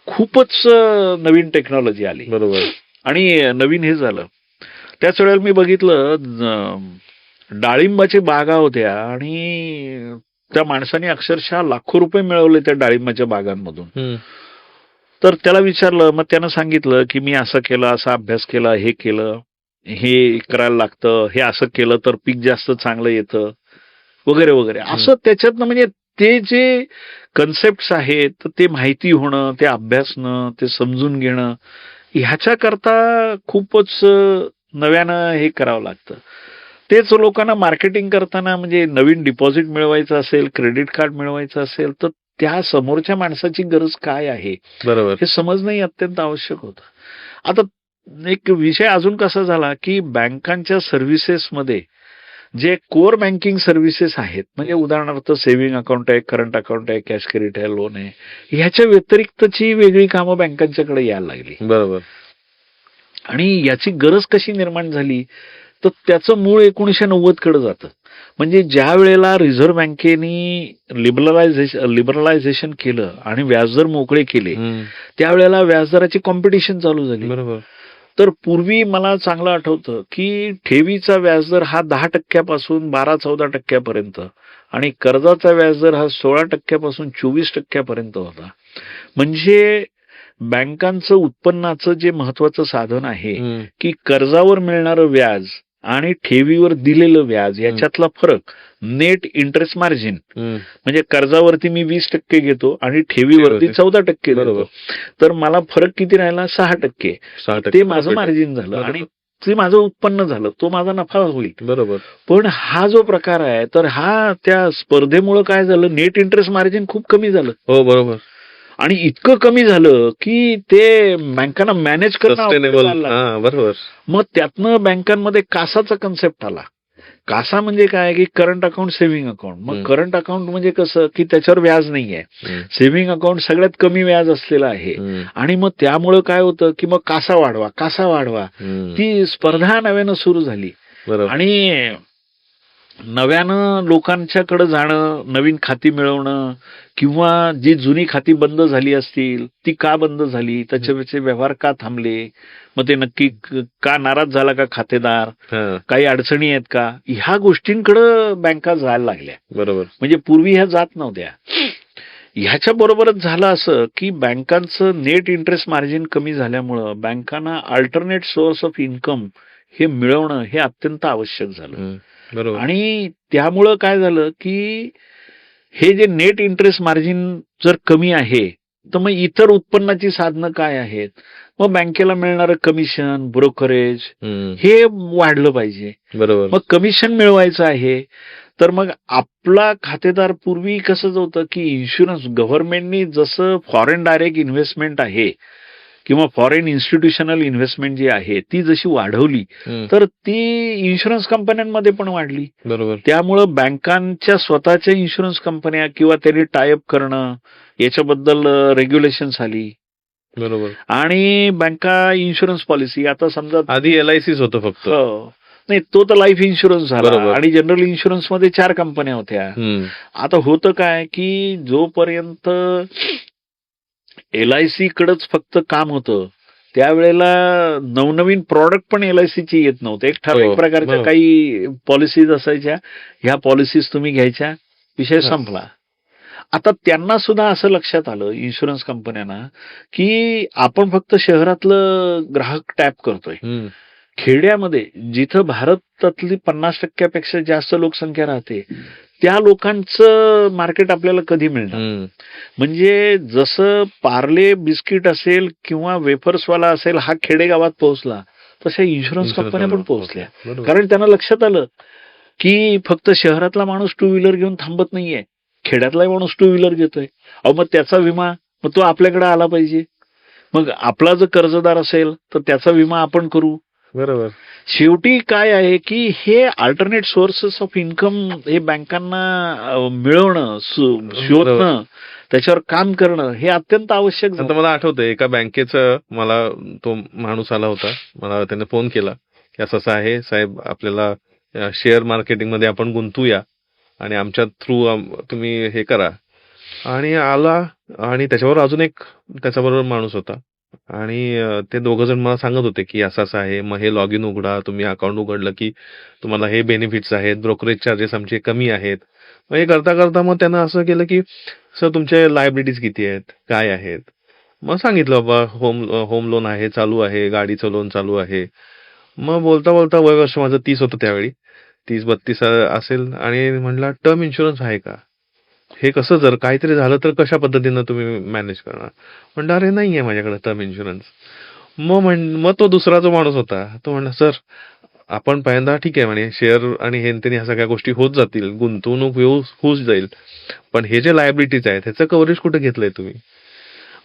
S1: खूपच नवीन टेक्नॉलॉजी आली.
S2: बरोबर.
S1: आणि नवीन हे झालं. त्याच वेळेला मी बघितलं डाळिंबाच्या बागा होत्या आणि त्या माणसाने अक्षरशः लाखो रुपये मिळवले त्या डाळिंबाच्या बागांमधून. तर त्याला विचारलं, मग त्यानं सांगितलं की मी असं केलं, असा अभ्यास केला, हे केलं, हे करायला लागतं, हे असं केलं तर पीक जास्त चांगलं येतं वगैरे वगैरे. असं त्याच्यातनं म्हणजे ते जे कन्सेप्ट आहेत ते माहिती होणं, ते अभ्यासणं, ते समजून घेणं, ह्याच्याकरता खूपच नव्यानं हे करावं लागतं. तेच लोकांना मार्केटिंग करताना म्हणजे नवीन डिपॉझिट मिळवायचं असेल, क्रेडिट कार्ड मिळवायचं असेल, तर त्या समोरच्या माणसाची गरज काय आहे
S2: बरोबर.
S1: हे समजणंही अत्यंत आवश्यक होतं. आता एक विषय अजून कसा झाला, की बँकांच्या सर्व्हिसेसमध्ये जे कोर बँकिंग सर्व्हिसेस आहेत, म्हणजे उदाहरणार्थ सेव्हिंग अकाउंट आहे, करंट अकाउंट आहे, कॅश क्रेडिट आहे, लोन आहे, ह्याच्या व्यतिरिक्तची वेगळी कामं बँकांच्याकडे यायला लागली.
S2: बरोबर.
S1: आणि याची गरज कशी निर्माण झाली, तर त्याचं मूळ 1990 कडे जातं. म्हणजे ज्या वेळेला रिझर्व्ह बँकेने लिबरलायझेशन केलं आणि व्याजदर मोकळे केले, त्यावेळेला व्याजदराची कॉम्पिटिशन चालू झाली.
S2: बरोबर.
S1: तर पूर्वी मला चांगलं आठवतं, की ठेवीचा व्याजदर हा 10% 12-14% आणि कर्जाचा व्याजदर हा 16% 24% होता. म्हणजे बँकांचं उत्पन्नाचं जे महत्वाचं साधन आहे, की कर्जावर मिळणारं व्याज आणि ठेवीवर दिलेलं व्याज याच्यातला फरक, नेट इंटरेस्ट मार्जिन, म्हणजे कर्जावरती मी 20% घेतो आणि ठेवीवरती 14%
S2: बरोबर.
S1: देतो, तर मला फरक किती राहिला? 6%.
S2: 6%
S1: ते माझं मार्जिन झालं आणि ते माझं उत्पन्न झालं, तो माझा नफा होईल.
S2: बरोबर.
S1: पण हा जो प्रकार आहे, तर हा त्या स्पर्धेमुळे काय झालं, नेट इंटरेस्ट मार्जिन खूप कमी झालं.
S2: हो, बरोबर.
S1: आणि इतकं कमी झालं की ते बँकांना मॅनेज करणं अवघड
S2: सस्टेनेबल.
S1: व्हायला लागलं.
S2: बरोबर.
S1: मग त्यातनं बँकांमध्ये कासाचा कन्सेप्ट आला. कासा म्हणजे काय, की करंट अकाउंट, सेव्हिंग अकाउंट. मग करंट अकाउंट म्हणजे कसं, की त्याच्यावर व्याज नाहीये. सेव्हिंग अकाउंट सगळ्यात कमी व्याज असलेलं आहे. आणि मग त्यामुळं काय होतं, की मग कासा वाढवा. ती स्पर्धा नव्यानं सुरू झाली.
S2: बरोबर.
S1: आणि नव्यानं लोकांच्याकडे जाणं, नवीन खाती मिळवणं किंवा जी जुनी खाती बंद झाली असतील, ती का बंद झाली, त्याचे व्यवहार का थांबले, मग ते नक्की का नाराज झाला का खातेदार, काही अडचणी आहेत का, ह्या गोष्टींकडे बँका जायला लागल्या.
S2: बरोबर.
S1: म्हणजे पूर्वी ह्या जात नव्हत्या. ह्याच्या बरोबरच झालं असं, की बँकांचं नेट इंटरेस्ट मार्जिन कमी झाल्यामुळं बँकांना अल्टरनेट सोर्स ऑफ इन्कम हे मिळवणं हे अत्यंत आवश्यक झालं.
S2: बरोबर.
S1: आणि त्यामुळं काय झालं, की हे जे नेट इंटरेस्ट मार्जिन जर कमी आहे, तर मग इतर उत्पन्नाची साधनं काय आहेत, मग बँकेला मिळणारं कमिशन, ब्रोकरेज हे वाढलं पाहिजे.
S2: बरोबर.
S1: मग कमिशन मिळवायचं आहे, तर मग आपला खातेदार पूर्वी कसं होतं, की इन्शुरन्स गव्हर्नमेंटनी जसं फॉरेन डायरेक्ट इन्व्हेस्टमेंट आहे किंवा फॉरेन इन्स्टिट्यूशनल इन्व्हेस्टमेंट जी आहे ती जशी वाढवली, तर ती इन्शुरन्स कंपन्यांमध्ये पण वाढली.
S2: बरोबर.
S1: त्यामुळं बँकांच्या स्वतःच्या इन्शुरन्स कंपन्या किंवा त्यांनी टायअप करणं याच्याबद्दल रेग्युलेशन्स आली.
S2: बरोबर.
S1: आणि बँका इन्शुरन्स पॉलिसी, आता समजा
S2: आधी LICच होतं फक्त.
S1: नाही, तो तर लाईफ इन्शुरन्स झाला.
S2: बरोबर.
S1: आणि जनरल इन्शुरन्स मध्ये 4 कंपन्या होत्या. आता होतं काय, की जोपर्यंत LIC कडेच फक्त काम होतं, त्यावेळेला नवनवीन प्रॉडक्ट पण LICची येत नव्हते. एक ठराविक प्रकारच्या काही पॉलिसीज असायच्या, ह्या पॉलिसीज तुम्ही घ्यायच्या, विषय संपला. आता त्यांना सुद्धा असं लक्षात आलं, इन्शुरन्स कंपन्यांना, की आपण फक्त शहरातलं ग्राहक टॅप करतोय. खेड्यामध्ये जिथं भारतातली 50% जास्त लोकसंख्या राहते, त्या लोकांचं मार्केट आपल्याला कधी मिळणार. म्हणजे जसं पार्ले बिस्किट असेल किंवा वेफर्सवाला असेल, हा खेडेगावात पोहोचला, तशा इन्शुरन्स कंपन्या पण पोहोचल्या. कारण त्यांना लक्षात आलं, की फक्त शहरातला माणूस टू व्हीलर घेऊन थांबत नाहीये, खेड्यातला माणूस टू व्हीलर घेतोय. मग त्याचा विमा, मग तो आपल्याकडे आला पाहिजे. मग आपला जर कर्जदार असेल तर त्याचा विमा आपण करू.
S2: बरोबर.
S1: शेवटी काय आहे, की हे अल्टरनेट सोर्सेस ऑफ इन्कम हे बँकांना मिळवणं, शोधणं, त्याच्यावर काम करणं हे अत्यंत आवश्यक
S2: आता
S1: झालं.
S2: मला आठवतंय, एका बँकेचं मला तो माणूस आला होता, मला त्याने फोन केला की असं आहे साहेब, आपल्याला शेअर मार्केटिंग मध्ये आपण गुंतूया आणि आमच्या थ्रू तुम्ही हे करा. आणि आला, आणि त्याच्यावर अजून एक त्याच्याबरोबर माणूस होता, आणि ते दोघं जण मला सांगत होते की असं असं आहे, मग हे लॉग इन उघडा, तुम्ही अकाउंट उघडलं की तुम्हाला हे बेनिफिट्स आहेत, ब्रोकरेज चार्जेस आमचे कमी आहेत. मग हे करता करता मग त्यानं असं केलं की सर तुमचे लायबिलिटीज किती आहेत, काय आहेत. मग सांगितलं बाबा होम लोन आहे, चालू आहे, गाडीचं लोन चालू आहे. मग बोलता बोलता वय वर्ष माझं 30 होतं त्यावेळी, 30-32 असेल. आणि म्हणला टर्म इन्शुरन्स आहे का, हे कसं, जर काहीतरी झालं तर कशा पद्धतीनं तुम्ही मॅनेज करणार. म्हणलं अरे नाहीये माझ्याकडे टर्म इन्शुरन्स. मग तो दुसरा जो माणूस होता तो म्हणला, सर आपण पहिल्यांदा ठीक आहे म्हणे, शेअर आणि हे ह्या सगळ्या गोष्टी होत जातील, गुंतवणूक होऊच जाईल, पण हे जे लायबिलिटीज आहेत त्याचं कव्हरेज कुठे घेतलंय तुम्ही?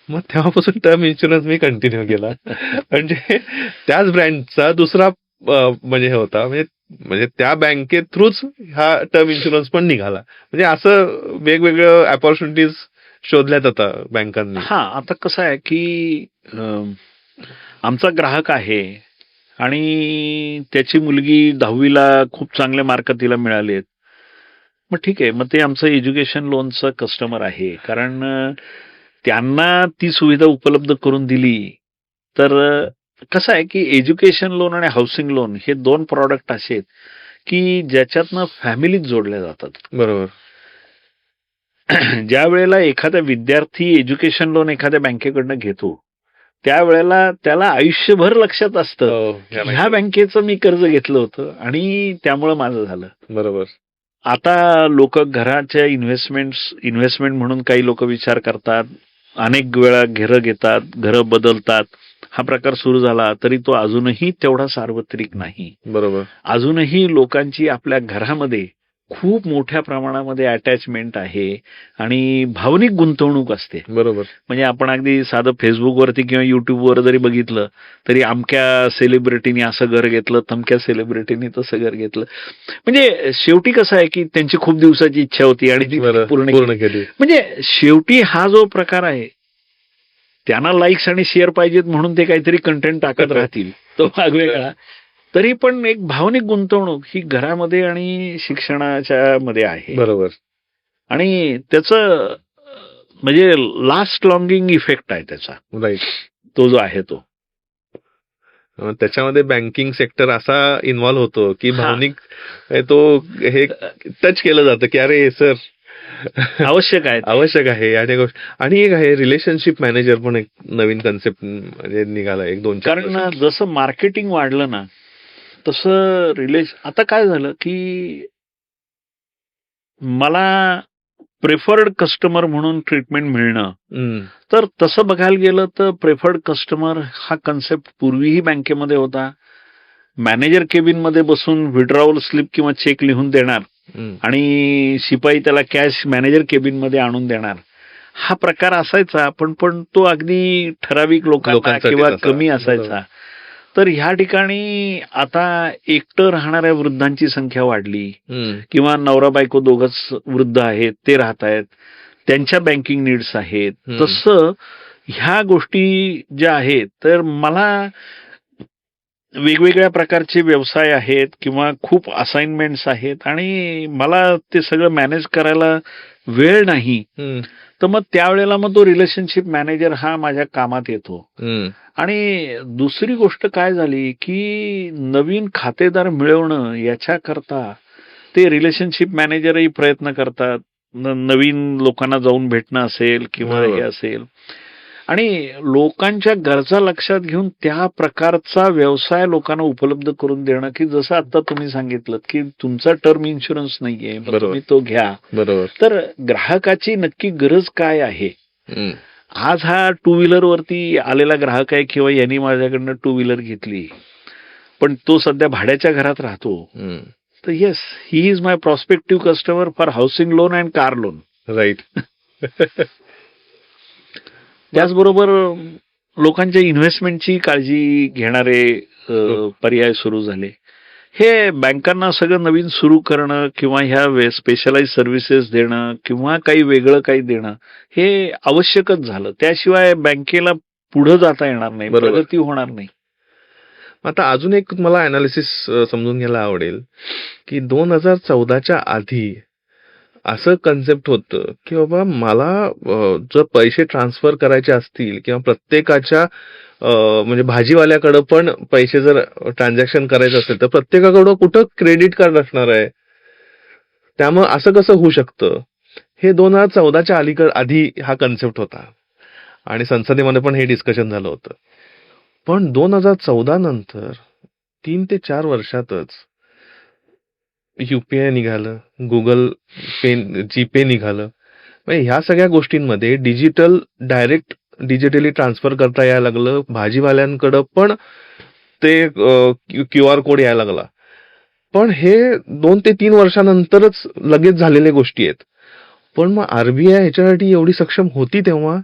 S2: मग तेव्हापासून टर्म इन्शुरन्स मी कंटिन्यू केला. म्हणजे त्याच ब्रँडचा दुसरा म्हणजे हे होता, म्हणजे म्हणजे त्या बँके थ्रूच हा टर्म इन्शुरन्स पण निघाला. म्हणजे असं वेगवेगळं ऑपॉर्च्युनिटीज शोधल्यात आता बँकांनी.
S1: हा, आता कसं आहे की आमचा ग्राहक आहे आणि त्याची मुलगी 10वीला खूप चांगले मार्क तिला मिळाले आहेत. मग ठीक आहे, मग ते आमचं एज्युकेशन लोनचं कस्टमर आहे, कारण त्यांना ती सुविधा उपलब्ध करून दिली तर कसं आहे की एज्युकेशन लोन आणि हाऊसिंग लोन हे 2 प्रॉडक्ट असे आहेत की ज्याच्यातनं फॅमिलीज जोडल्या जातात.
S2: बरोबर.
S1: ज्या वेळेला एखादा विद्यार्थी एज्युकेशन लोन एखाद्या बँकेकडनं घेतो त्यावेळेला त्याला आयुष्यभर लक्षात असतं
S2: हो,
S1: की ह्या बँकेचं मी कर्ज घेतलं होतं आणि त्यामुळं माझं झालं.
S2: बरोबर.
S1: आता लोक घराच्या इन्व्हेस्टमेंट म्हणून काही लोक विचार करतात, अनेक वेळा घरं घेतात, घरं बदलतात. हा प्रकार सुरू झाला तरी तो अजूनही तेवढा सार्वत्रिक नाही.
S2: बरोबर.
S1: अजूनही लोकांची आपल्या घरामध्ये खूप मोठ्या प्रमाणामध्ये अटॅचमेंट आहे आणि भावनिक गुंतवणूक असते.
S2: बरोबर.
S1: म्हणजे आपण अगदी साधं फेसबुकवरती किंवा युट्यूबवर जरी बघितलं तरी अमक्या सेलिब्रिटीनी असं घर घेतलं, तमक्या सेलिब्रिटीनी तसं घर घेतलं. म्हणजे शेवटी कसं आहे की त्यांची खूप दिवसाची इच्छा होती आणि ती पूर्ण
S2: केली.
S1: म्हणजे शेवटी हा जो प्रकार आहे त्यांना लाईक्स आणि शेअर पाहिजेत म्हणून ते काहीतरी कंटेंट टाकत राहतील, तो भाग वेगळा. तरी पण एक भावनिक गुंतवणूक ही घरामध्ये आणि शिक्षणाच्या मध्ये आहे.
S2: बरोबर.
S1: आणि त्याचं म्हणजे लास्ट लॉंगिंग इफेक्ट आहे त्याचा,
S2: राईट.
S1: तो जो आहे तो.
S2: त्याच्यामध्ये बँकिंग सेक्टर असा इन्व्हॉल्व्ह होतो की
S1: हा.
S2: भावनिक तो हे टच केलं जातं की अरे सर
S1: आवश्यक आहे.
S2: आवश्यक आहे. आणि एक आहे रिलेशनशिप मॅनेजर पण एक नवीन कन्सेप्ट म्हणजे निघाला 1-2.
S1: कारण जसं मार्केटिंग वाढलं ना तसं आता काय झालं की मला प्रेफर्ड कस्टमर म्हणून ट्रीटमेंट मिळणं, तर तसं बघायला गेलं तर प्रेफर्ड कस्टमर हा कन्सेप्ट पूर्वीही बँकेमध्ये होता. मॅनेजर केबिनमध्ये बसून विड्रॉवल स्लिप किंवा चेक लिहून देणार आणि शिपाई त्याला कॅश मॅनेजर केबिनमध्ये आणून देणार, हा प्रकार असायचा. पण तो अगदी ठराविक लोकांना किंवा कमी असायचा. तर ह्या ठिकाणी आता एकटं राहणाऱ्या वृद्धांची संख्या वाढली किंवा नवरा बायको दोघंच वृद्ध आहेत, ते राहत आहेत, त्यांच्या बँकिंग नीड्स आहेत. तसं ह्या गोष्टी ज्या आहेत तर मला वेगवेगळ्या प्रकारचे व्यवसाय आहेत किंवा खूप असाइनमेंट्स आहेत आणि मला ते सगळं मॅनेज करायला वेळ नाही. तर मग त्यावेळेला मग तो रिलेशनशिप मॅनेजर हा माझ्या कामात येतो. आणि दुसरी गोष्ट काय झाली की नवीन खातेदार मिळवणं याच्याकरता ते रिलेशनशिप मॅनेजरही प्रयत्न करतात. नवीन लोकांना जाऊन भेटणं असेल किंवा हे असेल आणि लोकांच्या गरजा लक्षात घेऊन त्या प्रकारचा व्यवसाय लोकांना उपलब्ध करून देणं, की जसं आता तुम्ही सांगितलं की तुमचा टर्म इन्शुरन्स नाहीये, तुम्ही तो घ्या.
S2: बरोबर.
S1: तर ग्राहकाची नक्की गरज काय आहे? आज हा 2 व्हीलर वरती आलेला ग्राहक आहे किंवा यांनी माझ्याकडनं 2 व्हीलर घेतली, पण तो सध्या भाड्याच्या घरात राहतो. तर yes, he is my prospective customer for housing loan and car loan.
S2: Right.
S1: त्याचबरोबर लोकांच्या इन्व्हेस्टमेंटची काळजी घेणारे पर्याय सुरू झाले. हे बँकांना सगळं नवीन सुरू करणं किंवा ह्या स्पेशलाइज सर्व्हिसेस देणं किंवा काही वेगळं काही देणं हे आवश्यकच झालं. त्याशिवाय बँकेला पुढे जाता येणार नाही, प्रगती होणार नाही.
S2: आता अजून एक मला अनालिसिस समजून घ्यायला आवडेल की 2014च्या आधी असं कन्सेप्ट होतं की बाबा मला जर पैसे ट्रान्सफर करायचे असतील किंवा प्रत्येकाच्या म्हणजे भाजीवाल्याकडं पण पैसे जर ट्रान्झॅक्शन करायचं असेल तर प्रत्येकाकडं कुठं क्रेडिट कार्ड असणार आहे. त्यामुळे असं कसं होऊ शकतं, हे 2014च्या आधी हा कन्सेप्ट होता आणि संसदेमध्ये पण हे डिस्कशन झालं होतं. पण 2014 नंतर 3 ते 4 वर्षातच UPI निघालं, गुगल पे, जीपे निघालं. म्हणजे ह्या सगळ्या गोष्टींमध्ये डिजिटल डायरेक्ट डिजिटली ट्रान्सफर करता यायला लागलं, भाजीवाल्यांकडं पण ते क्यू आर कोड यायला लागला. पण हे 2 ते 3 वर्षानंतरच लगेच झालेल्या गोष्टी आहेत. पण मग आरबीआय ह्याच्यासाठी एवढी सक्षम होती तेव्हा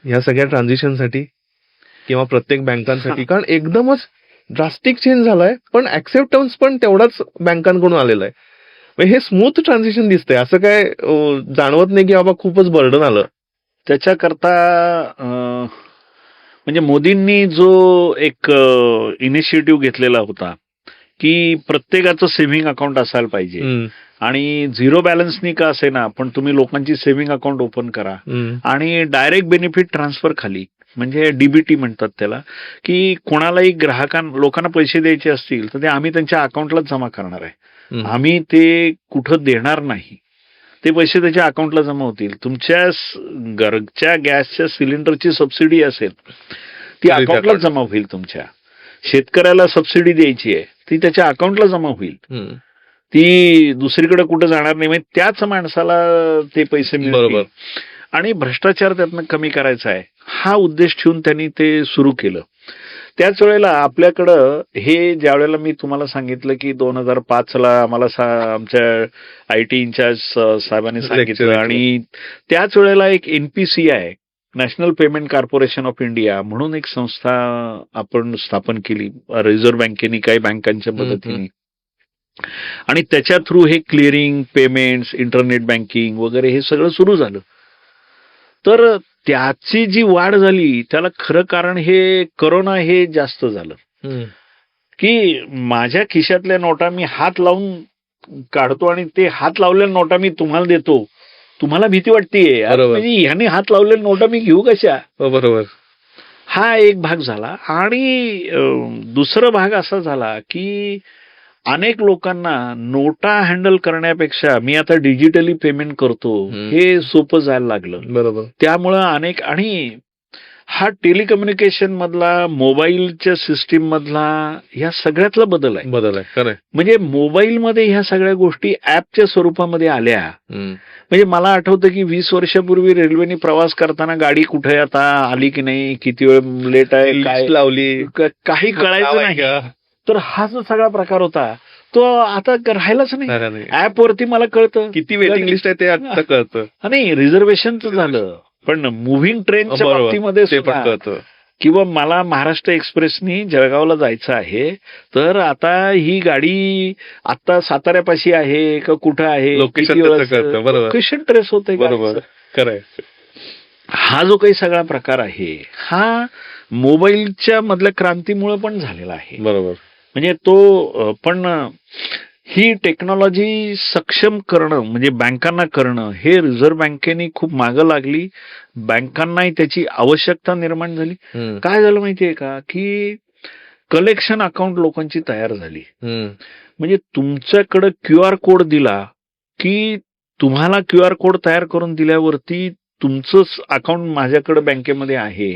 S2: ह्या सगळ्या ट्रान्झिशनसाठी किंवा प्रत्येक बँकांसाठी, कारण एकदमच ड्रास्टिक चेंज झालाय, पण ऍक्सेप्टन्स पण तेवढाच बँकांकडून आलेला आहे. म्हणजे हे स्मूथ ट्रान्झिशन दिसतंय, असं काय जाणवत नाही की बाबा खूपच बर्डन आलं.
S1: त्याच्याकरता म्हणजे मोदींनी जो एक इनिशिएटिव्ह घेतलेला होता की प्रत्येकाचं सेव्हिंग अकाउंट असायला पाहिजे
S2: हम्म,
S1: आणि झिरो बॅलन्सनी का असेना पण तुम्ही लोकांची सेव्हिंग अकाउंट ओपन करा
S2: हम्म,
S1: आणि डायरेक्ट बेनिफिट ट्रान्सफर खाली म्हणजे डीबीटी म्हणतात त्याला, की कोणालाही लोकांना पैसे द्यायचे असतील तर ते आम्ही त्यांच्या अकाउंटलाच जमा करणार आहे.
S2: हम्म.
S1: आम्ही ते कुठं देणार नाही, ते पैसे त्याच्या अकाउंटला जमा होतील. तुमच्या घरच्या गॅसच्या सिलेंडरची सबसिडी असेल ती
S2: त्याच्या
S1: अकाउंटला
S2: account.
S1: जमा होईल. तुमच्या शेतकऱ्याला सबसिडी द्यायची आहे ती त्याच्या अकाउंटला जमा होईल,
S2: हम्म.
S1: ती दुसरीकडे कुठं जाणार नाही. म्हणजे त्याच माणसाला ते पैसे मिळतील
S2: बरोबर.
S1: आणि भ्रष्टाचार त्यातनं कमी करायचा आहे हा उद्देश ठेवून त्यांनी ते सुरू केलं. त्याच वेळेला आपल्याकडं हे ज्या वेळेला मी तुम्हाला सांगितलं की 2005 ला आम्हाला आमच्या IT इन्चार्ज साहेबांनी सांगितलं
S2: Lecture
S1: आणि त्याच वेळेला एक NPCI national payment corporation of India म्हणून एक संस्था आपण स्थापन केली रिझर्व्ह बँकेनी काही बँकांच्या मदतीने आणि त्याच्या थ्रू हे क्लिअरिंग पेमेंट्स इंटरनेट बँकिंग वगैरे हे सगळं सुरू झालं. तर त्याची जी वाढ झाली त्याला खरं कारण हे करोना हे जास्त झालं
S2: हम्म.
S1: की माझ्या खिशातल्या नोटा मी हात लावून काढतो आणि ते हात लावलेल्या नोटा मी तुम्हाला देतो, तुम्हाला भीती वाटतेय
S2: बरोबर.
S1: म्हणजे ह्याने हात लावलेल्या नोटा मी घेऊ कशा,
S2: हो, बरोबर.
S1: हा एक भाग झाला. आणि दुसरा भाग असा झाला की अनेक लोकांना नोटा हँडल करण्यापेक्षा मी आता डिजिटली पेमेंट करतो हे सोपं जायला लागलं.
S2: बरोबर.
S1: त्यामुळं अनेक आणि हा टेलिकम्युनिकेशन मधला मोबाईलच्या सिस्टीम मधला ह्या सगळ्यातला बदल आहे.
S2: बदल आहे, खरंय.
S1: म्हणजे मोबाईलमध्ये ह्या सगळ्या गोष्टी ऍपच्या स्वरूपामध्ये आल्या.
S2: हम्म.
S1: म्हणजे मला आठवतं की 20 वर्षापूर्वी रेल्वेने प्रवास करताना गाडी कुठे आता आली की नाही, किती वेळ लेट आहे, काय
S2: List लावली,
S1: काही कळायचं नाही. तर हा जो सगळा प्रकार होता तो आता राहिलाच नाही.
S2: नाही.
S1: ऍप वरती मला कळतं
S2: किती वेटिंग लिस्ट आहे ते आता कळतं.
S1: नाही रिझर्वेशनच झालं, पण मुव्हिंग ट्रेनच्या
S2: बरोबर.
S1: बाबतीमध्ये
S2: ते पण
S1: सुद्धा
S2: कळतं.
S1: किंवा मला महाराष्ट्र एक्सप्रेसनी जळगावला जायचं आहे तर आता ही गाडी आता साताऱ्यापाशी आहे का कुठं आहे,
S2: Location
S1: किती
S2: त्याचं
S1: वेळा-
S2: कळतं, बरोबर.
S1: लोकेशन ट्रेस होते.
S2: बरोबर, खरंय.
S1: हा जो काही सगळा प्रकार आहे हा मोबाईलच्या मधल्या क्रांतीमुळे पण झालेला आहे.
S2: बरोबर.
S1: म्हणजे तो पण ही टेक्नॉलॉजी सक्षम करणं म्हणजे बँकांना करणं हे रिझर्व्ह बँकेने खूप मागं लागली, बँकांनाही त्याची आवश्यकता निर्माण झाली.
S2: हम्म.
S1: काय झालं माहितीये का की कलेक्शन अकाउंट लोकांची तयार झाली.
S2: हम्म.
S1: म्हणजे तुमच्याकडे QR कोड दिला की तुम्हाला QR कोड तयार करून दिल्यावरती तुमचंच अकाउंट माझ्याकडे बँकेमध्ये आहे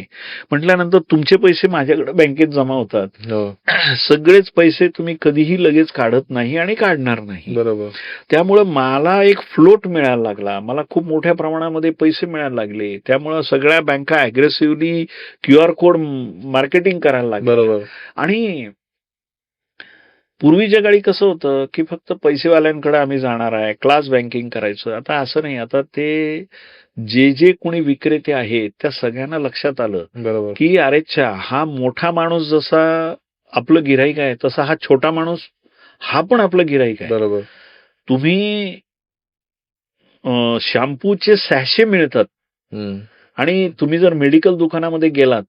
S1: म्हटल्यानंतर तुमचे पैसे माझ्याकडे बँकेत जमा होतात.
S2: हो,
S1: सगळेच पैसे तुम्ही कधीही लगेच काढत नाही आणि काढणार नाही.
S2: बरोबर.
S1: त्यामुळे मला एक फ्लोट मिळायला लागला, मला खूप मोठ्या प्रमाणामध्ये पैसे मिळायला लागले. त्यामुळे सगळ्या बँका अग्रेसिव्हली QR कोड मार्केटिंग करायला लागल्या.
S2: बरोबर.
S1: आणि पूर्वीच्या काळी कसं होतं की फक्त पैसेवाल्यांकडे आम्ही जाणार आहे, क्लास बँकिंग करायचं. आता असं नाही, आता ते जे कोणी विक्रेते आहेत त्या सगळ्यांना लक्षात आलं
S2: बरोबर.
S1: की अरेच्छा हा मोठा माणूस जसा आपलं गिराईक आहे तसा हा छोटा माणूस हा पण आपलं गिराईक आहे.
S2: बरोबर.
S1: तुम्ही शॅम्पूचे सॅशे मिळतात
S2: हम्म.
S1: आणि तुम्ही जर मेडिकल दुकानामध्ये गेलात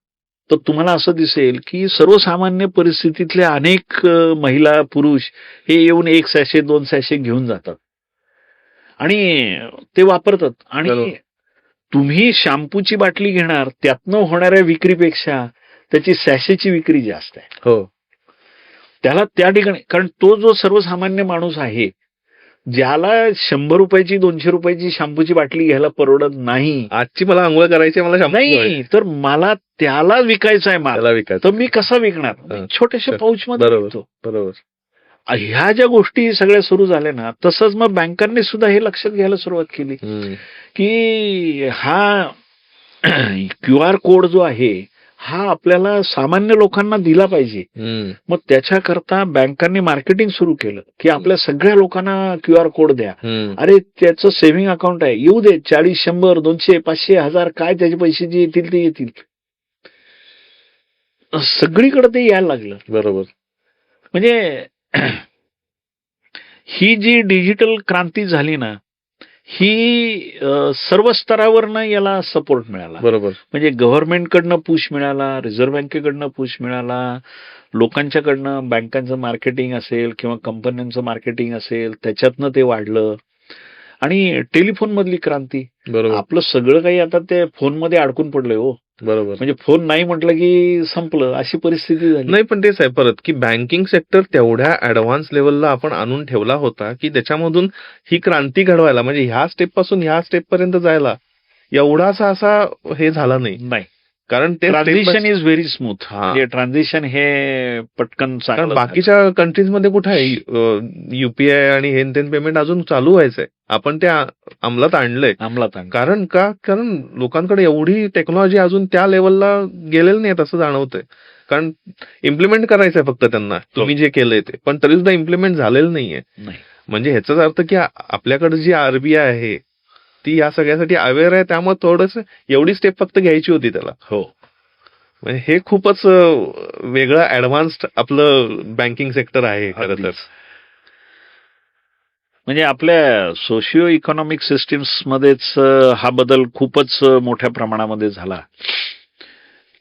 S1: तर तुम्हाला असं दिसेल की सर्वसामान्य परिस्थितीतले अनेक महिला पुरुष हे येऊन 1 सॅशे 2 सॅशे घेऊन जातात आणि ते वापरतात. आणि
S2: बरोबर.
S1: तुम्ही शॅम्पूची बाटली घेणार त्यातनं होणाऱ्या विक्रीपेक्षा त्याची सॅशेची विक्री जास्त आहे.
S2: हो,
S1: त्याला त्या ठिकाणी, कारण तो जो सर्वसामान्य माणूस आहे ज्याला 100 रुपयाची 200 रुपयाची शॅम्पूची बाटली घ्यायला परवडत नाही,
S2: आजची मला आंघोळ करायची, मला shampoo
S1: नाही
S2: घ्यायचा.
S1: तर मला त्याला विकायचा आहे माल,
S2: त्याला विकायचं.
S1: तर मी कसा विकणार?
S2: हा.
S1: छोट्याशा पाऊच मध्ये
S2: बरोबर.
S1: विकतो.
S2: बरोबर.
S1: ह्या ज्या गोष्टी सगळ्या सुरू झाल्या ना तसंच मग बँकांनी सुद्धा हे लक्षात घ्यायला सुरुवात केली
S2: हम्म.
S1: की हा क्यू आर कोड जो आहे हा आपल्याला सामान्य लोकांना दिला पाहिजे. मग त्याच्याकरता बँकांनी मार्केटिंग सुरू केलं की आपल्या सगळ्या लोकांना क्यू आर कोड द्या. अरे त्याचं सेव्हिंग अकाउंट आहे, येऊ दे 40, 100, 200, 500, 1000 काय त्याचे पैसे जे येतील ते येतील. सगळीकडे ते यायला लागलं.
S2: बरोबर.
S1: म्हणजे ही जी डिजिटल क्रांती झाली ना, ही सर्व स्तरावरनं याला सपोर्ट मिळाला.
S2: बरोबर.
S1: म्हणजे गव्हर्नमेंटकडनं पुश मिळाला, रिझर्व्ह बँकेकडनं पुश मिळाला, लोकांच्याकडनं बँकांचं मार्केटिंग असेल किंवा कंपन्यांचं मार्केटिंग असेल त्याच्यातनं ते वाढलं. आणि टेलिफोन मधली क्रांती,
S2: बरोबर.
S1: आपलं सगळं काही आता ते फोनमध्ये अडकून पडलंय हो.
S2: बरोबर.
S1: म्हणजे फोन नाही म्हटलं की संपलं अशी परिस्थिती झाली.
S2: नाही, पण तेच आहे परत की बँकिंग सेक्टर तेवढ्या ऍडव्हान्स लेवलला आपण आणून ठेवला होता की त्याच्यामधून ही क्रांती घडवायला, म्हणजे ह्या स्टेप पासून ह्या स्टेप पर्यंत जायला एवढासा असा हे झाला नाही. कारण ते
S1: ट्रान्झिशन इज व्हेरी स्मूथ.
S2: हा.
S1: म्हणजे ट्रान्झिशन हे पटकन
S2: कारण
S1: चांगलं झालं.
S2: बाकीच्या कंट्रीजमध्ये कुठे आहे युपीआय आणि हेन तेन पेमेंट अजून चालू व्हायचंय. आपण ते अंमलात आणलंय.
S1: अंमलात आणलं.
S2: कारण लोकांकडे एवढी टेक्नॉलॉजी अजून त्या लेवलला गेलेलं नाही असं जाणवतंय. कारण इम्प्लिमेंट करायचंय फक्त त्यांना, तुम्ही जे केलंय ते, पण तरी सुद्धा इम्प्लिमेंट झालेलं नाहीये.
S1: नाही.
S2: म्हणजे ह्याचाच अर्थ की आपल्याकडे जी आरबीआय आहे ती या सगळ्यासाठी अवेअर आहे, त्यामुळे थोडस एवढी स्टेप फक्त घ्यायची होती त्याला.
S1: हो.
S2: म्हणजे हे खूपच वेगळं ऍडव्हान्स्ड आपलं बँकिंग सेक्टर आहे खरं तर.
S1: म्हणजे आपल्या सोशिओ इकॉनॉमिक सिस्टीम्स मध्येच हा बदल खूपच मोठ्या प्रमाणामध्ये झाला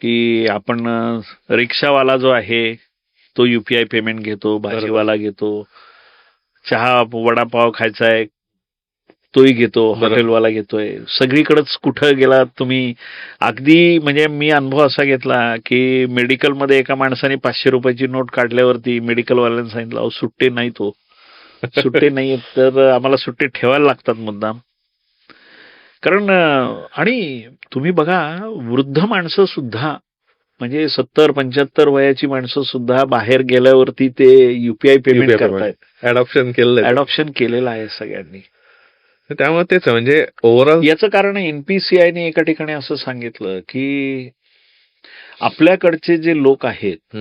S1: की आपण रिक्षावाला जो आहे तो युपीआय पेमेंट घेतो, भाजीवाला घेतो, चहा वडापाव खायचा आहे तोही घेतो, हॉटेलवाला घेतोय. सगळीकडेच कुठं गेला तुम्ही, अगदी म्हणजे मी अनुभव असा घेतला की मेडिकलमध्ये एका माणसाने 500 रुपयाची नोट काढल्यावरती मेडिकलवाल्याने सांगितलं अहो सुट्टे नाही, तो सुट्टे नाही तर आम्हाला सुट्टे ठेवायला लागतात मुद्दाम. कारण आणि तुम्ही बघा वृद्ध माणसं सुद्धा म्हणजे 70-75 वयाची माणसं सुद्धा बाहेर गेल्यावरती ते युपीआय पेमेंट करतायत. अडॉप्शन केलेलं आहे सगळ्यांनी.
S2: त्यामुळे तेच म्हणजे ओव्हरऑल
S1: याचं कारण एनपीसीआयने एका ठिकाणी असं सांगितलं की आपल्याकडचे जे लोक आहेत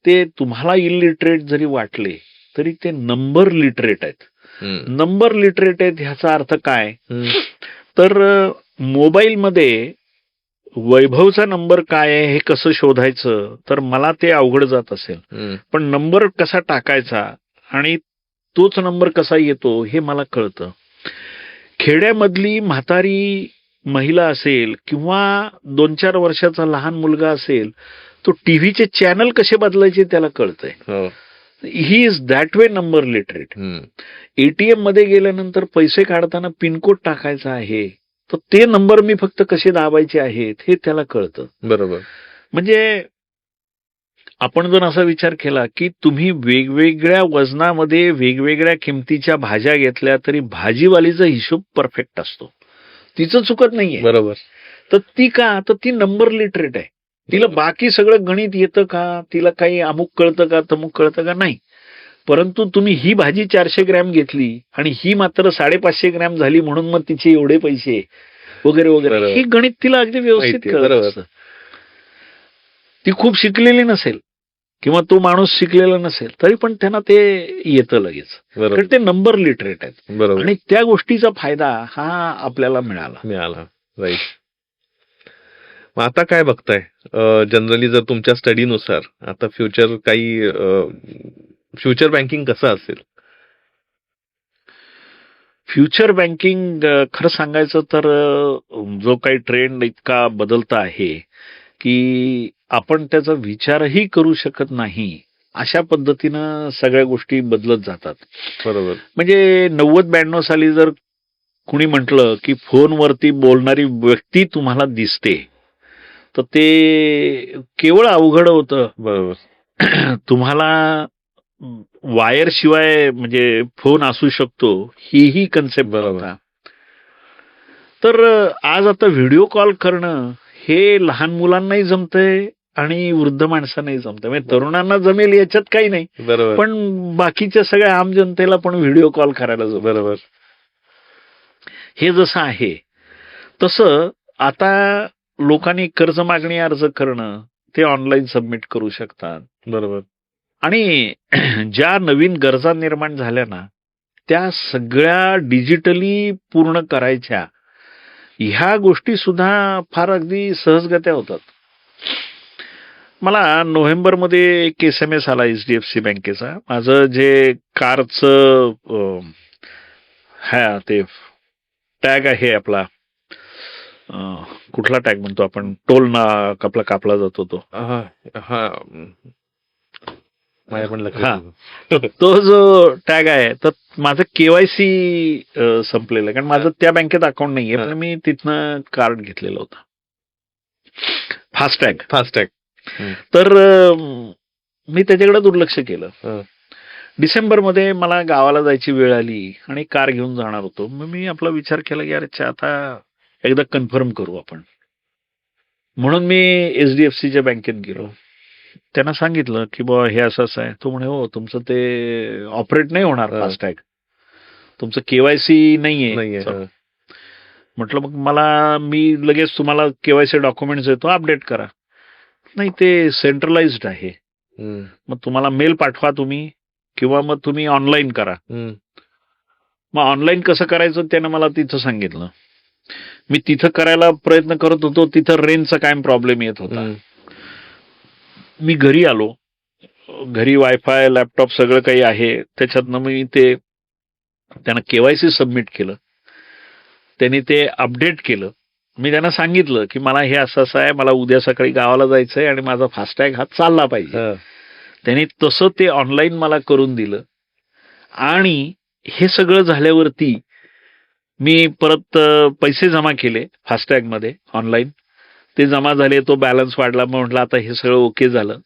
S1: ते तुम्हाला इलिटरेट जरी वाटले तरी ते नंबर लिटरेट आहेत. नंबर लिटरेट आहेत ह्याचा अर्थ काय, तर मोबाईलमध्ये वैभवचा नंबर काय आहे हे कसं शोधायचं तर मला ते अवघड जात असेल, पण नंबर कसा टाकायचा आणि तोच नंबर कसा येतो हे मला कळतं. खेड्यामधली म्हातारी महिला असेल किंवा 2-4 वर्षाचा लहान मुलगा असेल तो टीव्हीचे चॅनल कसे बदलायचे त्याला कळतंय. He is that way number literate. ATM मध्ये गेल्यानंतर पैसे काढताना पिनकोड टाकायचा आहे तर ते नंबर मी फक्त कसे दाबायचे आहेत हे त्याला कळतं.
S2: बरोबर.
S1: म्हणजे आपण जर असा विचार केला की तुम्ही वेगवेगळ्या वजनामध्ये वेगवेगळ्या किमतीच्या भाज्या घेतल्या तरी भाजीवालीचा हिशोब परफेक्ट असतो, तिचं चुकत नाहीये.
S2: बरोबर.
S1: तर ती का, तर ती नंबर लिटरेट आहे. तिला बाकी सगळं गणित येतं का, तिला काही अमुक कळतं का तमुक कळतं का, नाही. परंतु तुम्ही ही भाजी 400 ग्रॅम घेतली आणि ही मात्र 550 ग्रॅम झाली म्हणून मग तिचे एवढे पैसे वगैरे वगैरे, ही गणित तिला अगदी व्यवस्थित कळतं. ती खूप शिकलेली नसेल किंवा तो माणूस शिकलेला नसेल तरी पण त्यांना ते येतं लगेच, कारण ते नंबर लिटरेट आहेत. आणि त्या गोष्टीचा फायदा हा आपल्याला मिळाला.
S2: राईट. मग आता काय बघताय जनरली जर तुमच्या स्टडीनुसार आता फ्युचर बँकिंग कसं असेल?
S1: फ्युचर बँकिंग खरं सांगायचं तर जो काही ट्रेंड इतका बदलता आहे की आपण त्याचा विचारही करू शकत नाही अशा पद्धतीनं सगळ्या गोष्टी बदलत जातात.
S2: बरोबर.
S1: म्हणजे 90-92 साली जर कुणी म्हटलं की फोनवरती बोलणारी व्यक्ती तुम्हाला दिसते तर ते केवळ अवघड होतं.
S2: बरोबर.
S1: तुम्हाला वायर शिवाय म्हणजे फोन असू शकतो ही कन्सेप्ट होता. तर आज आता व्हिडिओ कॉल करणं हे लहान मुलांनाही जमतंय आणि वृद्ध माणसांनाही जमतंय. म्हणजे तरुणांना जमेल याच्यात काही नाही, पण बाकीच्या सगळ्या आम जनतेला पण व्हिडिओ कॉल करायला जमेल.
S2: बरोबर.
S1: हे जसं आहे तसं आता लोकांनी कर्ज मागणी अर्ज करणं ते ऑनलाईन सबमिट करू शकतात.
S2: बरोबर.
S1: आणि ज्या नवीन गरजा निर्माण झाल्या ना, त्या सगळ्या डिजिटली पूर्ण करायच्या. ह्या गोष्टी सुद्धा फार अगदी सहजगत्या होतात. मला नोव्हेंबरमध्ये एक SMS आला HDFC बँकेचा. माझं जे कारचं ते टॅग आहे आपला, कुठला टॅग म्हणतो आपण, टोल ना आपला कापला जातो तो.
S2: हा हा माझ्या पण
S1: हा.
S2: लक्षात.
S1: तो जो टॅग आहे तर माझं KYC संपलेलं आहे, कारण माझं त्या बँकेत अकाउंट नाहीये, पण मी तिथनं कार्ड घेतलेलं होतं, फास्टॅग.
S2: फास्टॅग.
S1: तर मी त्याच्याकडे दुर्लक्ष केलं. डिसेंबरमध्ये मला गावाला जायची वेळ आली आणि कार घेऊन जाणार होतो. मग मी आपला विचार केला की अरे आता एकदा कन्फर्म करू आपण. म्हणून मी HDFCच्या बँकेत गेलो. त्यांना सांगितलं की बुवा हे असं असं आहे. तो म्हणे हो तुमचं ते ऑपरेट नाही होणार फास्टॅग, तुमचं KYC नाहीये. म्हटलं मग मी लगेच तुम्हाला KYC डॉक्युमेंट्स देतो, अपडेट करा. नाही ते सेंट्रलाइज्ड आहे, मग तुम्हाला मेल पाठवा तुम्ही, किंवा मग तुम्ही ऑनलाईन करा. मग ऑनलाईन कसं करायचं त्यानं मला तिथं सांगितलं. मी तिथं करायला प्रयत्न करत होतो, तिथं रेंजचा कायम प्रॉब्लेम येत होता. मी घरी आलो, घरी वायफाय लॅपटॉप सगळं काही आहे, त्याच्यातनं मी ते त्यानं KYC सबमिट केलं, त्यांनी ते अपडेट केलं. मी त्यांना सांगितलं की मला हे असं असं आहे, मला उद्या सकाळी गावाला जायचंय आणि माझा फास्टॅग हा चालला पाहिजे. त्यांनी तसं ते ऑनलाईन मला करून दिलं. आणि हे सगळं झाल्यावरती मी परत पैसे जमा केले फास्टॅगमध्ये ऑनलाईन. ते जमा झाले, तो बॅलन्स वाढला. मग म्हटलं आता हे सगळं ओके झालं.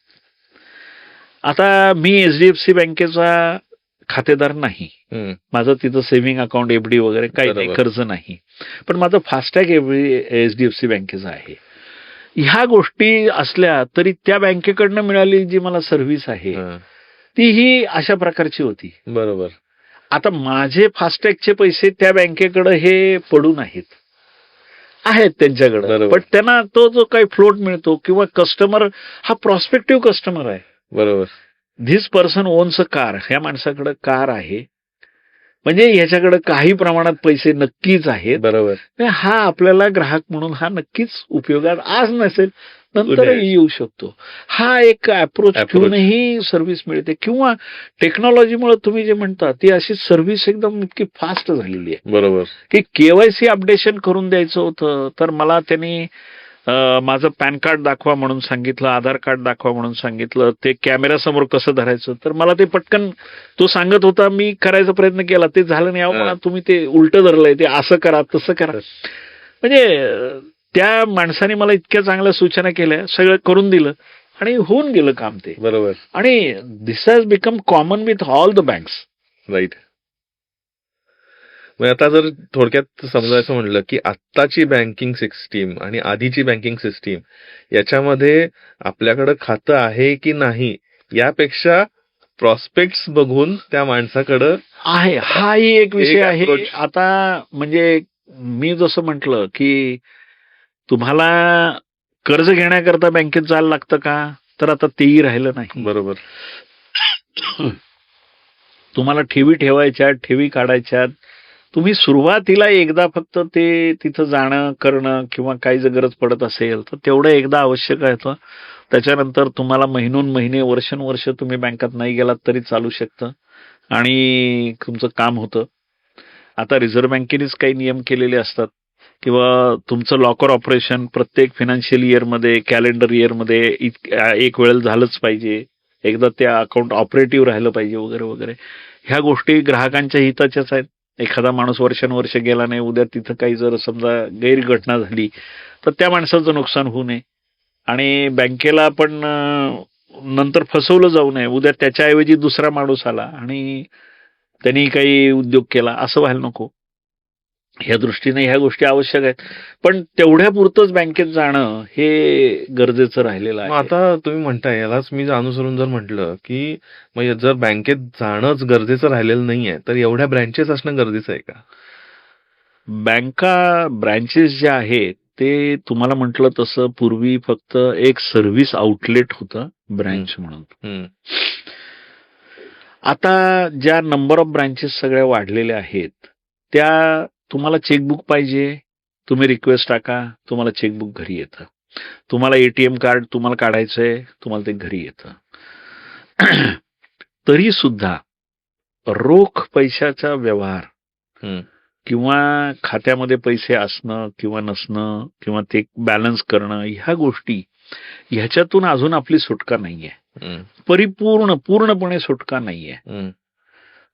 S1: आता मी HDFC बँकेचा खातेदार नाही, माझं तिथं सेव्हिंग अकाउंट FD वगैरे काही नाही, कर्ज नाही, पण माझं फास्टॅग HDFC बँकेचं आहे. ह्या गोष्टी असल्या तरी त्या बँकेकडनं मिळालेली जी मला सर्व्हिस आहे ती ही अशा प्रकारची होती.
S2: बरोबर.
S1: आता माझे फास्टॅगचे पैसे त्या बँकेकडे हे पडून आहेत त्यांच्याकडे, पण त्यांना तो जो काही फ्लोट मिळतो किंवा कस्टमर हा प्रॉस्पेक्टिव्ह कस्टमर आहे.
S2: बरोबर.
S1: This person owns a car, ह्या माणसाकडे कार आहे, म्हणजे ह्याच्याकडे काही प्रमाणात पैसे नक्कीच आहेत.
S2: बरोबर.
S1: हा आपल्याला ग्राहक म्हणून हा नक्कीच उपयोगात आज नसेल नंतर येऊ शकतो. हा एक अप्रोच घेऊनही सर्व्हिस मिळते. किंवा टेक्नॉलॉजीमुळे तुम्ही जे म्हणता ती अशी सर्व्हिस एकदम इतकी फास्ट झालेली आहे.
S2: बरोबर.
S1: की KYC अपडेशन करून द्यायचं होतं तर मला त्यांनी माझं पॅन कार्ड दाखवा म्हणून सांगितलं, आधार कार्ड दाखवा म्हणून सांगितलं. ते कॅमेऱ्यासमोर कसं धरायचं तर मला ते पटकन तो सांगत होता, मी करायचा प्रयत्न केला, ते झालं नाही. मला तुम्ही ते उलट धरलंय, ते असं करा तसं करा. म्हणजे त्या माणसाने मला इतक्या चांगल्या सूचना केल्या, सगळं करून दिलं आणि होऊन गेलं काम ते.
S2: बरोबर.
S1: आणि this has become common with all the banks.
S2: Right. मग आता जर थोडक्यात समजायचं म्हणलं की आत्ताची बँकिंग सिस्टीम आणि आधीची बँकिंग सिस्टीम याच्यामध्ये आपल्याकडं खातं आहे की नाही यापेक्षा प्रॉस्पेक्ट्स बघून त्या माणसाकडं
S1: आहे, हाही एक विषय आहे.
S2: approach.
S1: आता म्हणजे मी जसं म्हटलं की तुम्हाला कर्ज घेण्याकरता बँकेत जायला लागतं का, तर आता तेही राहिलं नाही.
S2: बरोबर.
S1: तुम्हाला ठेवी ठेवायच्यात, ठेवी काढायच्यात. तुम्ही सुरुवातीला एकदा फक्त ते तिथं जाणं करणं किंवा काही जर गरज पडत असेल तर तेवढं एकदा आवश्यक आहे. त्याच्यानंतर तुम्हाला महिनोन महिने वर्षानुवर्ष तुम्ही बँकेत नाही गेलात तरी चालू शकतं आणि तुमचं काम होतं. आता रिझर्व्ह बँकेनेच काही नियम केलेले असतात किंवा तुमचं लॉकर ऑपरेशन प्रत्येक फायनान्शियल इयरमध्ये, कॅलेंडर इयरमध्ये एक वेळेला झालंच पाहिजे. एकदा त्या अकाउंट ऑपरेटिव्ह राहिलं पाहिजे वगैरे वगैरे. ह्या गोष्टी ग्राहकांच्या हिताच्याच आहेत. एखादा माणूस वर्षानुवर्ष गेला नाही, उद्या तिथं काही जर समजा गैरघटना झाली तर त्या माणसाचं नुकसान होऊ नये आणि बँकेला पण नंतर फसवलं जाऊ नये. उद्या त्याच्याऐवजी दुसरा माणूस आला आणि त्यांनी काही उद्योग केला असं व्हायला नको. ह्या दृष्टीने ह्या गोष्टी आवश्यक आहेत, पण तेवढ्या पुरतंच बँकेत जाणं हे गरजेचं राहिलेलं आहे.
S2: आता तुम्ही म्हणताय यालाच मी अनुसरून जर म्हटलं की मग जर बँकेत जाणंच गरजेचं राहिलेलं नाहीये तर एवढ्या ब्रँचेस असणं गरजेचं आहे का?
S1: ब्रँचेस ज्या आहेत ते तुम्हाला म्हटलं तसं पूर्वी फक्त एक सर्व्हिस आउटलेट होतं, ब्रँच म्हणून.
S2: हम्म.
S1: आता ज्या नंबर ऑफ ब्रांचेस सगळ्या वाढलेल्या आहेत, त्या तुम्हाला चेकबुक पाहिजे, तुम्ही रिक्वेस्ट टाका, तुम्हाला चेकबुक घरी येतं. तुम्हाला एटीएम कार्ड तुम्हाला काढायचंय, तुम्हाला ते घरी येतं. तरी सुद्धा रोख पैशाचा व्यवहार
S2: हम्म.
S1: किंवा खात्यामध्ये पैसे असणं किंवा नसणं किंवा ते बॅलन्स करणं, ह्या गोष्टी, ह्याच्यातून अजून आपली सुटका नाहीये.
S2: हम्म.
S1: पूर्णपणे सुटका नाहीये.
S2: हम्म.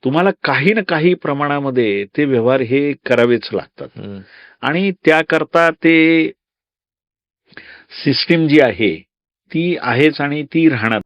S1: तुम्हाला काही ना काही प्रमाणामध्ये ते व्यवहार हे करावेच लागतात.
S2: हम्म.
S1: आणि त्याकरता ते सिस्टीम जी आहे ती आहेच आणि ती राहणार.